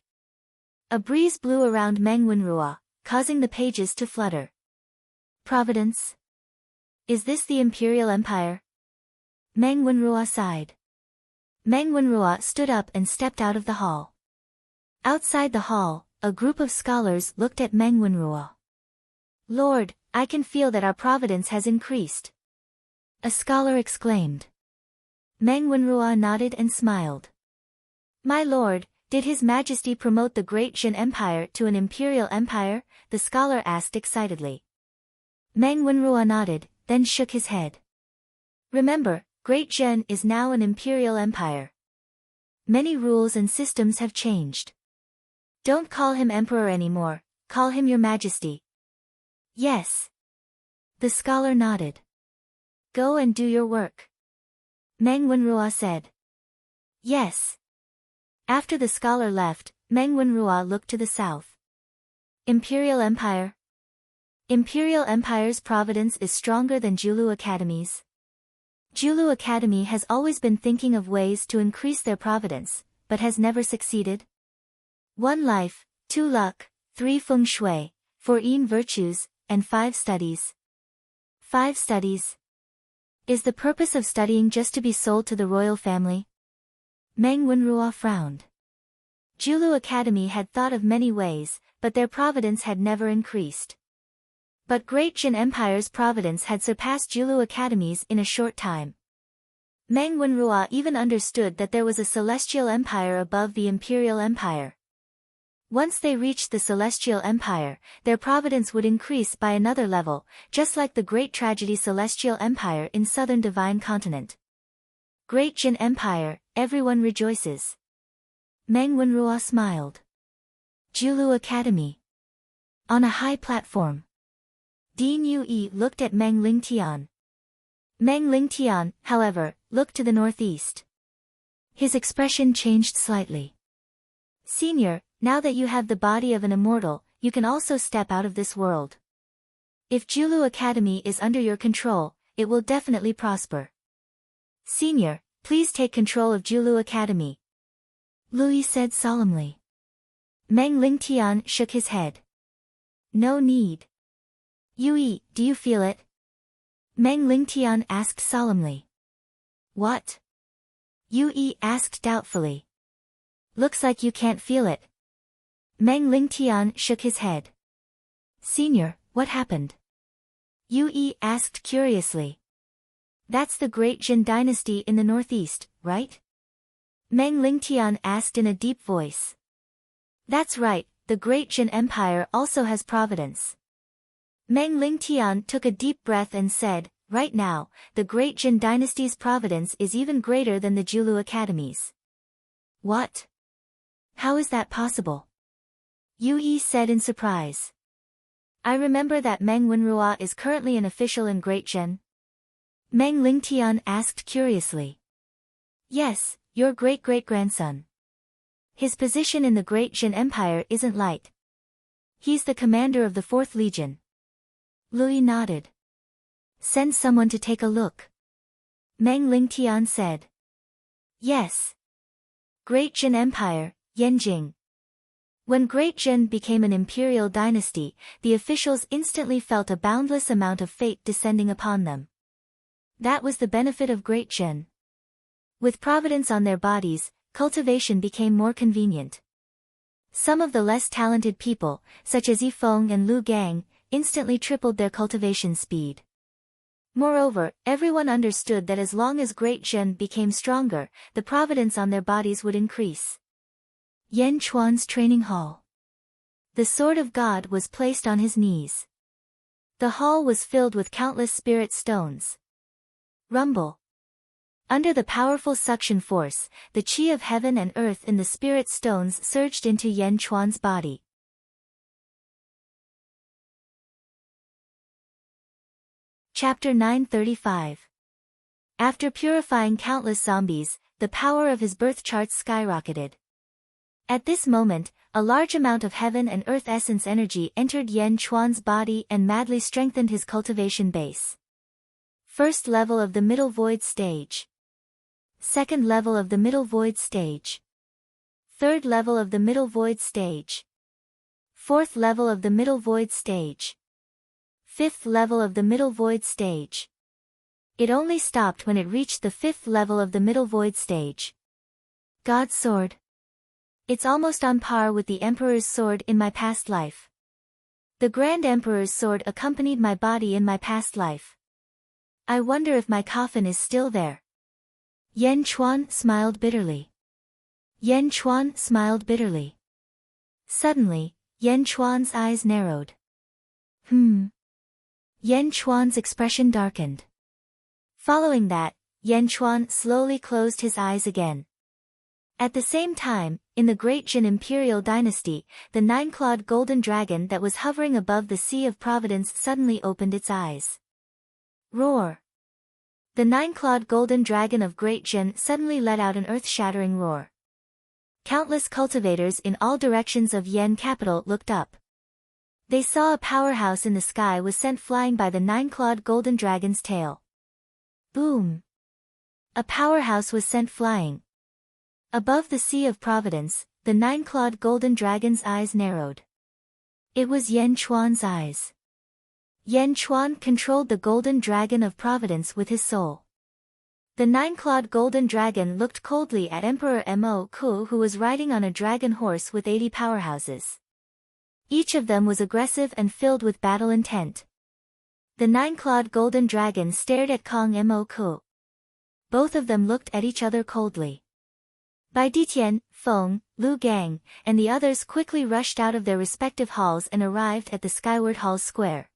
A breeze blew around Meng Wenrua, causing the pages to flutter. Providence? Is this the Imperial Empire? Meng Wenrua sighed. Meng Wenrua stood up and stepped out of the hall. Outside the hall, a group of scholars looked at Meng Wenrua. Lord, I can feel that our providence has increased. A scholar exclaimed. Meng Wanrua nodded and smiled. My lord, did His Majesty promote the Great Jin Empire to an imperial empire? The scholar asked excitedly. Meng Wanrua nodded, then shook his head. Remember, Great Jin is now an imperial empire. Many rules and systems have changed. Don't call him emperor anymore, call him your majesty. Yes. The scholar nodded. Go and do your work. Meng Wanrua said. Yes. After the scholar left, Meng Wanrua looked to the south. Imperial Empire. Imperial Empire's providence is stronger than Julu Academy's. Julu Academy has always been thinking of ways to increase their providence, but has never succeeded. 1 life, 2 luck, 3 feng shui, 4 yin virtues, and 5 studies. 5 studies. Is the purpose of studying just to be sold to the royal family? Meng Wanrua frowned. Julu Academy had thought of many ways, but their providence had never increased. But Great Jin Empire's providence had surpassed Julu Academy's in a short time. Meng Wanrua even understood that there was a celestial empire above the imperial empire. Once they reached the celestial empire, their providence would increase by another level, just like the great tragedy celestial empire in southern divine continent. Great Jin Empire, everyone rejoices. Meng Wanrua smiled. Julu Academy. On a high platform. Dean Yue looked at Meng Lingtian. Meng Lingtian, however, looked to the northeast. His expression changed slightly. Senior, now that you have the body of an immortal, you can also step out of this world. If Julu Academy is under your control, it will definitely prosper. Senior, please take control of Julu Academy. Lui said solemnly. Meng Lingtian shook his head. No need. Yue, do you feel it? Meng Lingtian asked solemnly. What? Yue asked doubtfully. Looks like you can't feel it. Meng Lingtian shook his head. Senior, what happened? Yue asked curiously. That's the Great Jin dynasty in the northeast, right? Meng Lingtian asked in a deep voice. That's right, the Great Jin Empire also has providence. Meng Lingtian took a deep breath and said, right now, the Great Jin dynasty's providence is even greater than the Julu Academy's. What? How is that possible? Yue said in surprise. I remember that Meng Wanrua is currently an official in Great Jin. Meng Lingtian asked curiously. Yes, your great-great-grandson. His position in the Great Jin Empire isn't light. He's the commander of the 4th Legion. Lui nodded. Send someone to take a look. Meng Lingtian said. Yes. Great Jin Empire, Yanjing. When Great Jin became an imperial dynasty, the officials instantly felt a boundless amount of fate descending upon them. That was the benefit of Great Jin. With providence on their bodies, cultivation became more convenient. Some of the less talented people, such as Yifeng and Lu Gang, instantly tripled their cultivation speed. Moreover, everyone understood that as long as Great Jin became stronger, the providence on their bodies would increase. Yan Chuan's training hall. The sword of God was placed on his knees. The hall was filled with countless spirit stones. Rumble. Under the powerful suction force, the qi of heaven and earth in the spirit stones surged into Yan Chuan's body. Chapter 935. After purifying countless zombies, the power of his birth charts skyrocketed. At this moment, a large amount of heaven and earth essence energy entered Yan Chuan's body and madly strengthened his cultivation base. First level of the middle void stage. Second level of the middle void stage. Third level of the middle void stage. Fourth level of the middle void stage. Fifth level of the middle void stage. It only stopped when it reached the 5th level of the middle void stage. God's sword. It's almost on par with the Emperor's sword in my past life. The Grand Emperor's sword accompanied my body in my past life. I wonder if my coffin is still there. Yan Chuan smiled bitterly. Yan Chuan smiled bitterly. Suddenly, Yan Chuan's eyes narrowed. Yan Chuan's expression darkened. Following that, Yan Chuan slowly closed his eyes again. At the same time, in the Great Jin Imperial Dynasty, the nine-clawed golden dragon that was hovering above the Sea of Providence suddenly opened its eyes. Roar! The nine-clawed golden dragon of Great Jin suddenly let out an earth-shattering roar. Countless cultivators in all directions of Yen capital looked up. They saw a powerhouse in the sky was sent flying by the nine-clawed golden dragon's tail. Boom! A powerhouse was sent flying. Above the Sea of Providence, the nine-clawed golden dragon's eyes narrowed. It was Yan Chuan's eyes. Yan Chuan controlled the golden dragon of Providence with his soul. The nine-clawed golden dragon looked coldly at Emperor Mo Ku, who was riding on a dragon horse with 80 powerhouses. Each of them was aggressive and filled with battle intent. The nine-clawed golden dragon stared at Kong Mo Ku. Both of them looked at each other coldly. Bai Ditian, Feng, Lu Gang, and the others quickly rushed out of their respective halls and arrived at the Skyward Hall's square.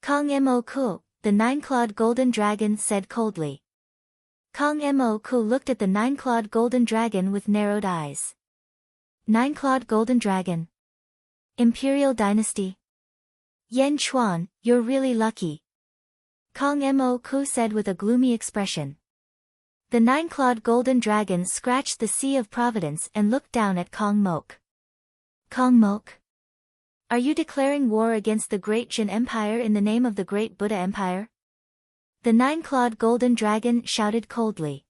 Kong Mo Ku, the nine-clawed golden dragon, said coldly. Kong Mo Ku looked at the nine-clawed golden dragon with narrowed eyes. Nine-clawed golden dragon. Imperial Dynasty. Yan Chuan, you're really lucky. Kong Mo Ku said with a gloomy expression. The nine-clawed golden dragon scratched the Sea of Providence and looked down at Kong Mok. Kong Mok? Are you declaring war against the Great Jin Empire in the name of the Great Buddha Empire? The nine-clawed golden dragon shouted coldly.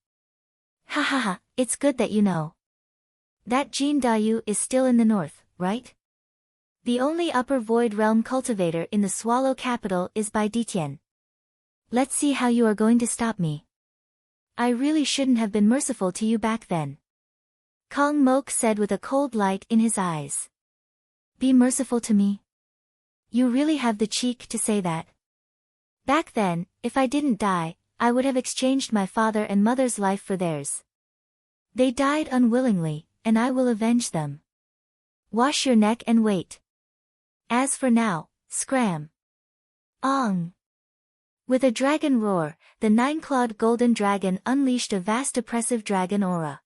Ha ha ha, it's good that you know. That Jin Dayu is still in the north, right? The only upper void realm cultivator in the Swallow capital is Bai Ditian. Let's see how you are going to stop me. I really shouldn't have been merciful to you back then. Kong Mok said with a cold light in his eyes. Be merciful to me? You really have the cheek to say that. Back then, if I didn't die, I would have exchanged my father and mother's life for theirs. They died unwillingly, and I will avenge them. Wash your neck and wait. As for now, scram. Ong! With a dragon roar, the nine-clawed golden dragon unleashed a vast oppressive dragon aura.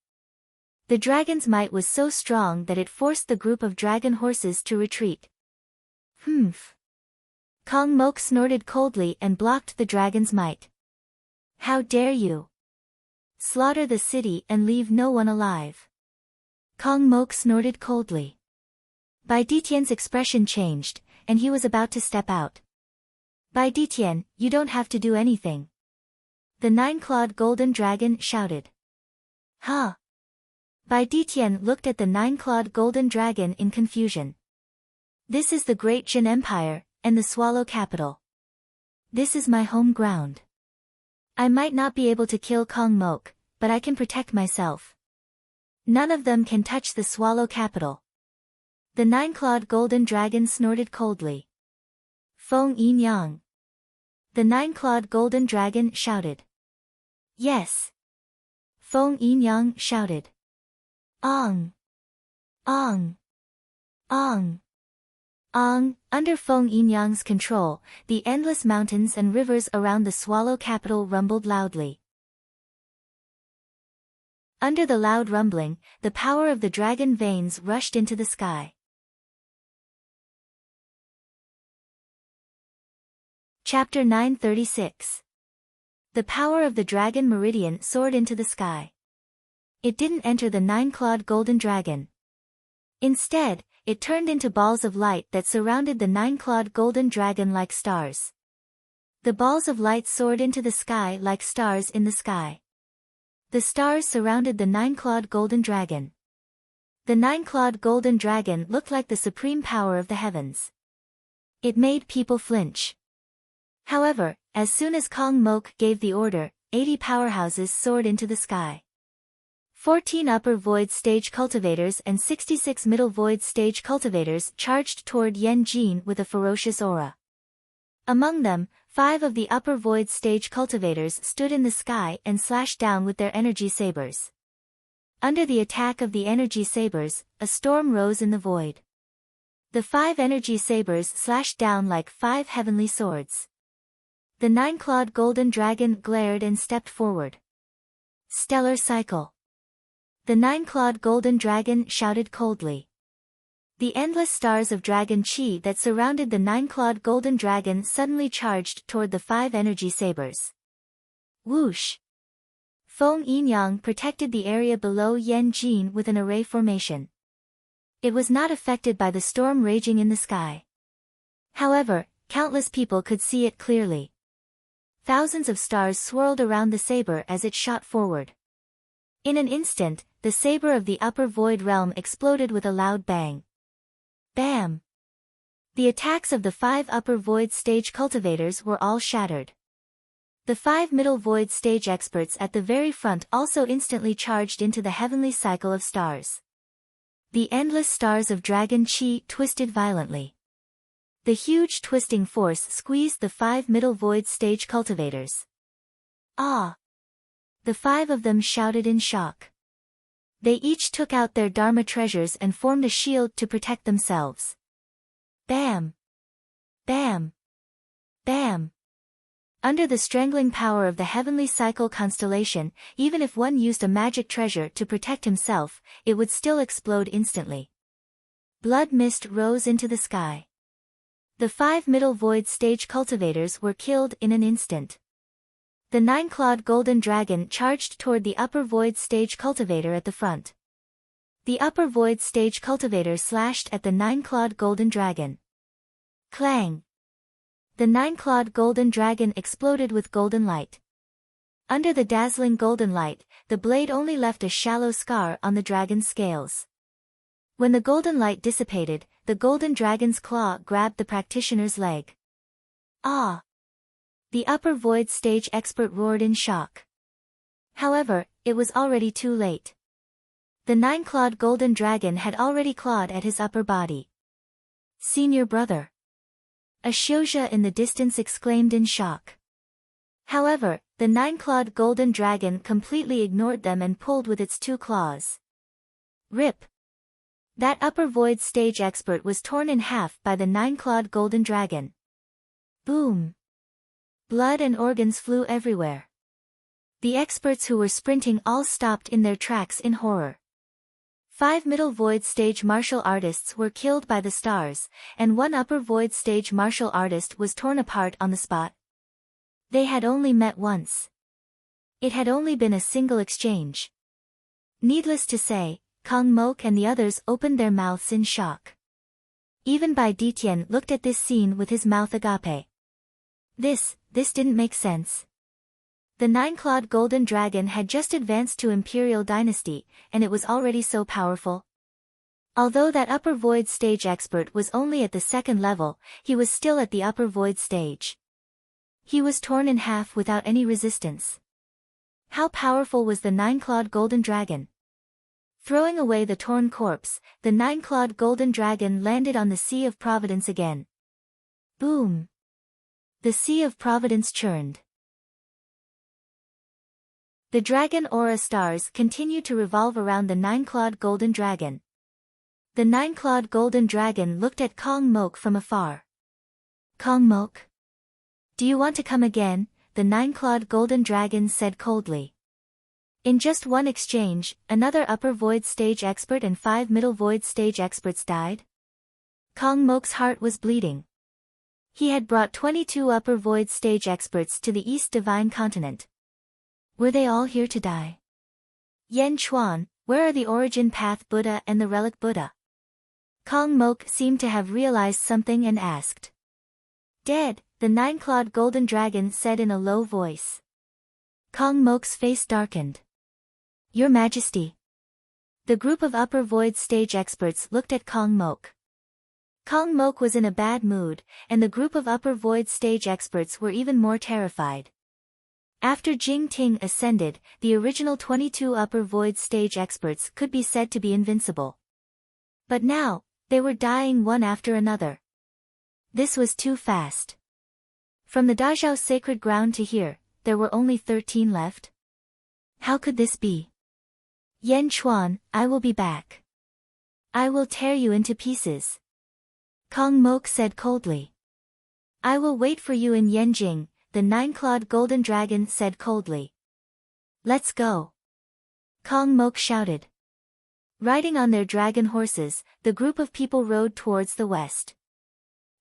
The dragon's might was so strong that it forced the group of dragon horses to retreat. Humph! Kong Mok snorted coldly and blocked the dragon's might. How dare you! Slaughter the city and leave no one alive. Kong Mok snorted coldly. Bai Ditian's expression changed, and he was about to step out. Bai Ditian, you don't have to do anything. The nine-clawed golden dragon shouted. Huh? Bai Ditian looked at the nine-clawed golden dragon in confusion. This is the Great Jin Empire, and the Swallow capital. This is my home ground. I might not be able to kill Kong Mok, but I can protect myself. None of them can touch the Swallow capital. The nine-clawed golden dragon snorted coldly. Feng Yin Yang. The nine-clawed golden dragon shouted. Yes. Feng Yin Yang shouted. Ong! Ong! Ong! Ong! Under Feng Yin Yang's control, the endless mountains and rivers around the Swallow capital rumbled loudly. Under the loud rumbling, the power of the dragon veins rushed into the sky. Chapter 936. The power of the dragon meridian soared into the sky. It didn't enter the nine-clawed golden dragon. Instead, it turned into balls of light that surrounded the nine-clawed golden dragon like stars. The balls of light soared into the sky like stars in the sky. The stars surrounded the nine-clawed golden dragon. The nine-clawed golden dragon looked like the supreme power of the heavens. It made people flinch. However, as soon as Kong Mok gave the order, 80 powerhouses soared into the sky. 14 upper void stage cultivators and 66 middle void stage cultivators charged toward Yan Jin with a ferocious aura. Among them, 5 of the upper void stage cultivators stood in the sky and slashed down with their energy sabers. Under the attack of the energy sabers, a storm rose in the void. The 5 energy sabers slashed down like 5 heavenly swords. The 9-clawed golden dragon glared and stepped forward. Stellar cycle. The 9-clawed golden dragon shouted coldly. The endless stars of dragon chi that surrounded the 9-clawed golden dragon suddenly charged toward the 5 energy sabers. Whoosh! Feng Yinyang protected the area below Yan Jin with an array formation. It was not affected by the storm raging in the sky. However, countless people could see it clearly. Thousands of stars swirled around the saber as it shot forward. In an instant, the saber of the upper void realm exploded with a loud bang. Bam! The attacks of the 5 upper void stage cultivators were all shattered. The 5 middle void stage experts at the very front also instantly charged into the heavenly cycle of stars. The endless stars of dragon chi twisted violently. The huge twisting force squeezed the 5 middle void stage cultivators. Ah! The 5 of them shouted in shock. They each took out their Dharma treasures and formed a shield to protect themselves. Bam! Bam! Bam! Under the strangling power of the heavenly cycle constellation, even if one used a magic treasure to protect himself, it would still explode instantly. Blood mist rose into the sky. The 5 middle void stage cultivators were killed in an instant. The 9-clawed golden dragon charged toward the upper void stage cultivator at the front. The upper void stage cultivator slashed at the 9-clawed golden dragon. Clang! The 9-clawed golden dragon exploded with golden light. Under the dazzling golden light, the blade only left a shallow scar on the dragon's scales. When the golden light dissipated, the golden dragon's claw grabbed the practitioner's leg. Ah! The upper void stage expert roared in shock. However, it was already too late. The 9-clawed golden dragon had already clawed at his upper body. Senior brother! A Xiuzha in the distance exclaimed in shock. However, the 9-clawed golden dragon completely ignored them and pulled with its 2 claws. Rip! That upper void stage expert was torn in half by the 9-clawed golden dragon. Boom! Blood and organs flew everywhere. The experts who were sprinting all stopped in their tracks in horror. 5 middle void stage martial artists were killed by the stars, and 1 upper void stage martial artist was torn apart on the spot. They had only met once. It had only been a single exchange. Needless to say, Kong Mok and the others opened their mouths in shock. Even Bai Ditian looked at this scene with his mouth agape. This didn't make sense. The 9-clawed golden dragon had just advanced to Imperial Dynasty, and it was already so powerful. Although that upper void stage expert was only at the 2nd level, he was still at the upper void stage. He was torn in half without any resistance. How powerful was the 9-clawed golden dragon? Throwing away the torn corpse, the 9-clawed golden dragon landed on the Sea of Providence again. Boom! The Sea of Providence churned. The dragon aura stars continued to revolve around the 9-clawed golden dragon. The 9-clawed golden dragon looked at Kong Mok from afar. Kong Mok? Do you want to come again? The 9-clawed golden dragon said coldly. In just one exchange, another upper void stage expert and 5 middle void stage experts died. Kong Mok's heart was bleeding. He had brought 22 upper void stage experts to the East Divine Continent. Were they all here to die? Yen Chuan, where are the Origin Path Buddha and the Relic Buddha? Kong Mok seemed to have realized something and asked. Dead, the 9-clawed golden dragon said in a low voice. Kong Mok's face darkened. Your Majesty. The group of upper void stage experts looked at Kong Mok. Kong Mok was in a bad mood, and the group of upper void stage experts were even more terrified. After Jing Ting ascended, the original 22 upper void stage experts could be said to be invincible. But now, they were dying one after another. This was too fast. From the Dazhao sacred ground to here, there were only 13 left? How could this be? Yan Chuan, I will be back. I will tear you into pieces. Kong Mok said coldly. I will wait for you in Yanjing, the nine-clawed golden dragon said coldly. Let's go. Kong Mok shouted. Riding on their dragon horses, the group of people rode towards the west.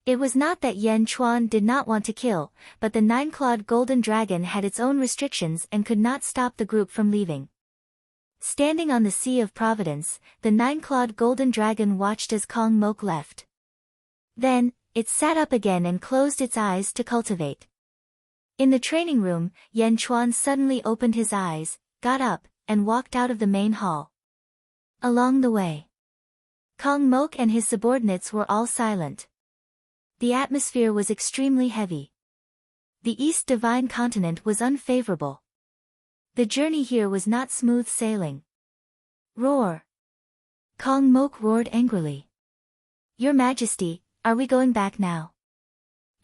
It was not that Yan Chuan did not want to kill, but the nine-clawed golden dragon had its own restrictions and could not stop the group from leaving. Standing on the Sea of Providence, the nine-clawed golden dragon watched as Kong Mok left. Then, it sat up again and closed its eyes to cultivate. In the training room, Yan Chuan suddenly opened his eyes, got up, and walked out of the main hall. Along the way, Kong Mok and his subordinates were all silent. The atmosphere was extremely heavy. The East Divine Continent was unfavorable. The journey here was not smooth sailing. Roar! Kong Mok roared angrily. Your Majesty, are we going back now?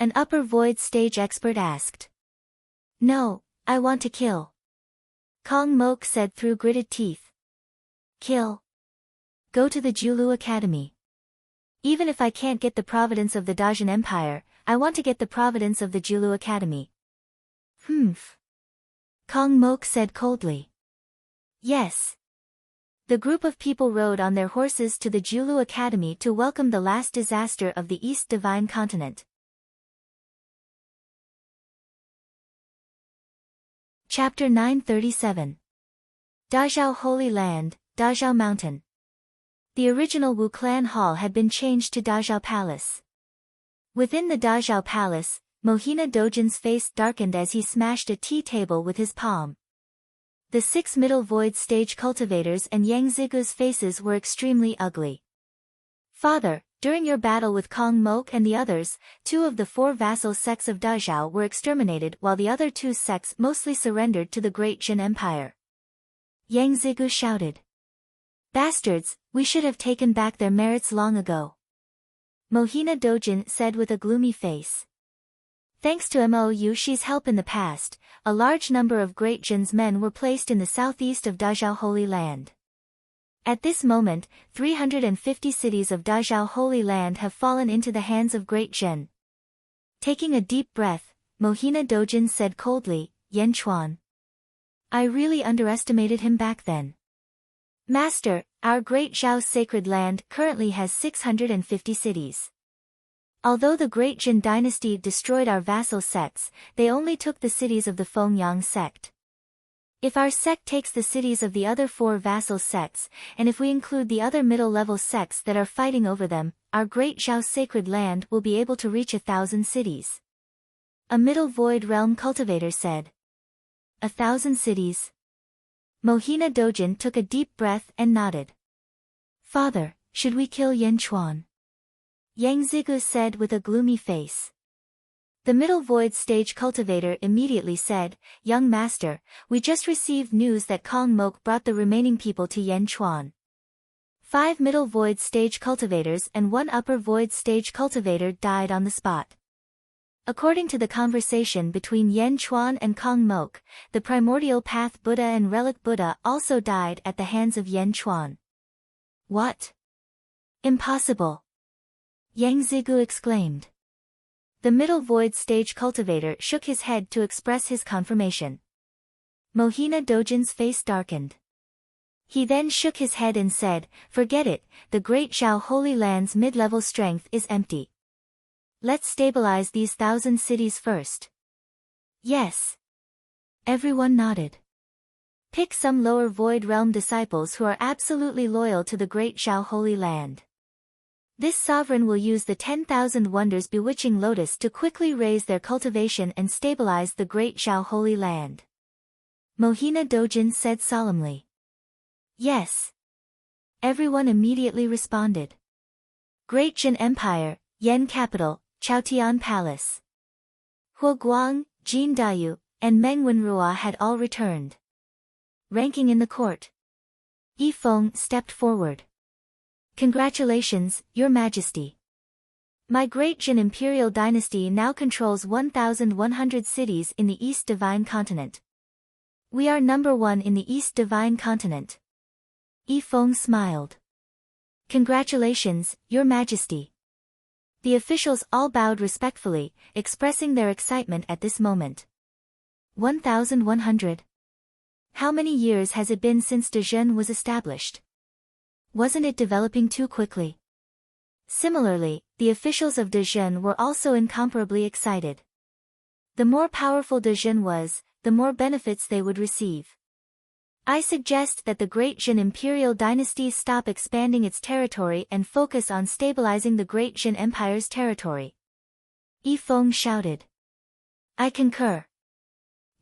An upper void stage expert asked. No, I want to kill. Kong Mok said through gritted teeth. Kill. Go to the Julu Academy. Even if I can't get the providence of the Dajian Empire, I want to get the providence of the Julu Academy. Humph. Kong Mok said coldly. Yes. The group of people rode on their horses to the Julu Academy to welcome the last disaster of the East Divine Continent. Chapter 937. Dazhao Holy Land, Dazhao Mountain. The original Wu Clan Hall had been changed to Dazhao Palace. Within the Dazhao Palace, Mohina Dojin's face darkened as he smashed a tea table with his palm. The 6 middle void stage cultivators and Yang Zigu's faces were extremely ugly. Father, during your battle with Kong Mok and the others, 2 of the 4 vassal sects of Dazhao were exterminated while the other 2 sects mostly surrendered to the Great Jin Empire. Yang Zigu shouted. Bastards, we should have taken back their merits long ago. Mohina Dojin said with a gloomy face. Thanks to Mo Yushi's help in the past, a large number of Great Jin's men were placed in the southeast of Dazhao Holy Land. At this moment, 350 cities of Dazhao Holy Land have fallen into the hands of Great Jin. Taking a deep breath, Mohina Dojin said coldly, Yan Chuan. I really underestimated him back then. Master, our Great Zhao's sacred land currently has 650 cities. Although the Great Jin dynasty destroyed our vassal sects, they only took the cities of the Fengyang sect. If our sect takes the cities of the other 4 vassal sects, and if we include the other middle-level sects that are fighting over them, our Great Zhao's sacred land will be able to reach 1,000 cities. A middle void realm cultivator said. 1,000 cities. Mohina Dojin took a deep breath and nodded. Father, should we kill Yan Chuan? Yang Zigu said with a gloomy face. The middle void stage cultivator immediately said, Young master, we just received news that Kong Mok brought the remaining people to Yan Chuan. 5 middle void stage cultivators and 1 upper void stage cultivator died on the spot. According to the conversation between Yan Chuan and Kong Mok, the primordial path Buddha and relic Buddha also died at the hands of Yan Chuan. What? Impossible! Yang Zigu exclaimed. The middle void stage cultivator shook his head to express his confirmation. Mohina Dojin's face darkened. He then shook his head and said, Forget it, the Great Zhao Holy Land's mid-level strength is empty. Let's stabilize these 1,000 cities first. Yes. Everyone nodded. Pick some lower void realm disciples who are absolutely loyal to the Great Zhao Holy Land. This sovereign will use the 10,000 wonders bewitching lotus to quickly raise their cultivation and stabilize the Great Zhao Holy Land. Mohina Dojin said solemnly. Yes. Everyone immediately responded. Great Jin Empire, Yen Capital, Chaotian Palace. Huo Guang, Jin Dayu, and Meng Wenrua had all returned. Ranking in the court. Yi Feng stepped forward. Congratulations, Your Majesty. My great Jin imperial dynasty now controls 1,100 cities in the East Divine Continent. We are number 1 in the East Divine Continent. Yifeng smiled. Congratulations, Your Majesty. The officials all bowed respectfully, expressing their excitement at this moment. 1,100. How many years has it been since Dezhen was established? Wasn't it developing too quickly? Similarly, the officials of Dezhen were also incomparably excited. The more powerful Dezhen was, the more benefits they would receive. I suggest that the Great Jin Imperial Dynasty stop expanding its territory and focus on stabilizing the Great Jin Empire's territory. Yifeng shouted. I concur.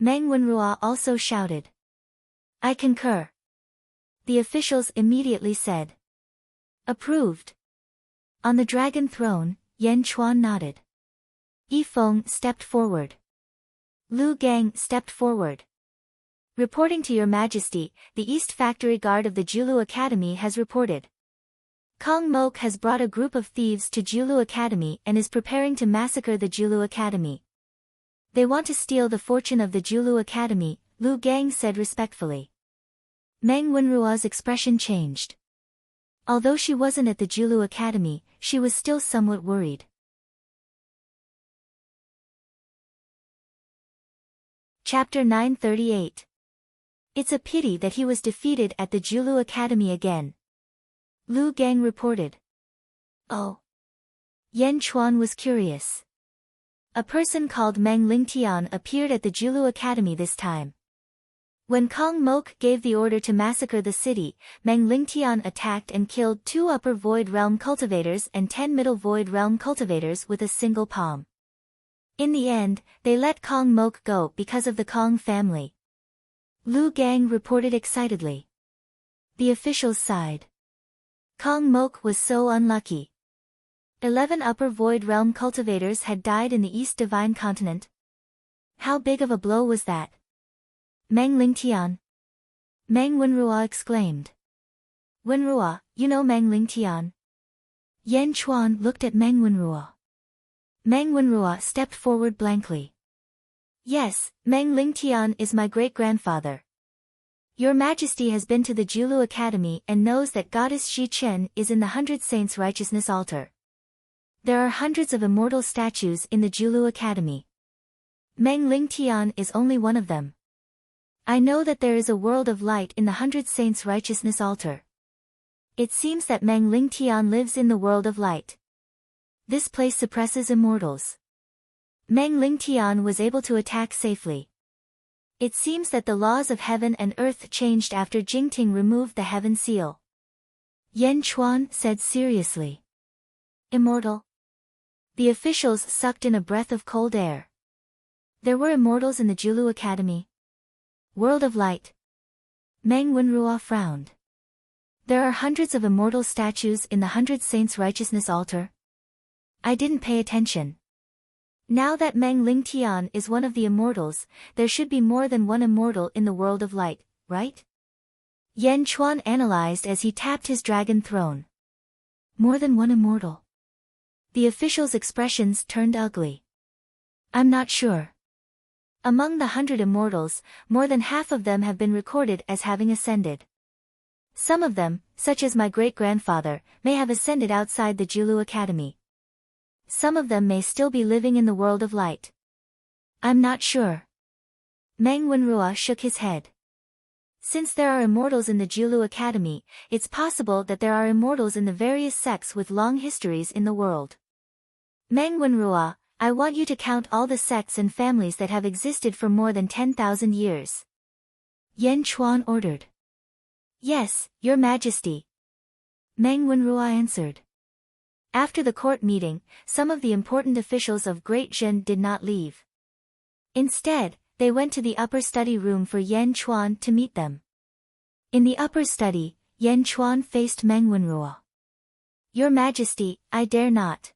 Meng Wenrua also shouted. I concur. The officials immediately said. Approved. On the dragon throne, Yan Chuan nodded. Yifeng stepped forward. Lu Gang stepped forward. Reporting to Your Majesty, the East Factory Guard of the Julu Academy has reported. Kong Mok has brought a group of thieves to Julu Academy and is preparing to massacre the Julu Academy. They want to steal the fortune of the Julu Academy, Lu Gang said respectfully. Meng Wenrua's expression changed. Although she wasn't at the Julu Academy, she was still somewhat worried. Chapter 938. It's a pity that he was defeated at the Julu Academy again. Lu Gang reported. Oh. Yan Chuan was curious. A person called Meng Lingtian appeared at the Julu Academy this time. When Kong Mok gave the order to massacre the city, Meng Lingtian attacked and killed 2 Upper Void Realm cultivators and 10 Middle Void Realm cultivators with a single palm. In the end, they let Kong Mok go because of the Kong family. Lu Gang reported excitedly. The officials sighed. Kong Mok was so unlucky. 11 Upper Void Realm cultivators had died in the East Divine Continent. How big of a blow was that? Meng Lingtian. Meng Wenrua exclaimed. Wenrua, you know Meng Lingtian? Yan Chuan looked at Meng Wenrua. Meng Wenrua stepped forward blankly. Yes, Meng Lingtian is my great-grandfather. Your Majesty has been to the Julu Academy and knows that Goddess Xi Chen is in the 100 Saints Righteousness Altar. There are hundreds of immortal statues in the Julu Academy. Meng Lingtian is only one of them. I know that there is a world of light in the 100 Saints Righteousness Altar. It seems that Meng Lingtian lives in the world of light. This place suppresses immortals. Meng Lingtian was able to attack safely. It seems that the laws of heaven and earth changed after Jingting removed the heaven seal. Yan Chuan said seriously. Immortal. The officials sucked in a breath of cold air. There were immortals in the Julu Academy. World of Light. Meng Wenrua frowned. There are hundreds of immortal statues in the 100 Saints Righteousness Altar. I didn't pay attention. Now that Meng Lingtian is one of the immortals, there should be more than one immortal in the World of Light, right? Yan Chuan analyzed as he tapped his dragon throne. More than one immortal. The official's expressions turned ugly. I'm not sure. Among the 100 immortals, more than half of them have been recorded as having ascended. Some of them, such as my great-grandfather, may have ascended outside the Julu Academy. Some of them may still be living in the world of light. I'm not sure. Meng Wenrua shook his head. Since there are immortals in the Julu Academy, it's possible that there are immortals in the various sects with long histories in the world. Meng Wenrua, I want you to count all the sects and families that have existed for more than 10,000 years. Yan Chuan ordered. Yes, Your Majesty. Meng Wenrua answered. After the court meeting, some of the important officials of Great Jin did not leave. Instead, they went to the upper study room for Yan Chuan to meet them. In the upper study, Yan Chuan faced Meng Wenrua. Your Majesty, I dare not.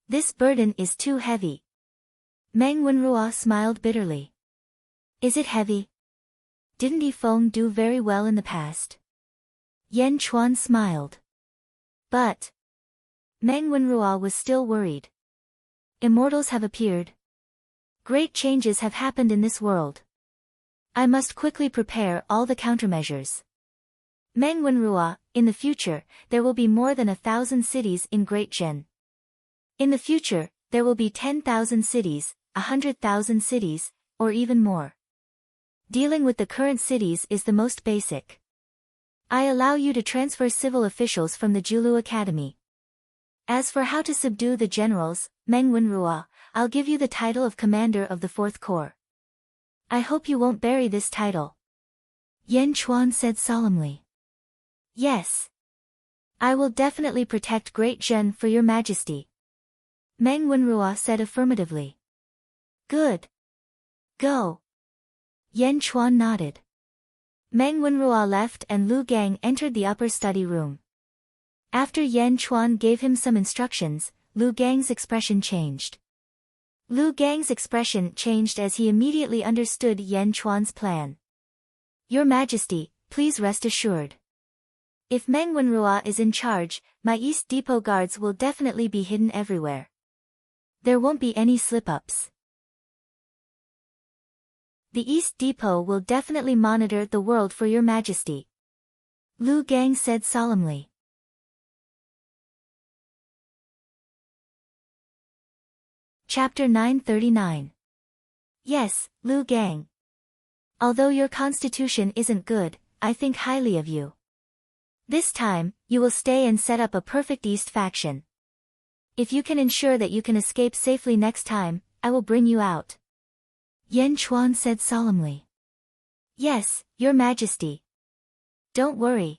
This burden is too heavy. Meng Wenrua smiled bitterly. Is it heavy? Didn't Yifeng do very well in the past? Yan Chuan smiled. But Meng Wenrua was still worried. Immortals have appeared. Great changes have happened in this world. I must quickly prepare all the countermeasures. Meng Wenrua, in the future, there will be more than 1,000 cities in Great Zhen. In the future, there will be 10,000 cities, 100,000 cities, or even more. Dealing with the current cities is the most basic. I allow you to transfer civil officials from the Julu Academy. As for how to subdue the generals, Meng Wenrua, I'll give you the title of Commander of the Fourth Corps. I hope you won't bury this title. Yan Chuan said solemnly. Yes. I will definitely protect Great Zhen for your majesty. Meng Wenrua said affirmatively. Good. Go. Yan Chuan nodded. Meng Wenrua left and Lu Gang entered the upper study room. After Yan Chuan gave him some instructions, Lu Gang's expression changed. Lu Gang's expression changed as he immediately understood Yan Chuan's plan. Your Majesty, please rest assured. If Meng Wenrua is in charge, my East Depot guards will definitely be hidden everywhere. There won't be any slip-ups. The East Depot will definitely monitor the world for your Majesty. Lu Gang said solemnly. Chapter 939. Yes, Lu Gang. Although your constitution isn't good, I think highly of you. This time, you will stay and set up a perfect East faction. If you can ensure that you can escape safely next time, I will bring you out. Yan Chuan said solemnly. Yes, your Majesty. Don't worry.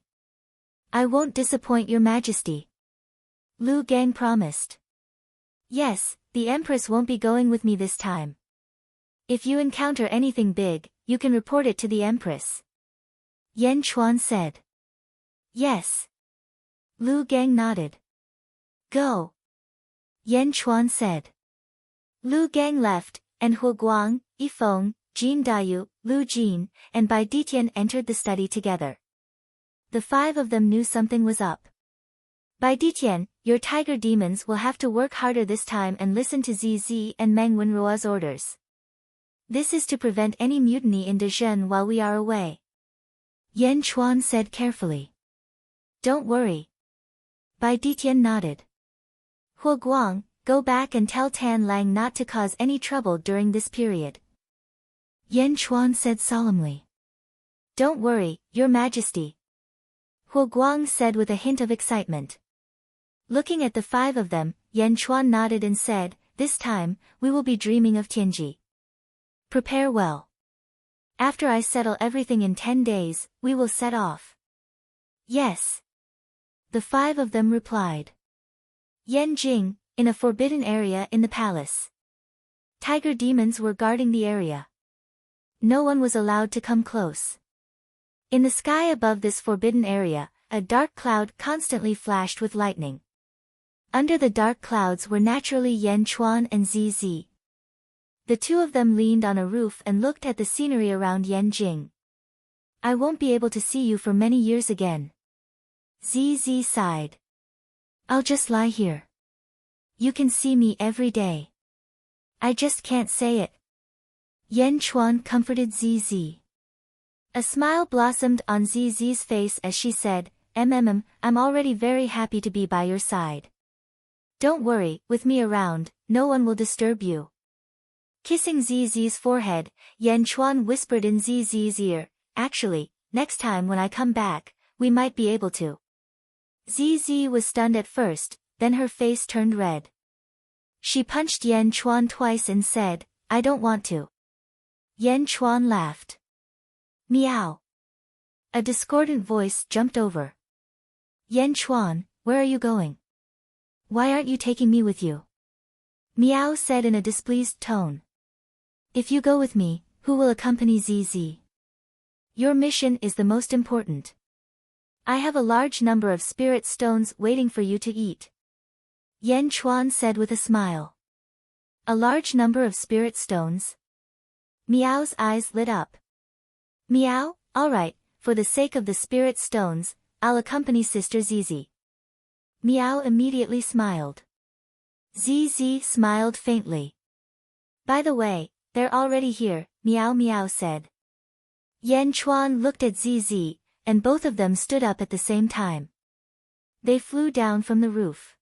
I won't disappoint your Majesty. Lu Gang promised. Yes, the Empress won't be going with me this time. If you encounter anything big, you can report it to the Empress. Yan Chuan said. Yes. Lu Gang nodded. Go. Yan Chuan said. Lu Gang left, and Hu Guang, Yifeng, Jin Dayu, Lu Jin, and Bai Ditian entered the study together. The five of them knew something was up. Bai Ditian, your tiger demons will have to work harder this time and listen to ZZ and Meng Wenrua's orders. This is to prevent any mutiny in Dezhen while we are away. Yan Chuan said carefully. Don't worry. Bai Ditian nodded. Hu Guang, go back and tell Tan Lang not to cause any trouble during this period. Yan Chuan said solemnly. Don't worry, your Majesty. Hu Guang said with a hint of excitement. Looking at the five of them, Yan Chuan nodded and said, this time, we will be dreaming of Tianji. Prepare well. After I settle everything in 10 days, we will set off. Yes. The five of them replied. Yan Jing, in a forbidden area in the palace. Tiger demons were guarding the area. No one was allowed to come close. In the sky above this forbidden area, a dark cloud constantly flashed with lightning. Under the dark clouds were naturally Yan Chuan and ZZ. The two of them leaned on a roof and looked at the scenery around Yan Jing. I won't be able to see you for many years again. ZZ sighed. I'll just lie here. You can see me every day. I just can't say it. Yan Chuan comforted ZZ. A smile blossomed on ZZ's face as she said, I'm already very happy to be by your side. Don't worry, with me around, no one will disturb you. Kissing ZZ's forehead, Yan Chuan whispered in ZZ's ear, actually, next time when I come back, we might be able to. ZZ was stunned at first, then her face turned red. She punched Yan Chuan twice and said, I don't want to. Yan Chuan laughed. Meow. A discordant voice jumped over. Yan Chuan, where are you going? Why aren't you taking me with you? Meow said in a displeased tone. If you go with me, who will accompany ZZ? Your mission is the most important. I have a large number of spirit stones waiting for you to eat. Yan Chuan said with a smile. A large number of spirit stones? Meow's eyes lit up. Meow, all right, for the sake of the spirit stones, I'll accompany Sister ZZ. Meow immediately smiled. ZZ smiled faintly. By the way, they're already here, Meow Meow said. Yan Chuan looked at ZZ, and both of them stood up at the same time. They flew down from the roof.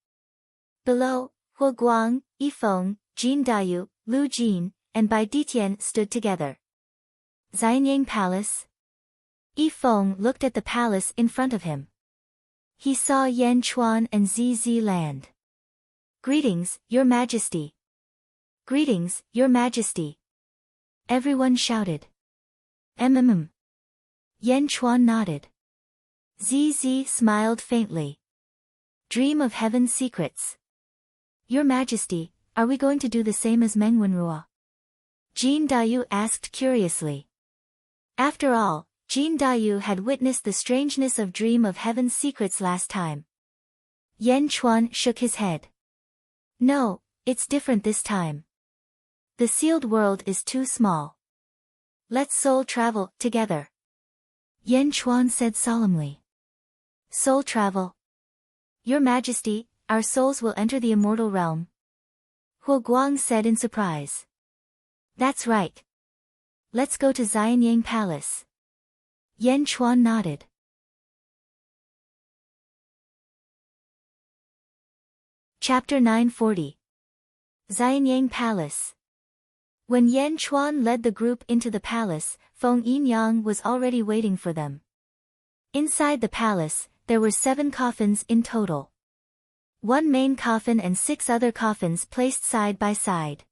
Below, Huo Guang, Yifeng, Jin Dayu, Lu Jin, and Bai Ditian stood together. Xianyang Palace. Yifeng looked at the palace in front of him. He saw Yan Chuan and ZZ land. Greetings, Your Majesty. Greetings, Your Majesty. Everyone shouted. Yan Chuan nodded. ZZ smiled faintly. Dream of Heaven's secrets. Your Majesty, are we going to do the same as Mengwenrua? Jin Dayu asked curiously. After all, Jin Dayu had witnessed the strangeness of Dream of Heaven's secrets last time. Yan Chuan shook his head. No, it's different this time. The sealed world is too small. Let's soul travel together. Yan Chuan said solemnly. Soul travel. Your Majesty, our souls will enter the immortal realm. Huo Guang said in surprise. That's right. Let's go to Xianyang Palace. Yan Chuan nodded. Chapter 940. Xianyang Palace. When Yan Chuan led the group into the palace, Feng Yinyang was already waiting for them. Inside the palace, there were 7 coffins in total. 1 main coffin and 6 other coffins placed side by side.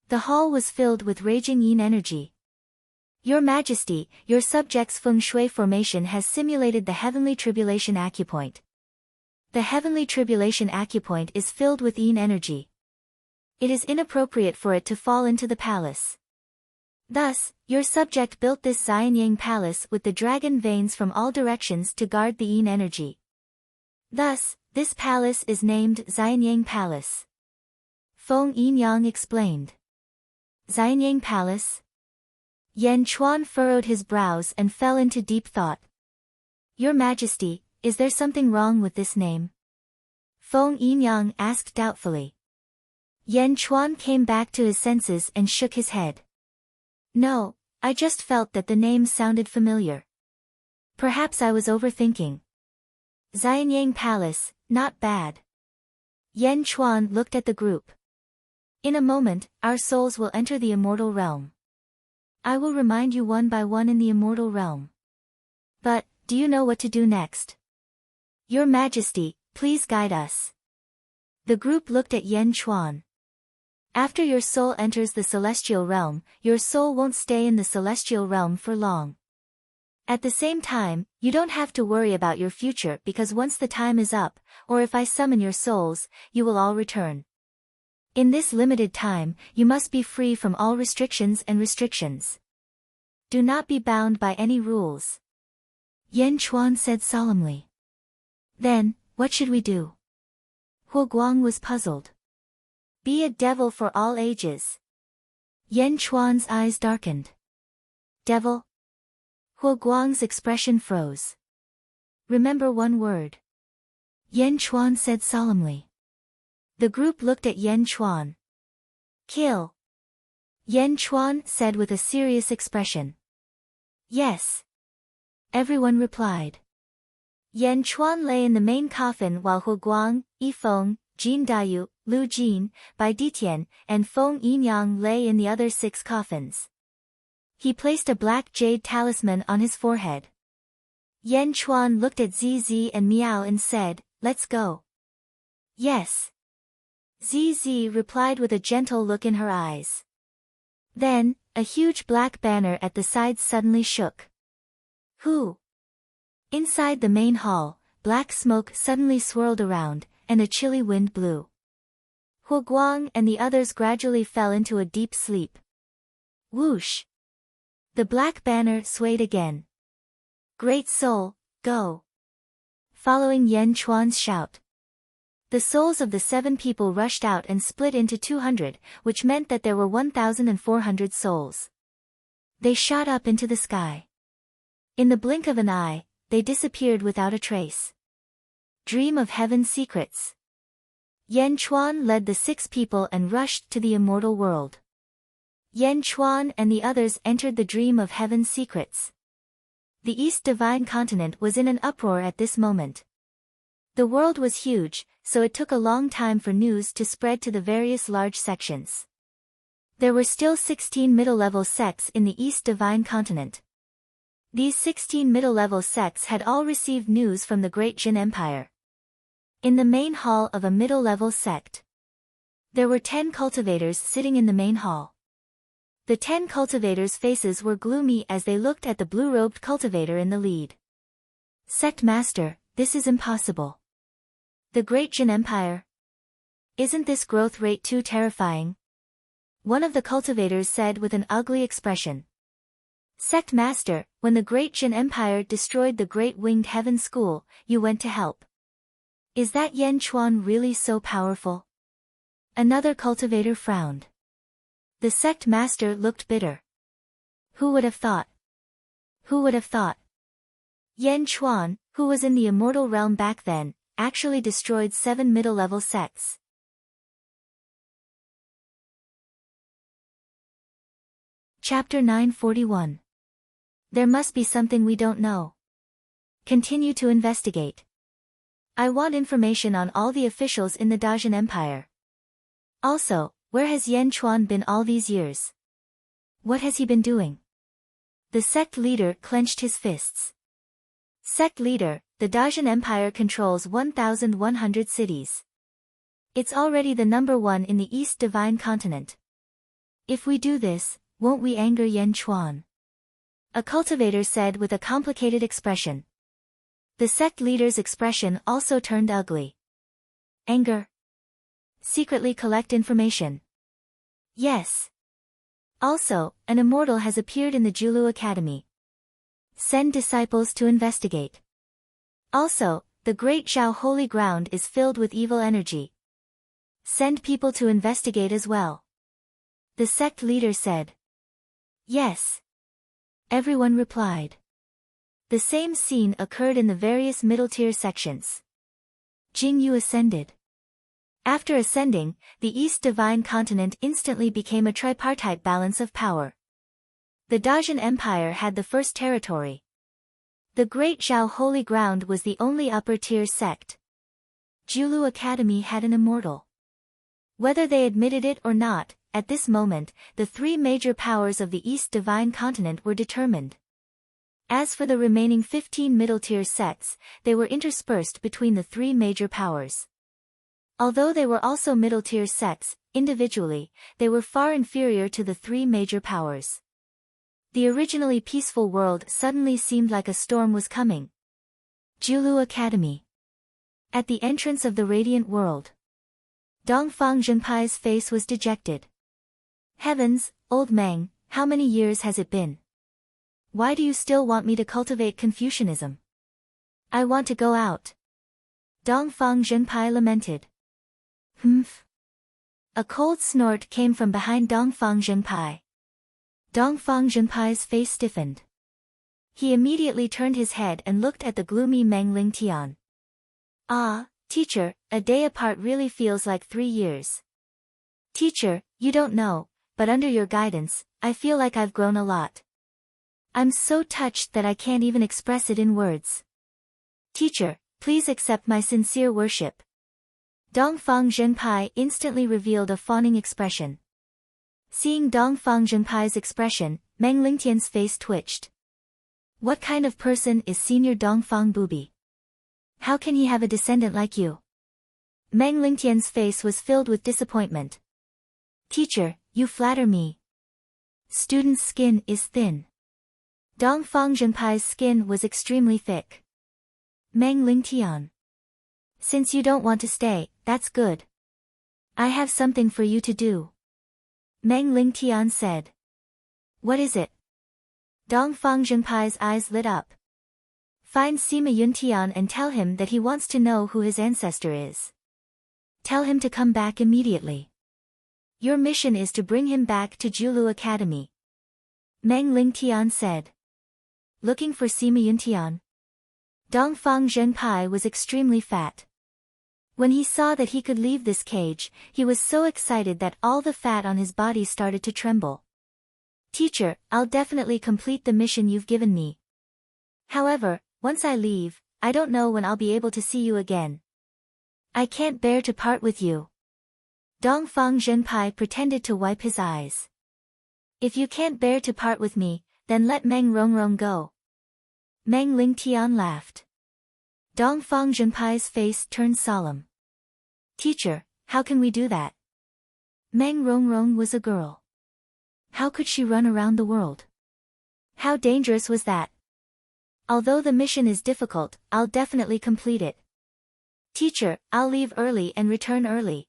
The hall was filled with raging yin energy. Your Majesty, your subject's feng shui formation has simulated the heavenly tribulation acupoint. The heavenly tribulation acupoint is filled with yin energy. It is inappropriate for it to fall into the palace. Thus, your subject built this Xianyang Palace with the dragon veins from all directions to guard the yin energy. Thus, this palace is named Xianyang Palace. Feng Yinyang explained. Xianyang Palace? Yan Chuan furrowed his brows and fell into deep thought. Your Majesty, is there something wrong with this name? Feng Yinyang asked doubtfully. Yan Chuan came back to his senses and shook his head. No, I just felt that the name sounded familiar. Perhaps I was overthinking. Xianyang Palace, not bad. Yan Chuan looked at the group. In a moment, our souls will enter the immortal realm. I will remind you one by one in the immortal realm. But, do you know what to do next? Your Majesty, please guide us. The group looked at Yan Chuan. After your soul enters the celestial realm, your soul won't stay in the celestial realm for long. At the same time, you don't have to worry about your future because once the time is up, or if I summon your souls, you will all return. In this limited time, you must be free from all restrictions and restrictions. Do not be bound by any rules. Yan Chuan said solemnly. Then, what should we do? Huo Guang was puzzled. Be a devil for all ages. Yan Chuan's eyes darkened. Devil? Huo Guang's expression froze. Remember one word. Yan Chuan said solemnly. The group looked at Yan Chuan. Kill. Yan Chuan said with a serious expression. Yes. Everyone replied. Yan Chuan lay in the main coffin while Huo Guang, Yifeng, Jin Dayu, Lu Jin, Bai Ditian, and Feng Yinyang lay in the other 6 coffins. He placed a black jade talisman on his forehead. Yan Chuan looked at ZZ and Miao and said, Let's go. Yes. ZZ replied with a gentle look in her eyes. Then, a huge black banner at the side suddenly shook. Who? Inside the main hall, black smoke suddenly swirled around, and a chilly wind blew. Huo Guang and the others gradually fell into a deep sleep. Whoosh! The black banner swayed again. Great soul, go! Following Yan Chuan's shout. The souls of the 7 people rushed out and split into 200, which meant that there were 1,400 souls. They shot up into the sky. In the blink of an eye, they disappeared without a trace. Dream of Heaven's Secrets. Yan Chuan led the 6 people and rushed to the immortal world. Yan Chuan and the others entered the Dream of Heaven's Secrets. The East Divine Continent was in an uproar at this moment. The world was huge, so it took a long time for news to spread to the various large sections. There were still 16 middle-level sects in the East Divine Continent. These 16 middle-level sects had all received news from the Great Jin Empire. In the main hall of a middle-level sect, there were 10 cultivators sitting in the main hall. The 10 cultivators' faces were gloomy as they looked at the blue-robed cultivator in the lead. Sect Master, this is impossible. The Great Jin Empire? Isn't this growth rate too terrifying? One of the cultivators said with an ugly expression. Sect Master, when the Great Jin Empire destroyed the Great Winged Heaven School, you went to help. Is that Yan Chuan really so powerful? Another cultivator frowned. The sect master looked bitter. Who would have thought? Who would have thought? Yan Chuan, who was in the immortal realm back then, actually destroyed 7 middle-level sects. Chapter 941. There must be something we don't know. Continue to investigate. I want information on all the officials in the Dajin Empire. Also, where has Yan Chuan been all these years? What has he been doing? The sect leader clenched his fists. Sect leader, the Dajin Empire controls 1,100 cities. It's already the number 1 in the East Divine Continent. If we do this, won't we anger Yan Chuan? A cultivator said with a complicated expression. The sect leader's expression also turned ugly. Anger? Secretly collect information. Yes. Also, an immortal has appeared in the Julu Academy. Send disciples to investigate. Also, the Great Zhao Holy Ground is filled with evil energy. Send people to investigate as well. The sect leader said. Yes. Everyone replied. The same scene occurred in the various middle-tier sections. Jing Yu ascended. After ascending, the East Divine Continent instantly became a tripartite balance of power. The Dajin Empire had the first territory. The Great Zhao Holy Ground was the only upper-tier sect. Julu Academy had an immortal. Whether they admitted it or not, at this moment, the 3 major powers of the East Divine Continent were determined. As for the remaining 15 middle-tier sects, they were interspersed between the 3 major powers. Although they were also middle-tier sects, individually, they were far inferior to the 3 major powers. The originally peaceful world suddenly seemed like a storm was coming. Julu Academy. At the entrance of the radiant world, Dongfang Zhenpai's face was dejected. Heavens, old Meng, how many years has it been? Why do you still want me to cultivate Confucianism? I want to go out. Dongfang Zhenpai lamented. Humph. A cold snort came from behind Dongfang Zhenpai. Dongfang Zhenpai's face stiffened. He immediately turned his head and looked at the gloomy Meng Lingtian. Ah, teacher, a day apart really feels like 3 years. Teacher, you don't know, but under your guidance, I feel like I've grown a lot. I'm so touched that I can't even express it in words. Teacher, please accept my sincere worship. Dongfang Zhenpai instantly revealed a fawning expression. Seeing Dongfang Zhenpai's expression, Meng Lingtian's face twitched. What kind of person is Senior Dongfang Bubi? How can he have a descendant like you? Meng Lingtian's face was filled with disappointment. Teacher, you flatter me. Student's skin is thin. Dongfang Zhenpai's skin was extremely thick. Meng Lingtian. Since you don't want to stay, that's good. I have something for you to do. Meng Lingtian said. What is it? Dongfang Zhenpai's eyes lit up. Find Sima Yuntian and tell him that he wants to know who his ancestor is. Tell him to come back immediately. Your mission is to bring him back to Julu Academy. Meng Lingtian said. Looking for Sima Yuntian? Dongfang Zhenpai was extremely fat. When he saw that he could leave this cage, he was so excited that all the fat on his body started to tremble. Teacher, I'll definitely complete the mission you've given me. However, once I leave, I don't know when I'll be able to see you again. I can't bear to part with you. Dongfang Zhenpai pretended to wipe his eyes. If you can't bear to part with me, then let Meng Rongrong go. Meng Lingtian laughed. Dongfang Zhenpai's face turned solemn. Teacher, how can we do that? Meng Rongrong was a girl. How could she run around the world? How dangerous was that? Although the mission is difficult, I'll definitely complete it. Teacher, I'll leave early and return early.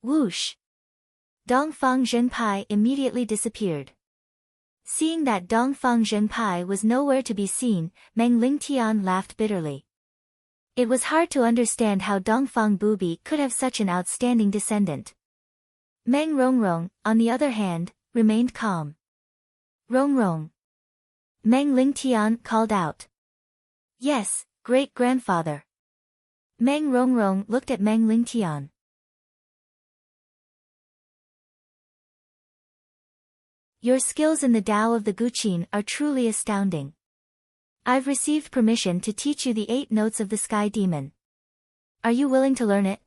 Whoosh! Dongfang Zhenpai immediately disappeared. Seeing that Dongfang Zhenpai was nowhere to be seen, Meng Lingtian laughed bitterly. It was hard to understand how Dongfang Bubi could have such an outstanding descendant. Meng Rongrong, on the other hand, remained calm. Rongrong. Meng Lingtian called out. Yes, great-grandfather. Meng Rongrong looked at Meng Lingtian. Your skills in the Tao of the Guqin are truly astounding. I've received permission to teach you the 8 notes of the Sky Demon. Are you willing to learn it?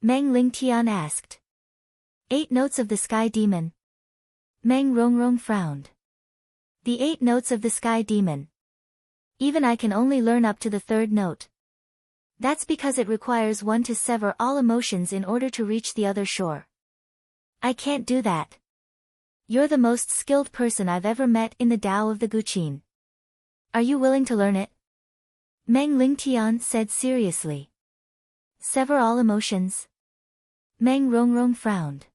Meng Lingtian asked. 8 notes of the Sky Demon. Meng Rongrong frowned. The 8 notes of the Sky Demon. Even I can only learn up to the 3rd note. That's because it requires one to sever all emotions in order to reach the other shore. I can't do that. You're the most skilled person I've ever met in the Tao of the Guqin. Are you willing to learn it? Meng Lingtian said seriously. Sever all emotions? Meng Rongrong frowned.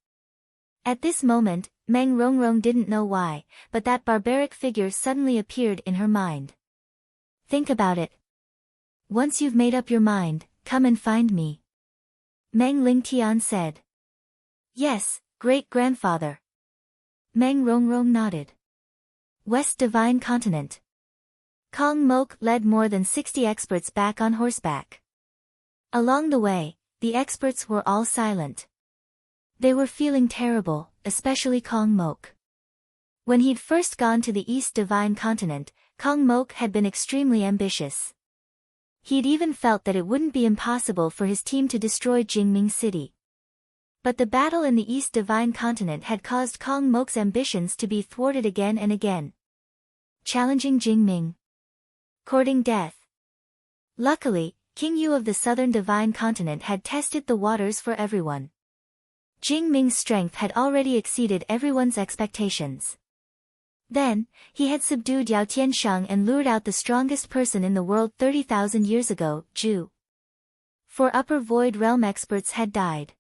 At this moment, Meng Rongrong didn't know why, but that barbaric figure suddenly appeared in her mind. Think about it. Once you've made up your mind, come and find me. Meng Lingtian said. Yes, great-grandfather. Meng Rongrong nodded. West Divine Continent. Kong Mok led more than 60 experts back on horseback. Along the way, the experts were all silent. They were feeling terrible, especially Kong Mok. When he'd first gone to the East Divine Continent, Kong Mok had been extremely ambitious. He'd even felt that it wouldn't be impossible for his team to destroy Jingming City. But the battle in the East Divine Continent had caused Kong Mok's ambitions to be thwarted again and again. Challenging Jingming. Courting death. Luckily, King Yu of the Southern Divine Continent had tested the waters for everyone. Jingming's strength had already exceeded everyone's expectations. Then, he had subdued Yao Tiansheng and lured out the strongest person in the world 30,000 years ago, Zhu. 4 Upper Void Realm experts had died.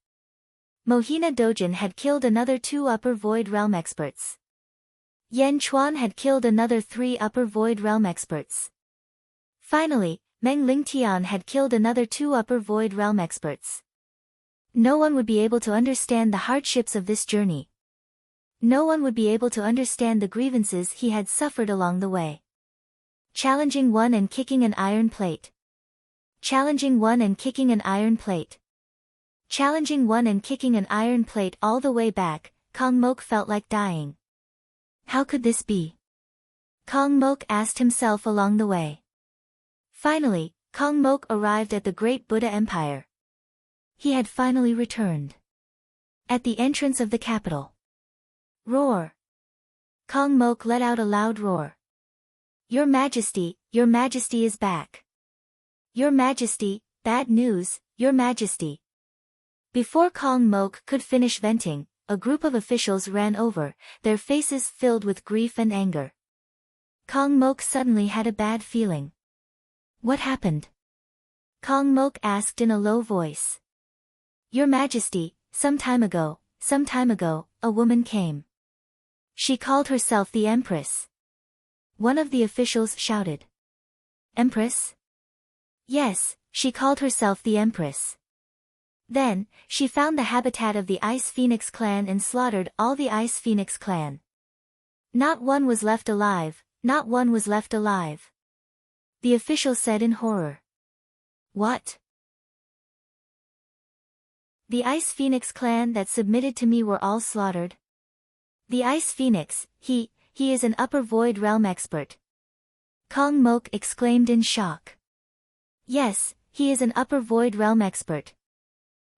Mohina Dojin had killed another 2 Upper Void Realm experts. Yan Chuan had killed another 3 Upper Void Realm experts. Finally, Meng Lingtian had killed another 2 Upper Void Realm experts. No one would be able to understand the hardships of this journey. No one would be able to understand the grievances he had suffered along the way. Challenging one and kicking an iron plate. Challenging one and kicking an iron plate. Challenging one and kicking an iron plate all the way back, Kong Mok felt like dying. How could this be? Kong Mok asked himself along the way. Finally, Kong Mok arrived at the Great Buddha Empire. He had finally returned. At the entrance of the capital. Roar! Kong Mok let out a loud roar. Your Majesty is back. Your Majesty, bad news, Your Majesty. Before Kong Mok could finish venting, a group of officials ran over, their faces filled with grief and anger. Kong Mok suddenly had a bad feeling. What happened? Kong Mok asked in a low voice. Your Majesty, some time ago, a woman came. She called herself the Empress. One of the officials shouted. Empress? Yes, she called herself the Empress. Then, she found the habitat of the Ice Phoenix clan and slaughtered all the Ice Phoenix clan. Not one was left alive, not one was left alive. the official said in horror. What? The Ice Phoenix clan that submitted to me were all slaughtered? The Ice Phoenix, he is an upper void realm expert. Kong Mok exclaimed in shock. Yes, he is an upper void realm expert.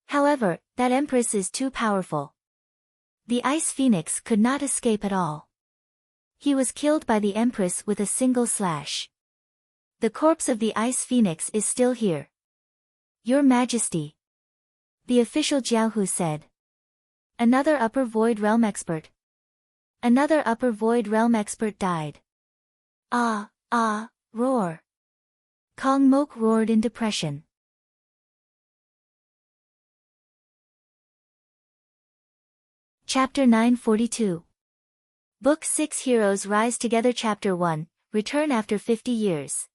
However, that Empress is too powerful. The Ice Phoenix could not escape at all. He was killed by the Empress with a single slash. The corpse of the Ice Phoenix is still here. Your Majesty. The official Jiaohu said. Another upper void realm expert. Another upper void realm expert died. Roar. Kong Mok roared in depression. Chapter 942. Book 6 Heroes Rise Together Chapter 1, Return After 50 Years.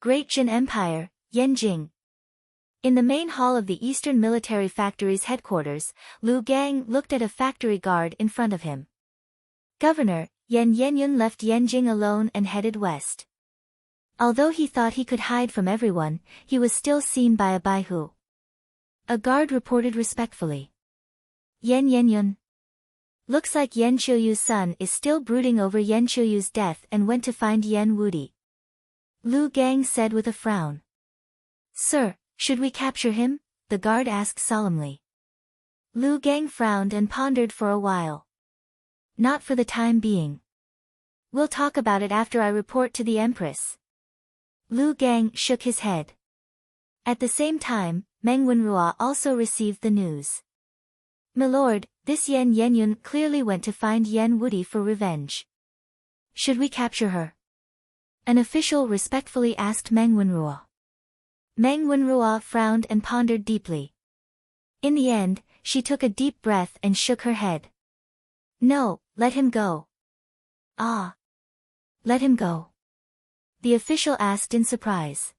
Great Jin Empire, Yanjing. In the main hall of the Eastern Military Factory's headquarters, Lu Gang looked at a factory guard in front of him. Governor, Yan Yenyun left Yanjing alone and headed west. Although he thought he could hide from everyone, he was still seen by a Baihu. A guard reported respectfully. Yan Yenyun. Looks like Yan Qiuyu's son is still brooding over Yan Qiuyu's death and went to find Yan Wudi. Lu Gang said with a frown. Sir, should we capture him? The guard asked solemnly. Lu Gang frowned and pondered for a while. Not for the time being. We'll talk about it after I report to the Empress. Lu Gang shook his head. At the same time, Meng Wenrua also received the news. Milord, this Yan Yenyun clearly went to find Yan Wudi for revenge. Should we capture her? An official respectfully asked Meng Wenrua. Meng Wenrua frowned and pondered deeply. In the end, she took a deep breath and shook her head. No, let him go. Let him go. The official asked in surprise.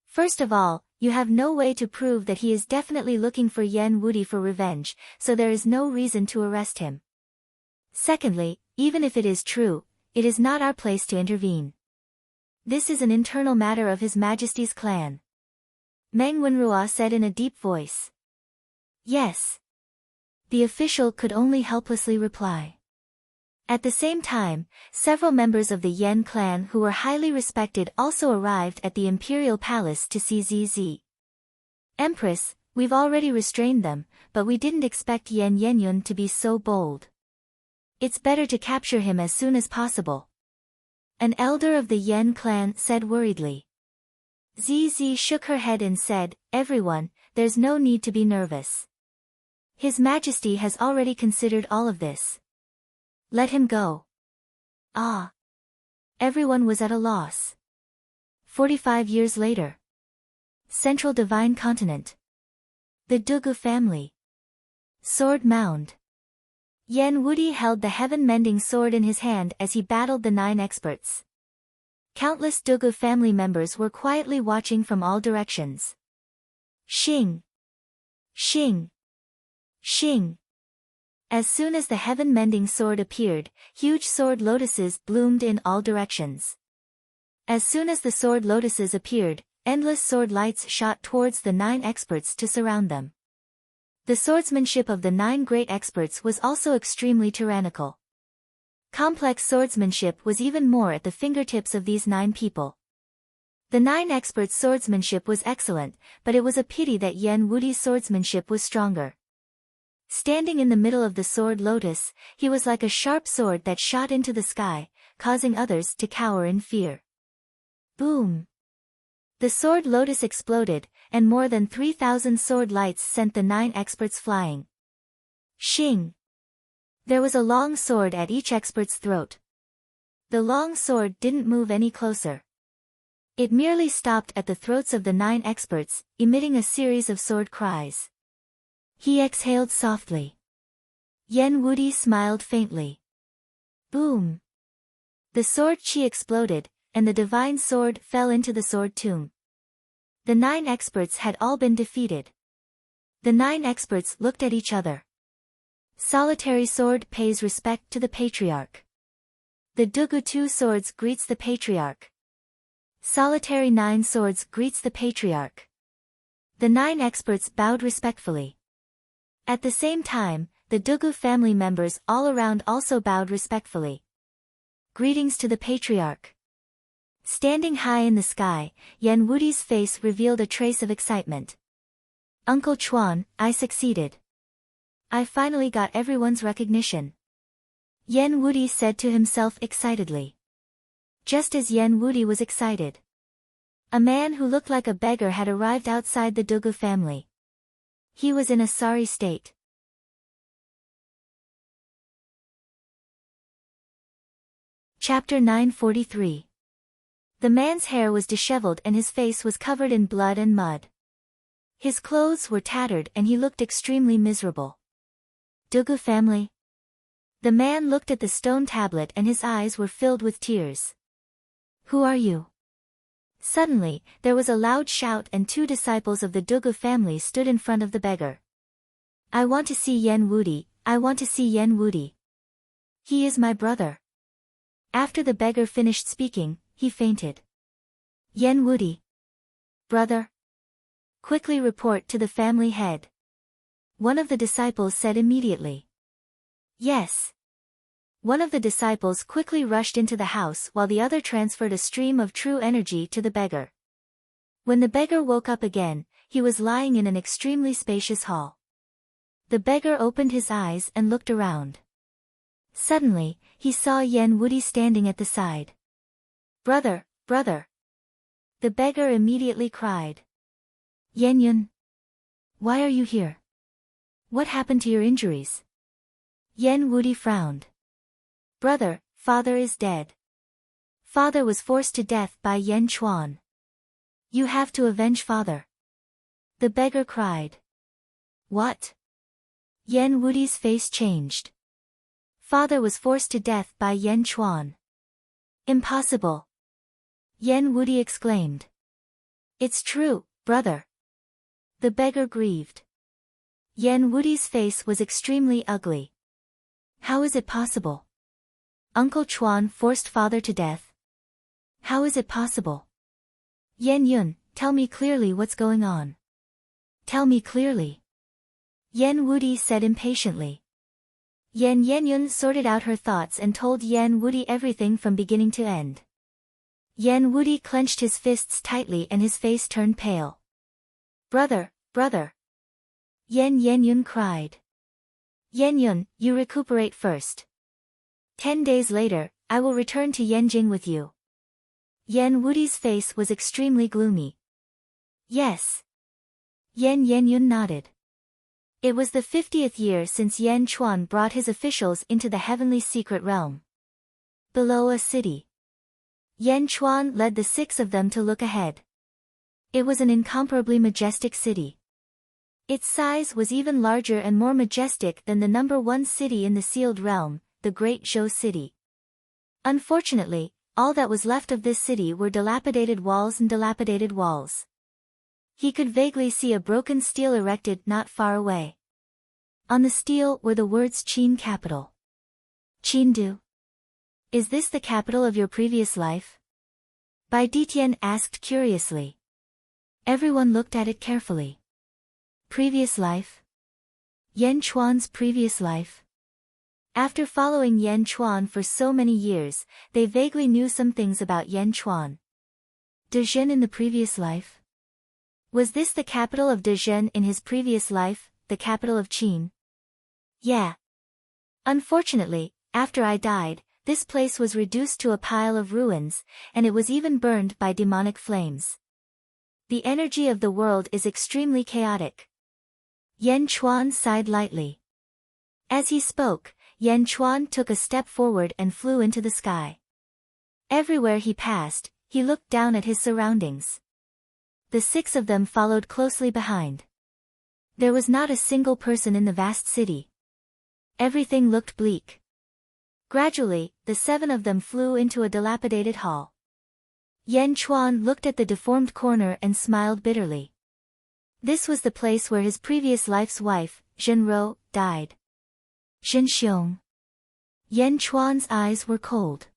First of all, you have no way to prove that he is definitely looking for Yan Wudi for revenge, so there is no reason to arrest him. Secondly, even if it is true, it is not our place to intervene. This is an internal matter of His Majesty's clan. Meng Wenrua said in a deep voice. Yes. The official could only helplessly reply. At the same time, several members of the Yan clan who were highly respected also arrived at the imperial palace to see ZZ. Empress, we've already restrained them, but we didn't expect Yan Yenyun to be so bold. It's better to capture him as soon as possible. An elder of the Yan clan said worriedly. ZZ shook her head and said, Everyone, there's no need to be nervous. His Majesty has already considered all of this. Let him go. Everyone was at a loss. 45 years later. Central Divine Continent. The Dugu family. Sword Mound. Yan Wudi held the heaven-mending sword in his hand as he battled the 9 experts. Countless Dugu family members were quietly watching from all directions. Shing! Shing! Shing! As soon as the heaven-mending sword appeared, huge sword lotuses bloomed in all directions. As soon as the sword lotuses appeared, endless sword lights shot towards the 9 experts to surround them. The swordsmanship of the 9 great experts was also extremely tyrannical. Complex swordsmanship was even more at the fingertips of these 9 people. The 9 experts' swordsmanship was excellent, but it was a pity that Yan Wudi's swordsmanship was stronger. Standing in the middle of the sword lotus, he was like a sharp sword that shot into the sky, causing others to cower in fear. Boom! The sword lotus exploded, and more than 3,000 sword lights sent the 9 experts flying. Shing! There was a long sword at each expert's throat. The long sword didn't move any closer. It merely stopped at the throats of the 9 experts, emitting a series of sword cries. He exhaled softly. Yan Wudi smiled faintly. Boom! The sword chi exploded, and the divine sword fell into the sword tomb. The 9 experts had all been defeated. The 9 experts looked at each other. Solitary sword pays respect to the patriarch. The Dugu 2 swords greets the patriarch. Solitary 9 Swords greets the patriarch. The 9 experts bowed respectfully. At the same time, the Dugu family members all around also bowed respectfully. Greetings to the patriarch. Standing high in the sky, Yen Wudi's face revealed a trace of excitement. Uncle Chuan, I succeeded. I finally got everyone's recognition. Yen Wudi said to himself excitedly. Just as Yen Wudi was excited, a man who looked like a beggar had arrived outside the Dugu family. He was in a sorry state. Chapter 943. The man's hair was disheveled and his face was covered in blood and mud. His clothes were tattered and he looked extremely miserable. Dugu family? The man looked at the stone tablet and his eyes were filled with tears. Who are you? Suddenly, there was a loud shout and 2 disciples of the Dugu family stood in front of the beggar. I want to see Yen Wudi, I want to see Yen Wudi. He is my brother. After the beggar finished speaking, he fainted. Yen Wudi. Brother? Quickly report to the family head. One of the disciples said immediately. Yes. One of the disciples quickly rushed into the house while the other transferred a stream of true energy to the beggar. When the beggar woke up again, he was lying in an extremely spacious hall. The beggar opened his eyes and looked around. Suddenly, he saw Yen Wudi standing at the side. Brother, brother. The beggar immediately cried. Yen Yun. Why are you here? What happened to your injuries? Yen Wudi frowned. Brother, father is dead. Father was forced to death by Yen Chuan. You have to avenge father. The beggar cried. What? Yen Wudi's face changed. Father was forced to death by Yen Chuan. Impossible. Yen Wudi exclaimed. It's true, brother. The beggar grieved. Yen Wudi's face was extremely ugly. How is it possible? Uncle Chuan forced father to death. How is it possible? Yen Yun, tell me clearly what's going on. Tell me clearly. Yen Wudi said impatiently. Yen Yun sorted out her thoughts and told Yen Wudi everything from beginning to end. Yen Wudi clenched his fists tightly and his face turned pale. Brother, brother. Yen Yun cried. Yen Yun, you recuperate first. 10 days later, I will return to Yenjing with you. Yen Wudi's face was extremely gloomy. Yes. Yen Yun nodded. It was the 50th year since Yen Chuan brought his officials into the heavenly secret realm. Below a city. Yen Chuan led the 6 of them to look ahead. It was an incomparably majestic city. Its size was even larger and more majestic than the number 1 city in the sealed realm, the Great Zhou City. Unfortunately, all that was left of this city were dilapidated walls and dilapidated walls. He could vaguely see a broken stele erected not far away. On the stele were the words Qin capital. Qindu. Is this the capital of your previous life? Bai Ditian asked curiously. Everyone looked at it carefully. Previous life? Yen Chuan's previous life? After following Yen Chuan for so many years, they vaguely knew some things about Yen Chuan. Dezhen in the previous life? Was this the capital of Dezhen in his previous life, the capital of Qin? Yeah. Unfortunately, after I died, this place was reduced to a pile of ruins, and it was even burned by demonic flames. The energy of the world is extremely chaotic. Yen Chuan sighed lightly. As he spoke, Yen Chuan took a step forward and flew into the sky. Everywhere he passed, he looked down at his surroundings. The 6 of them followed closely behind. There was not a single person in the vast city. Everything looked bleak. Gradually, the 7 of them flew into a dilapidated hall. Yen Chuan looked at the deformed corner and smiled bitterly. This was the place where his previous life's wife, Zhenro, died. Zhenxiong. Yen Chuan's eyes were cold.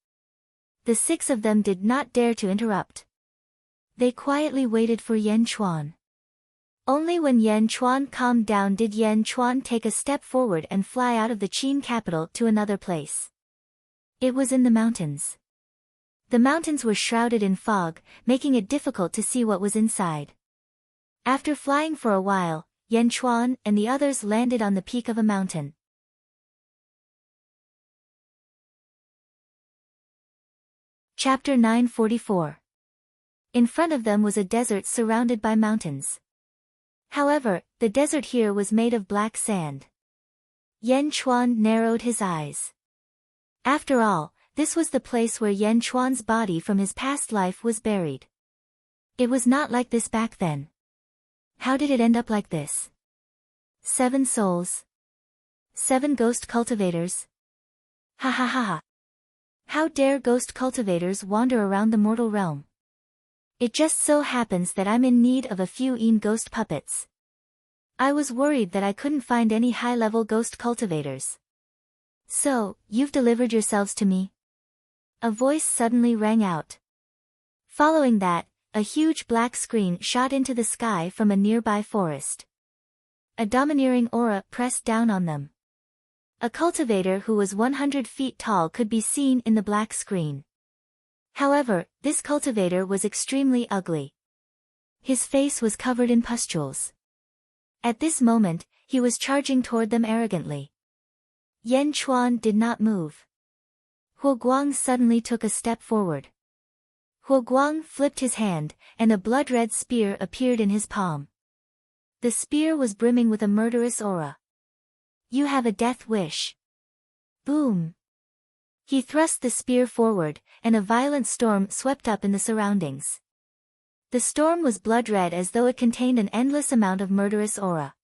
The 6 of them did not dare to interrupt. They quietly waited for Yan Chuan. Only when Yan Chuan calmed down did Yan Chuan take a step forward and fly out of the Qin capital to another place. It was in the mountains. The mountains were shrouded in fog, making it difficult to see what was inside. After flying for a while, Yan Chuan and the others landed on the peak of a mountain. Chapter 944. In front of them was a desert surrounded by mountains. However, the desert here was made of black sand. Yan Chuan narrowed his eyes. After all, this was the place where Yan Chuan's body from his past life was buried. It was not like this back then. How did it end up like this? 7 souls. 7 ghost cultivators. Ha ha ha ha. How dare ghost cultivators wander around the mortal realm? It just so happens that I'm in need of a few ghost puppets. I was worried that I couldn't find any high-level ghost cultivators. So, you've delivered yourselves to me? A voice suddenly rang out. Following that, a huge black screen shot into the sky from a nearby forest. A domineering aura pressed down on them. A cultivator who was 100 feet tall could be seen in the black screen. However, this cultivator was extremely ugly. His face was covered in pustules. At this moment, he was charging toward them arrogantly. Yan Chuan did not move. Huo Guang suddenly took a step forward. Huo Guang flipped his hand, and a blood-red spear appeared in his palm. The spear was brimming with a murderous aura. You have a death wish. Boom. He thrust the spear forward, and a violent storm swept up in the surroundings. The storm was blood-red as though it contained an endless amount of murderous aura.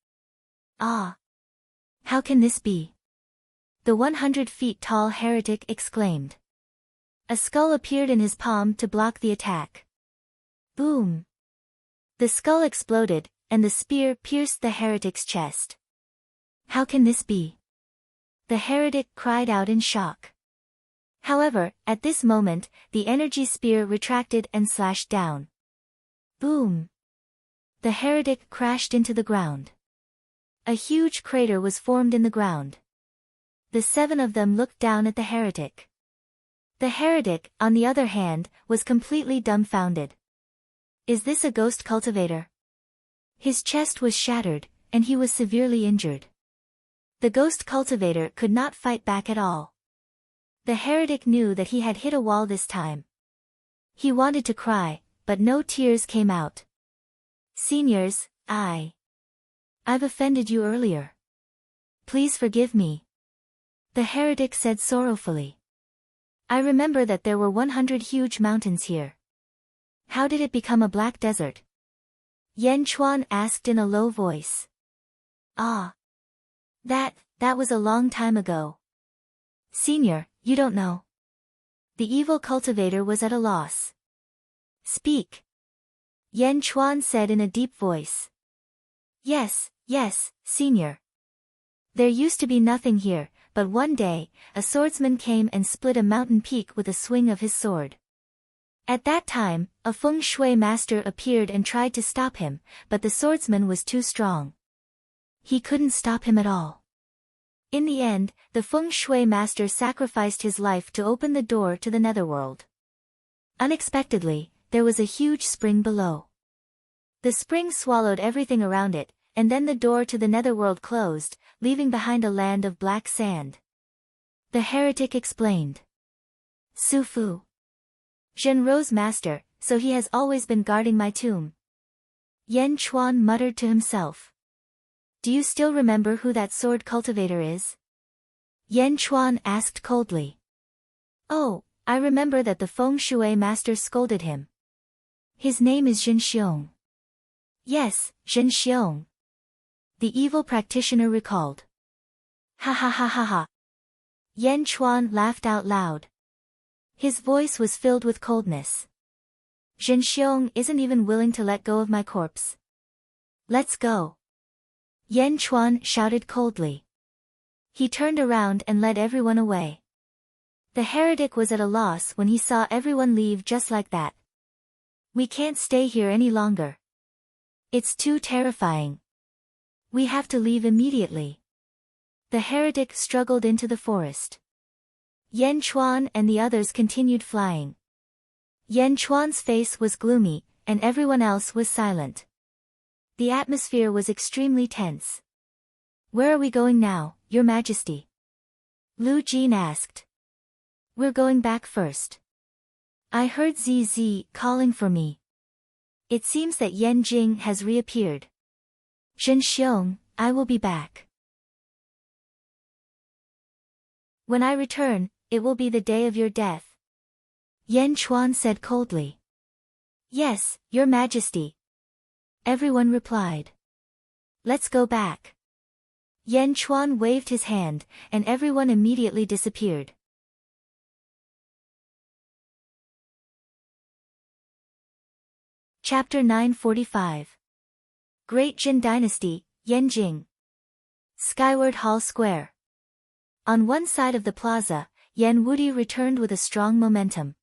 Ah! How can this be? The 100 feet tall heretic exclaimed. A skull appeared in his palm to block the attack. Boom! The skull exploded, and the spear pierced the heretic's chest. How can this be? The heretic cried out in shock. However, at this moment, the energy spear retracted and slashed down. Boom! The heretic crashed into the ground. A huge crater was formed in the ground. The 7 of them looked down at the heretic. The heretic, on the other hand, was completely dumbfounded. Is this a ghost cultivator? His chest was shattered, and he was severely injured. The ghost cultivator could not fight back at all. The heretic knew that he had hit a wall this time. He wanted to cry, but no tears came out. Seniors, I've offended you earlier. Please forgive me. The heretic said sorrowfully. I remember that there were 100 huge mountains here. How did it become a black desert? Yan Chuan asked in a low voice. Ah. That was a long time ago. Senior, you don't know. The evil cultivator was at a loss. Speak. Yan Chuan said in a deep voice. Yes, senior. There used to be nothing here, but one day, a swordsman came and split a mountain peak with a swing of his sword. At that time, a feng shui master appeared and tried to stop him, but the swordsman was too strong. He couldn't stop him at all. In the end, the feng shui master sacrificed his life to open the door to the netherworld. Unexpectedly, there was a huge spring below. The spring swallowed everything around it, and then the door to the netherworld closed, leaving behind a land of black sand. The heretic explained. Su Fu. Zhenrou's master, so he has always been guarding my tomb. Yan Chuan muttered to himself. Do you still remember who that sword cultivator is? Yan Chuan asked coldly. Oh, I remember that the feng shui master scolded him. His name is Zhen Xiong. Yes, Zhen Xiong. The evil practitioner recalled. Ha ha ha ha ha. Yan Chuan laughed out loud. His voice was filled with coldness. Zhen Xiong isn't even willing to let go of my corpse. Let's go. Yan Chuan shouted coldly. He turned around and led everyone away. The heretic was at a loss when he saw everyone leave just like that. We can't stay here any longer. It's too terrifying. We have to leave immediately. The heretic struggled into the forest. Yan Chuan and the others continued flying. Yan Chuan's face was gloomy, and everyone else was silent. The atmosphere was extremely tense. Where are we going now, Your Majesty? Lu Jin asked. We're going back first. I heard ZZ calling for me. It seems that Yan Jing has reappeared. Zhen Xiong, I will be back. When I return, it will be the day of your death. Yan Chuan said coldly. Yes, Your Majesty. Everyone replied. Let's go back. Yan Chuan waved his hand, and everyone immediately disappeared. Chapter 945. Great Jin Dynasty, Yanjing. Skyward Hall Square. On one side of the plaza, Yan Wudi returned with a strong momentum.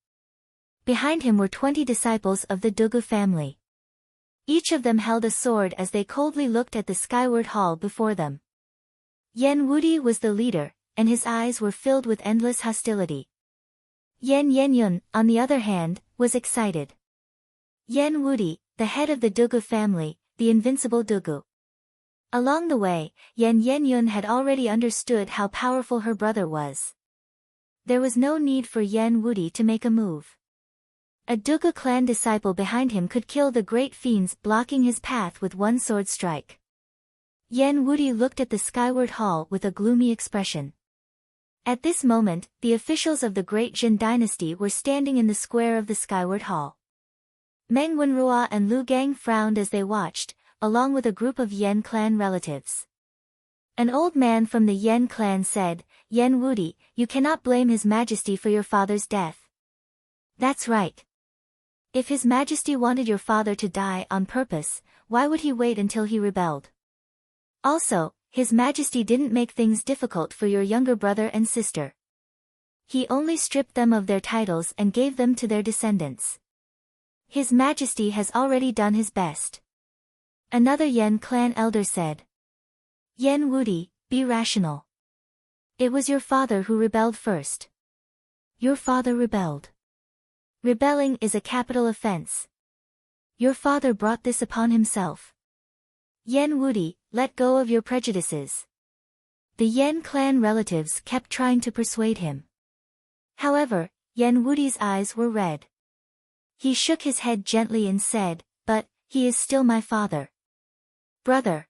Behind him were 20 disciples of the Dugu family. Each of them held a sword as they coldly looked at the skyward hall before them. Yan Wudi was the leader, and his eyes were filled with endless hostility. Yan Yenyun, on the other hand, was excited. Yan Wudi, the head of the Dugu family, the invincible Dugu. Along the way, Yan Yenyun had already understood how powerful her brother was. There was no need for Yan Wudi to make a move. A Dugu clan disciple behind him could kill the great fiends blocking his path with one sword strike. Yan Wudi looked at the skyward hall with a gloomy expression. At this moment, the officials of the Great Jin dynasty were standing in the square of the skyward hall. Meng Wenrua and Lu Gang frowned as they watched, along with a group of Yan clan relatives. An old man from the Yan clan said, Yan Wudi, you cannot blame His Majesty for your father's death. That's right. If His Majesty wanted your father to die on purpose, why would he wait until he rebelled? Also, His Majesty didn't make things difficult for your younger brother and sister. He only stripped them of their titles and gave them to their descendants. His Majesty has already done his best. Another Yan clan elder said. Yan Wudi, be rational. It was your father who rebelled first. Your father rebelled. Rebelling is a capital offense. Your father brought this upon himself. Yan Wudi, let go of your prejudices. The Yan clan relatives kept trying to persuade him. However, Yan Wudi's eyes were red. He shook his head gently and said, but, he is still my father. Brother.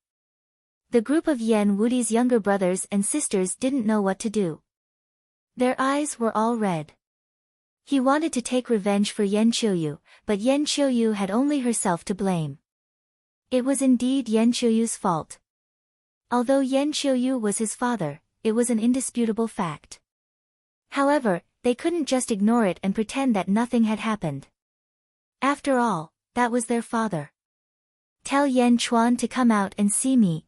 The group of Yan Wudi's younger brothers and sisters didn't know what to do. Their eyes were all red. He wanted to take revenge for Yan Qiuyu, but Yan Qiuyu had only herself to blame. It was indeed Yan Qiuyu's fault. Although Yan Qiuyu was his father, it was an indisputable fact. However, they couldn't just ignore it and pretend that nothing had happened. After all, that was their father. Tell Yan Chuan to come out and see me.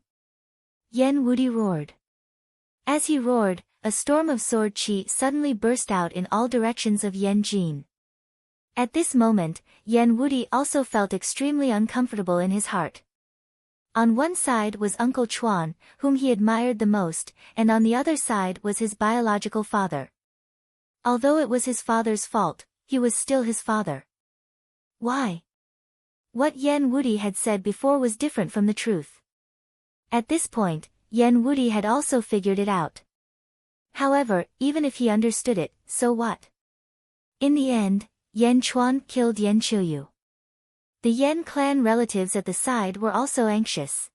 Yan Wudi roared. As he roared, a storm of sword qi suddenly burst out in all directions of Yan Jin. At this moment, Yan Wudi also felt extremely uncomfortable in his heart. On one side was Uncle Chuan, whom he admired the most, and on the other side was his biological father. Although it was his father's fault, he was still his father. Why? What Yan Wudi had said before was different from the truth. At this point, Yan Wudi had also figured it out. However, even if he understood it, so what? In the end, Yan Chuan killed Yan Qiuyu. The Yan clan relatives at the side were also anxious.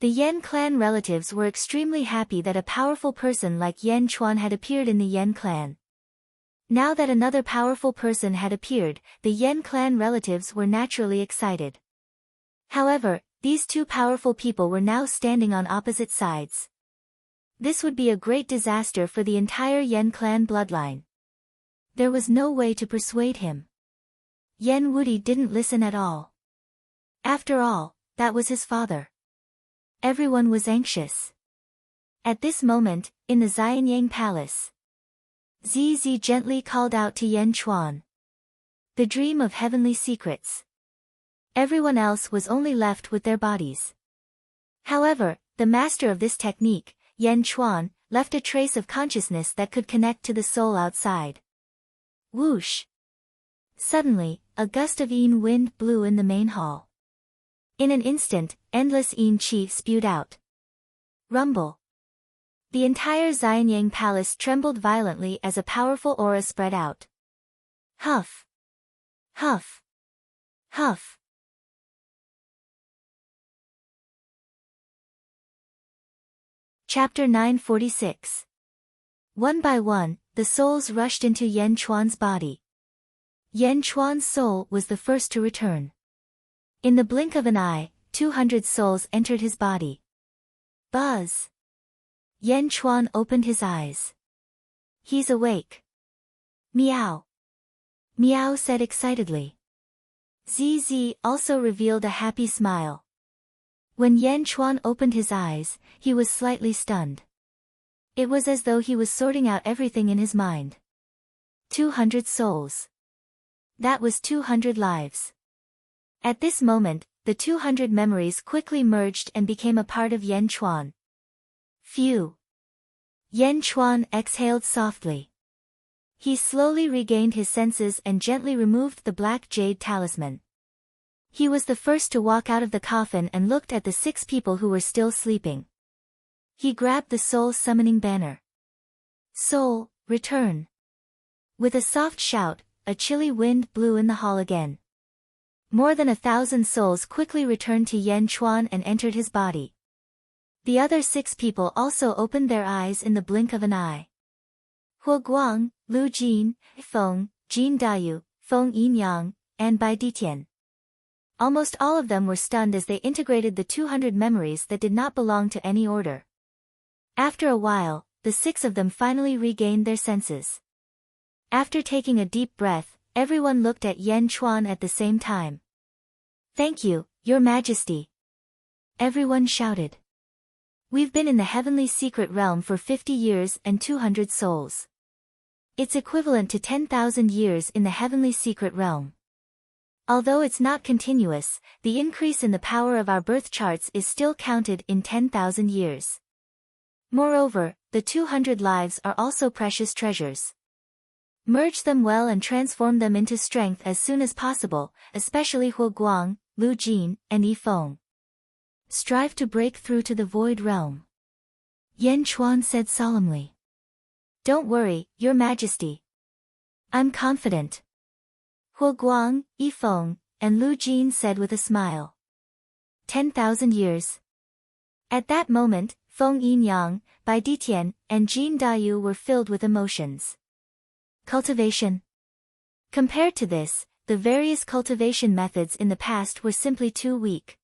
The Yan clan relatives were extremely happy that a powerful person like Yan Chuan had appeared in the Yan clan. Now that another powerful person had appeared, the Yan clan relatives were naturally excited. However, these two powerful people were now standing on opposite sides. This would be a great disaster for the entire Yan clan bloodline. There was no way to persuade him. Yan Wudi didn't listen at all. After all, that was his father. Everyone was anxious. At this moment, in the Xianyang Palace, ZZ gently called out to Yan Chuan. The The dream of heavenly secrets. Everyone else was only left with their bodies. However, the master of this technique, Yan Chuan, left a trace of consciousness that could connect to the soul outside. Whoosh! Suddenly, a gust of yin wind blew in the main hall. In an instant, endless yin qi spewed out. Rumble. The entire Xianyang palace trembled violently as a powerful aura spread out. Huff! Huff! Huff! Chapter 946. One by one, the souls rushed into Yan Chuan's body. Yan Chuan's soul was the first to return. In the blink of an eye, 200 souls entered his body. Buzz! Yan Chuan opened his eyes. He's awake. Meow! Meow said excitedly. ZZ also revealed a happy smile. When Yan Chuan opened his eyes, he was slightly stunned. It was as though he was sorting out everything in his mind. 200 souls. That was 200 lives. At this moment, the 200 memories quickly merged and became a part of Yan Chuan. Phew! Yan Chuan exhaled softly. He slowly regained his senses and gently removed the black jade talisman. He was the first to walk out of the coffin and looked at the 6 people who were still sleeping. He grabbed the soul summoning banner. Soul, return! With a soft shout, a chilly wind blew in the hall again. More than 1,000 souls quickly returned to Yan Chuan and entered his body. The other 6 people also opened their eyes in the blink of an eye. Huo Guang, Lu Jin, Feng, Jin Dayu, Feng Yinyang, and Bai Ditian. Almost all of them were stunned as they integrated the 200 memories that did not belong to any order. After a while, the 6 of them finally regained their senses. After taking a deep breath, everyone looked at Yan Chuan at the same time. Thank you, Your Majesty! Everyone shouted. We've been in the heavenly secret realm for 50 years and 200 souls. It's equivalent to 10,000 years in the heavenly secret realm. Although it's not continuous, the increase in the power of our birth charts is still counted in 10,000 years. Moreover, the 200 lives are also precious treasures. Merge them well and transform them into strength as soon as possible, especially Huo Guang, Lu Jin, and Yi Feng. Strive to break through to the void realm. Yan Chuan said solemnly. Don't worry, Your Majesty. I'm confident. Huo Guang, Yi Feng, and Lu Jin said with a smile. 10,000 years. At that moment, Feng Yinyang, Bai Ditian, and Jin Dayu were filled with emotions. Cultivation. Compared to this, the various cultivation methods in the past were simply too weak.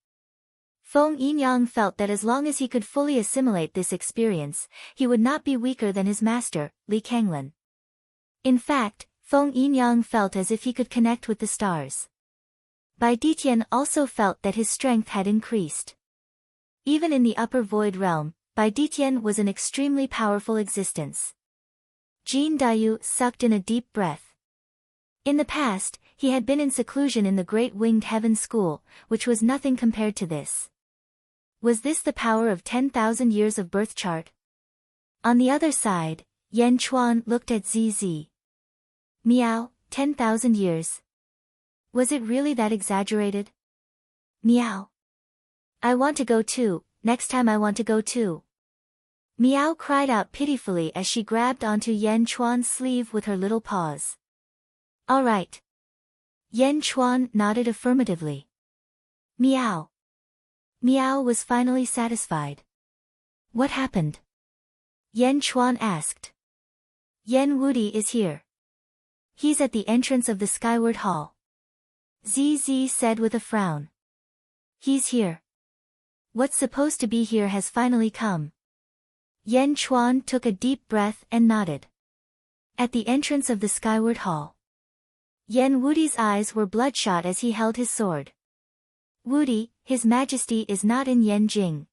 Feng Yinyang felt that as long as he could fully assimilate this experience, he would not be weaker than his master, Li Kanglan. In fact, Feng Yinyang felt as if he could connect with the stars. Bai Ditian also felt that his strength had increased. Even in the upper void realm, Bai Ditian was an extremely powerful existence. Jin Dayu sucked in a deep breath. In the past, he had been in seclusion in the Great Winged Heaven School, which was nothing compared to this. Was this the power of 10,000 years of birth chart? On the other side, Yan Chuan looked at ZZ. Meow, 10,000 years. Was it really that exaggerated? Meow. I want to go too, next time I want to go too. Meow cried out pitifully as she grabbed onto Yan Chuan's sleeve with her little paws. All right. Yan Chuan nodded affirmatively. Meow. Meow was finally satisfied. What happened? Yan Chuan asked. Yan Wudi is here. He's at the entrance of the Skyward Hall. ZZ said with a frown. He's here. What's supposed to be here has finally come. Yan Chuan took a deep breath and nodded. At the entrance of the Skyward Hall. Yan Wudi's eyes were bloodshot as he held his sword. Wudi, His Majesty is not in Yanjing.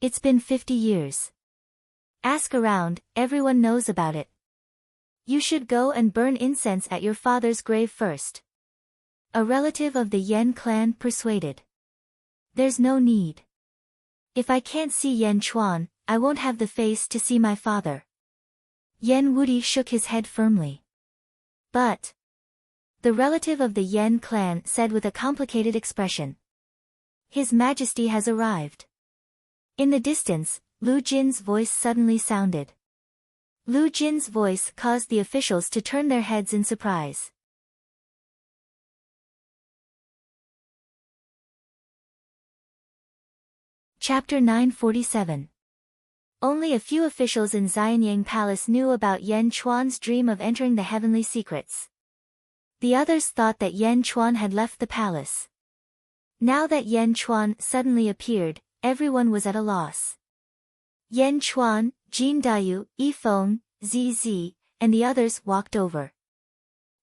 It's been 50 years. Ask around, everyone knows about it. You should go and burn incense at your father's grave first. A relative of the Yan clan persuaded. There's no need. If I can't see Yan Chuan, I won't have the face to see my father. Yan Wudi shook his head firmly. But the relative of the Yan clan said with a complicated expression. His Majesty has arrived. In the distance, Lu Jin's voice suddenly sounded. Lu Jin's voice caused the officials to turn their heads in surprise. Chapter 947. Only a few officials in Xianyang Palace knew about Yan Chuan's dream of entering the heavenly secrets. The others thought that Yan Chuan had left the palace. Now that Yan Chuan suddenly appeared, everyone was at a loss. Yan Chuan, Jin Dayu, Yifeng, ZZ, and the others walked over.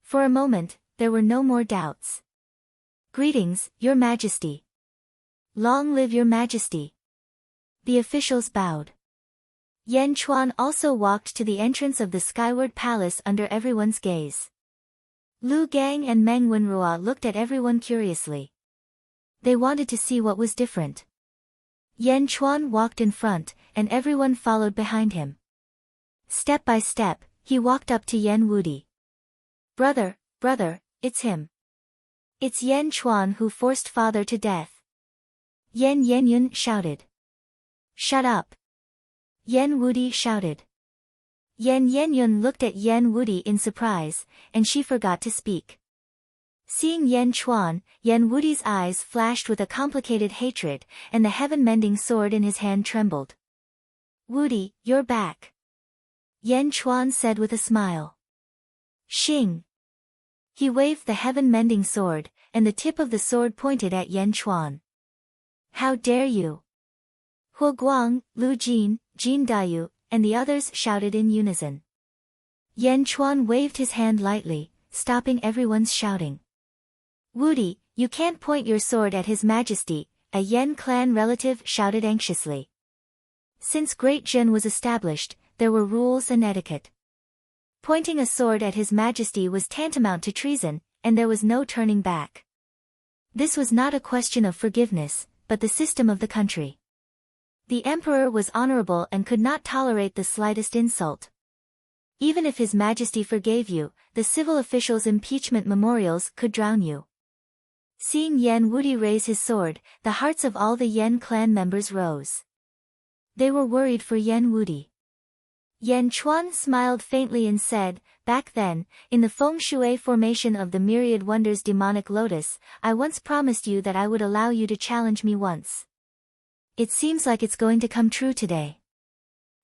For a moment, there were no more doubts. Greetings, Your Majesty. Long live Your Majesty. The officials bowed. Yan Chuan also walked to the entrance of the Skyward Palace under everyone's gaze. Lu Gang and Meng Wenrua looked at everyone curiously. They wanted to see what was different. Yan Chuan walked in front, and everyone followed behind him. Step by step, he walked up to Yan Wudi. Brother, it's him. It's Yan Chuan who forced father to death. Yan Yenyun shouted. Shut up. Yan Wudi shouted. Yan Yenyun looked at Yan Wudi in surprise, and she forgot to speak. Seeing Yan Chuan, Yan Wudi's eyes flashed with a complicated hatred, and the heaven-mending sword in his hand trembled. Wudi, you're back. Yan Chuan said with a smile. Xing. He waved the heaven-mending sword, and the tip of the sword pointed at Yan Chuan. How dare you? Huo Guang, Lu Jin, Jin Dayu, and the others shouted in unison. Yan Chuan waved his hand lightly, stopping everyone's shouting. Wudi, you can't point your sword at His Majesty, a Yan clan relative shouted anxiously. Since Great Zhen was established, there were rules and etiquette. Pointing a sword at His Majesty was tantamount to treason, and there was no turning back. This was not a question of forgiveness, but the system of the country. The emperor was honorable and could not tolerate the slightest insult. Even if His Majesty forgave you, the civil officials' impeachment memorials could drown you. Seeing Yan Wudi raise his sword, the hearts of all the Yan clan members rose. They were worried for Yan Wudi. Yan Chuan smiled faintly and said, back then, in the feng shui formation of the myriad wonders demonic lotus, I once promised you that I would allow you to challenge me once. It seems like it's going to come true today.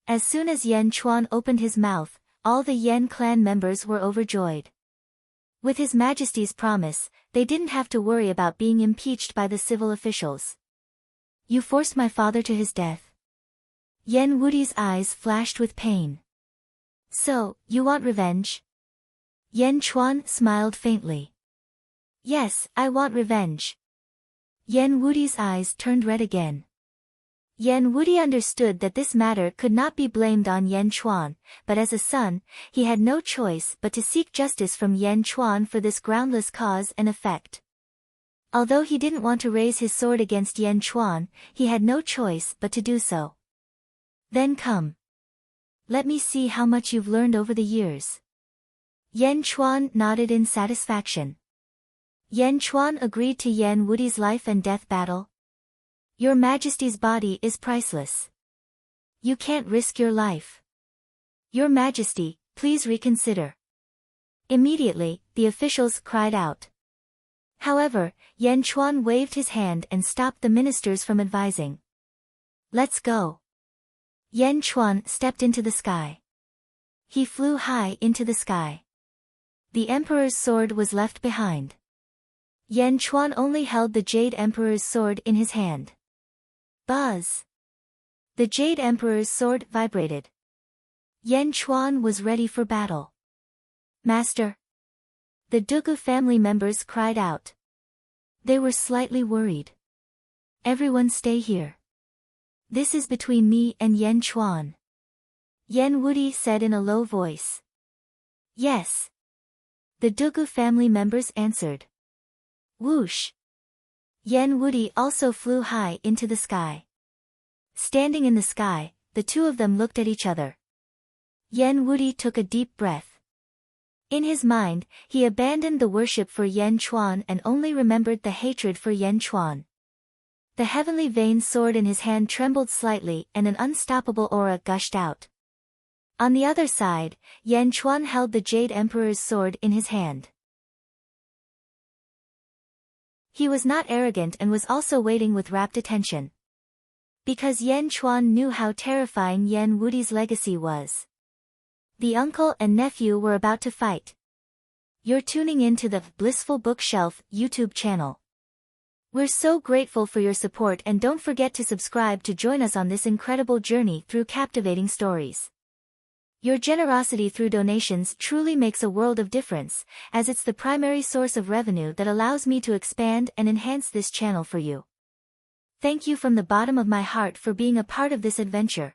As soon as Yan Chuan opened his mouth, all the Yan clan members were overjoyed. With His Majesty's promise, they didn't have to worry about being impeached by the civil officials. You forced my father to his death. Yan Wudi's eyes flashed with pain. So, you want revenge? Yan Chuan smiled faintly. Yes, I want revenge. Yan Wudi's eyes turned red again. Yan Wudi understood that this matter could not be blamed on Yan Chuan, but as a son, he had no choice but to seek justice from Yan Chuan for this groundless cause and effect. Although he didn't want to raise his sword against Yan Chuan, he had no choice but to do so. Then come. Let me see how much you've learned over the years. Yan Chuan nodded in satisfaction. Yan Chuan agreed to Yan Wudi's life and death battle. Your Majesty's body is priceless. You can't risk your life. Your Majesty, please reconsider. Immediately, the officials cried out. However, Yan Chuan waved his hand and stopped the ministers from advising. Let's go. Yan Chuan stepped into the sky. He flew high into the sky. The Emperor's sword was left behind. Yan Chuan only held the Jade Emperor's sword in his hand. Buzz! The Jade Emperor's sword vibrated. Yan Chuan was ready for battle. Master! The Dugu family members cried out. They were slightly worried. Everyone stay here. This is between me and Yan Chuan. Yan Wudi said in a low voice. Yes. The Dugu family members answered. Whoosh! Yan Wudi also flew high into the sky. Standing in the sky, the two of them looked at each other. Yan Wudi took a deep breath. In his mind, he abandoned the worship for Yan Chuan and only remembered the hatred for Yan Chuan. The heavenly veined sword in his hand trembled slightly and an unstoppable aura gushed out. On the other side, Yan Chuan held the Jade Emperor's sword in his hand. He was not arrogant and was also waiting with rapt attention. Because Yan Chuan knew how terrifying Yan Wudi's legacy was. The uncle and nephew were about to fight. You're tuning in to the Blissful Bookshelf YouTube channel. We're so grateful for your support and don't forget to subscribe to join us on this incredible journey through captivating stories. Your generosity through donations truly makes a world of difference, as it's the primary source of revenue that allows me to expand and enhance this channel for you. Thank you from the bottom of my heart for being a part of this adventure.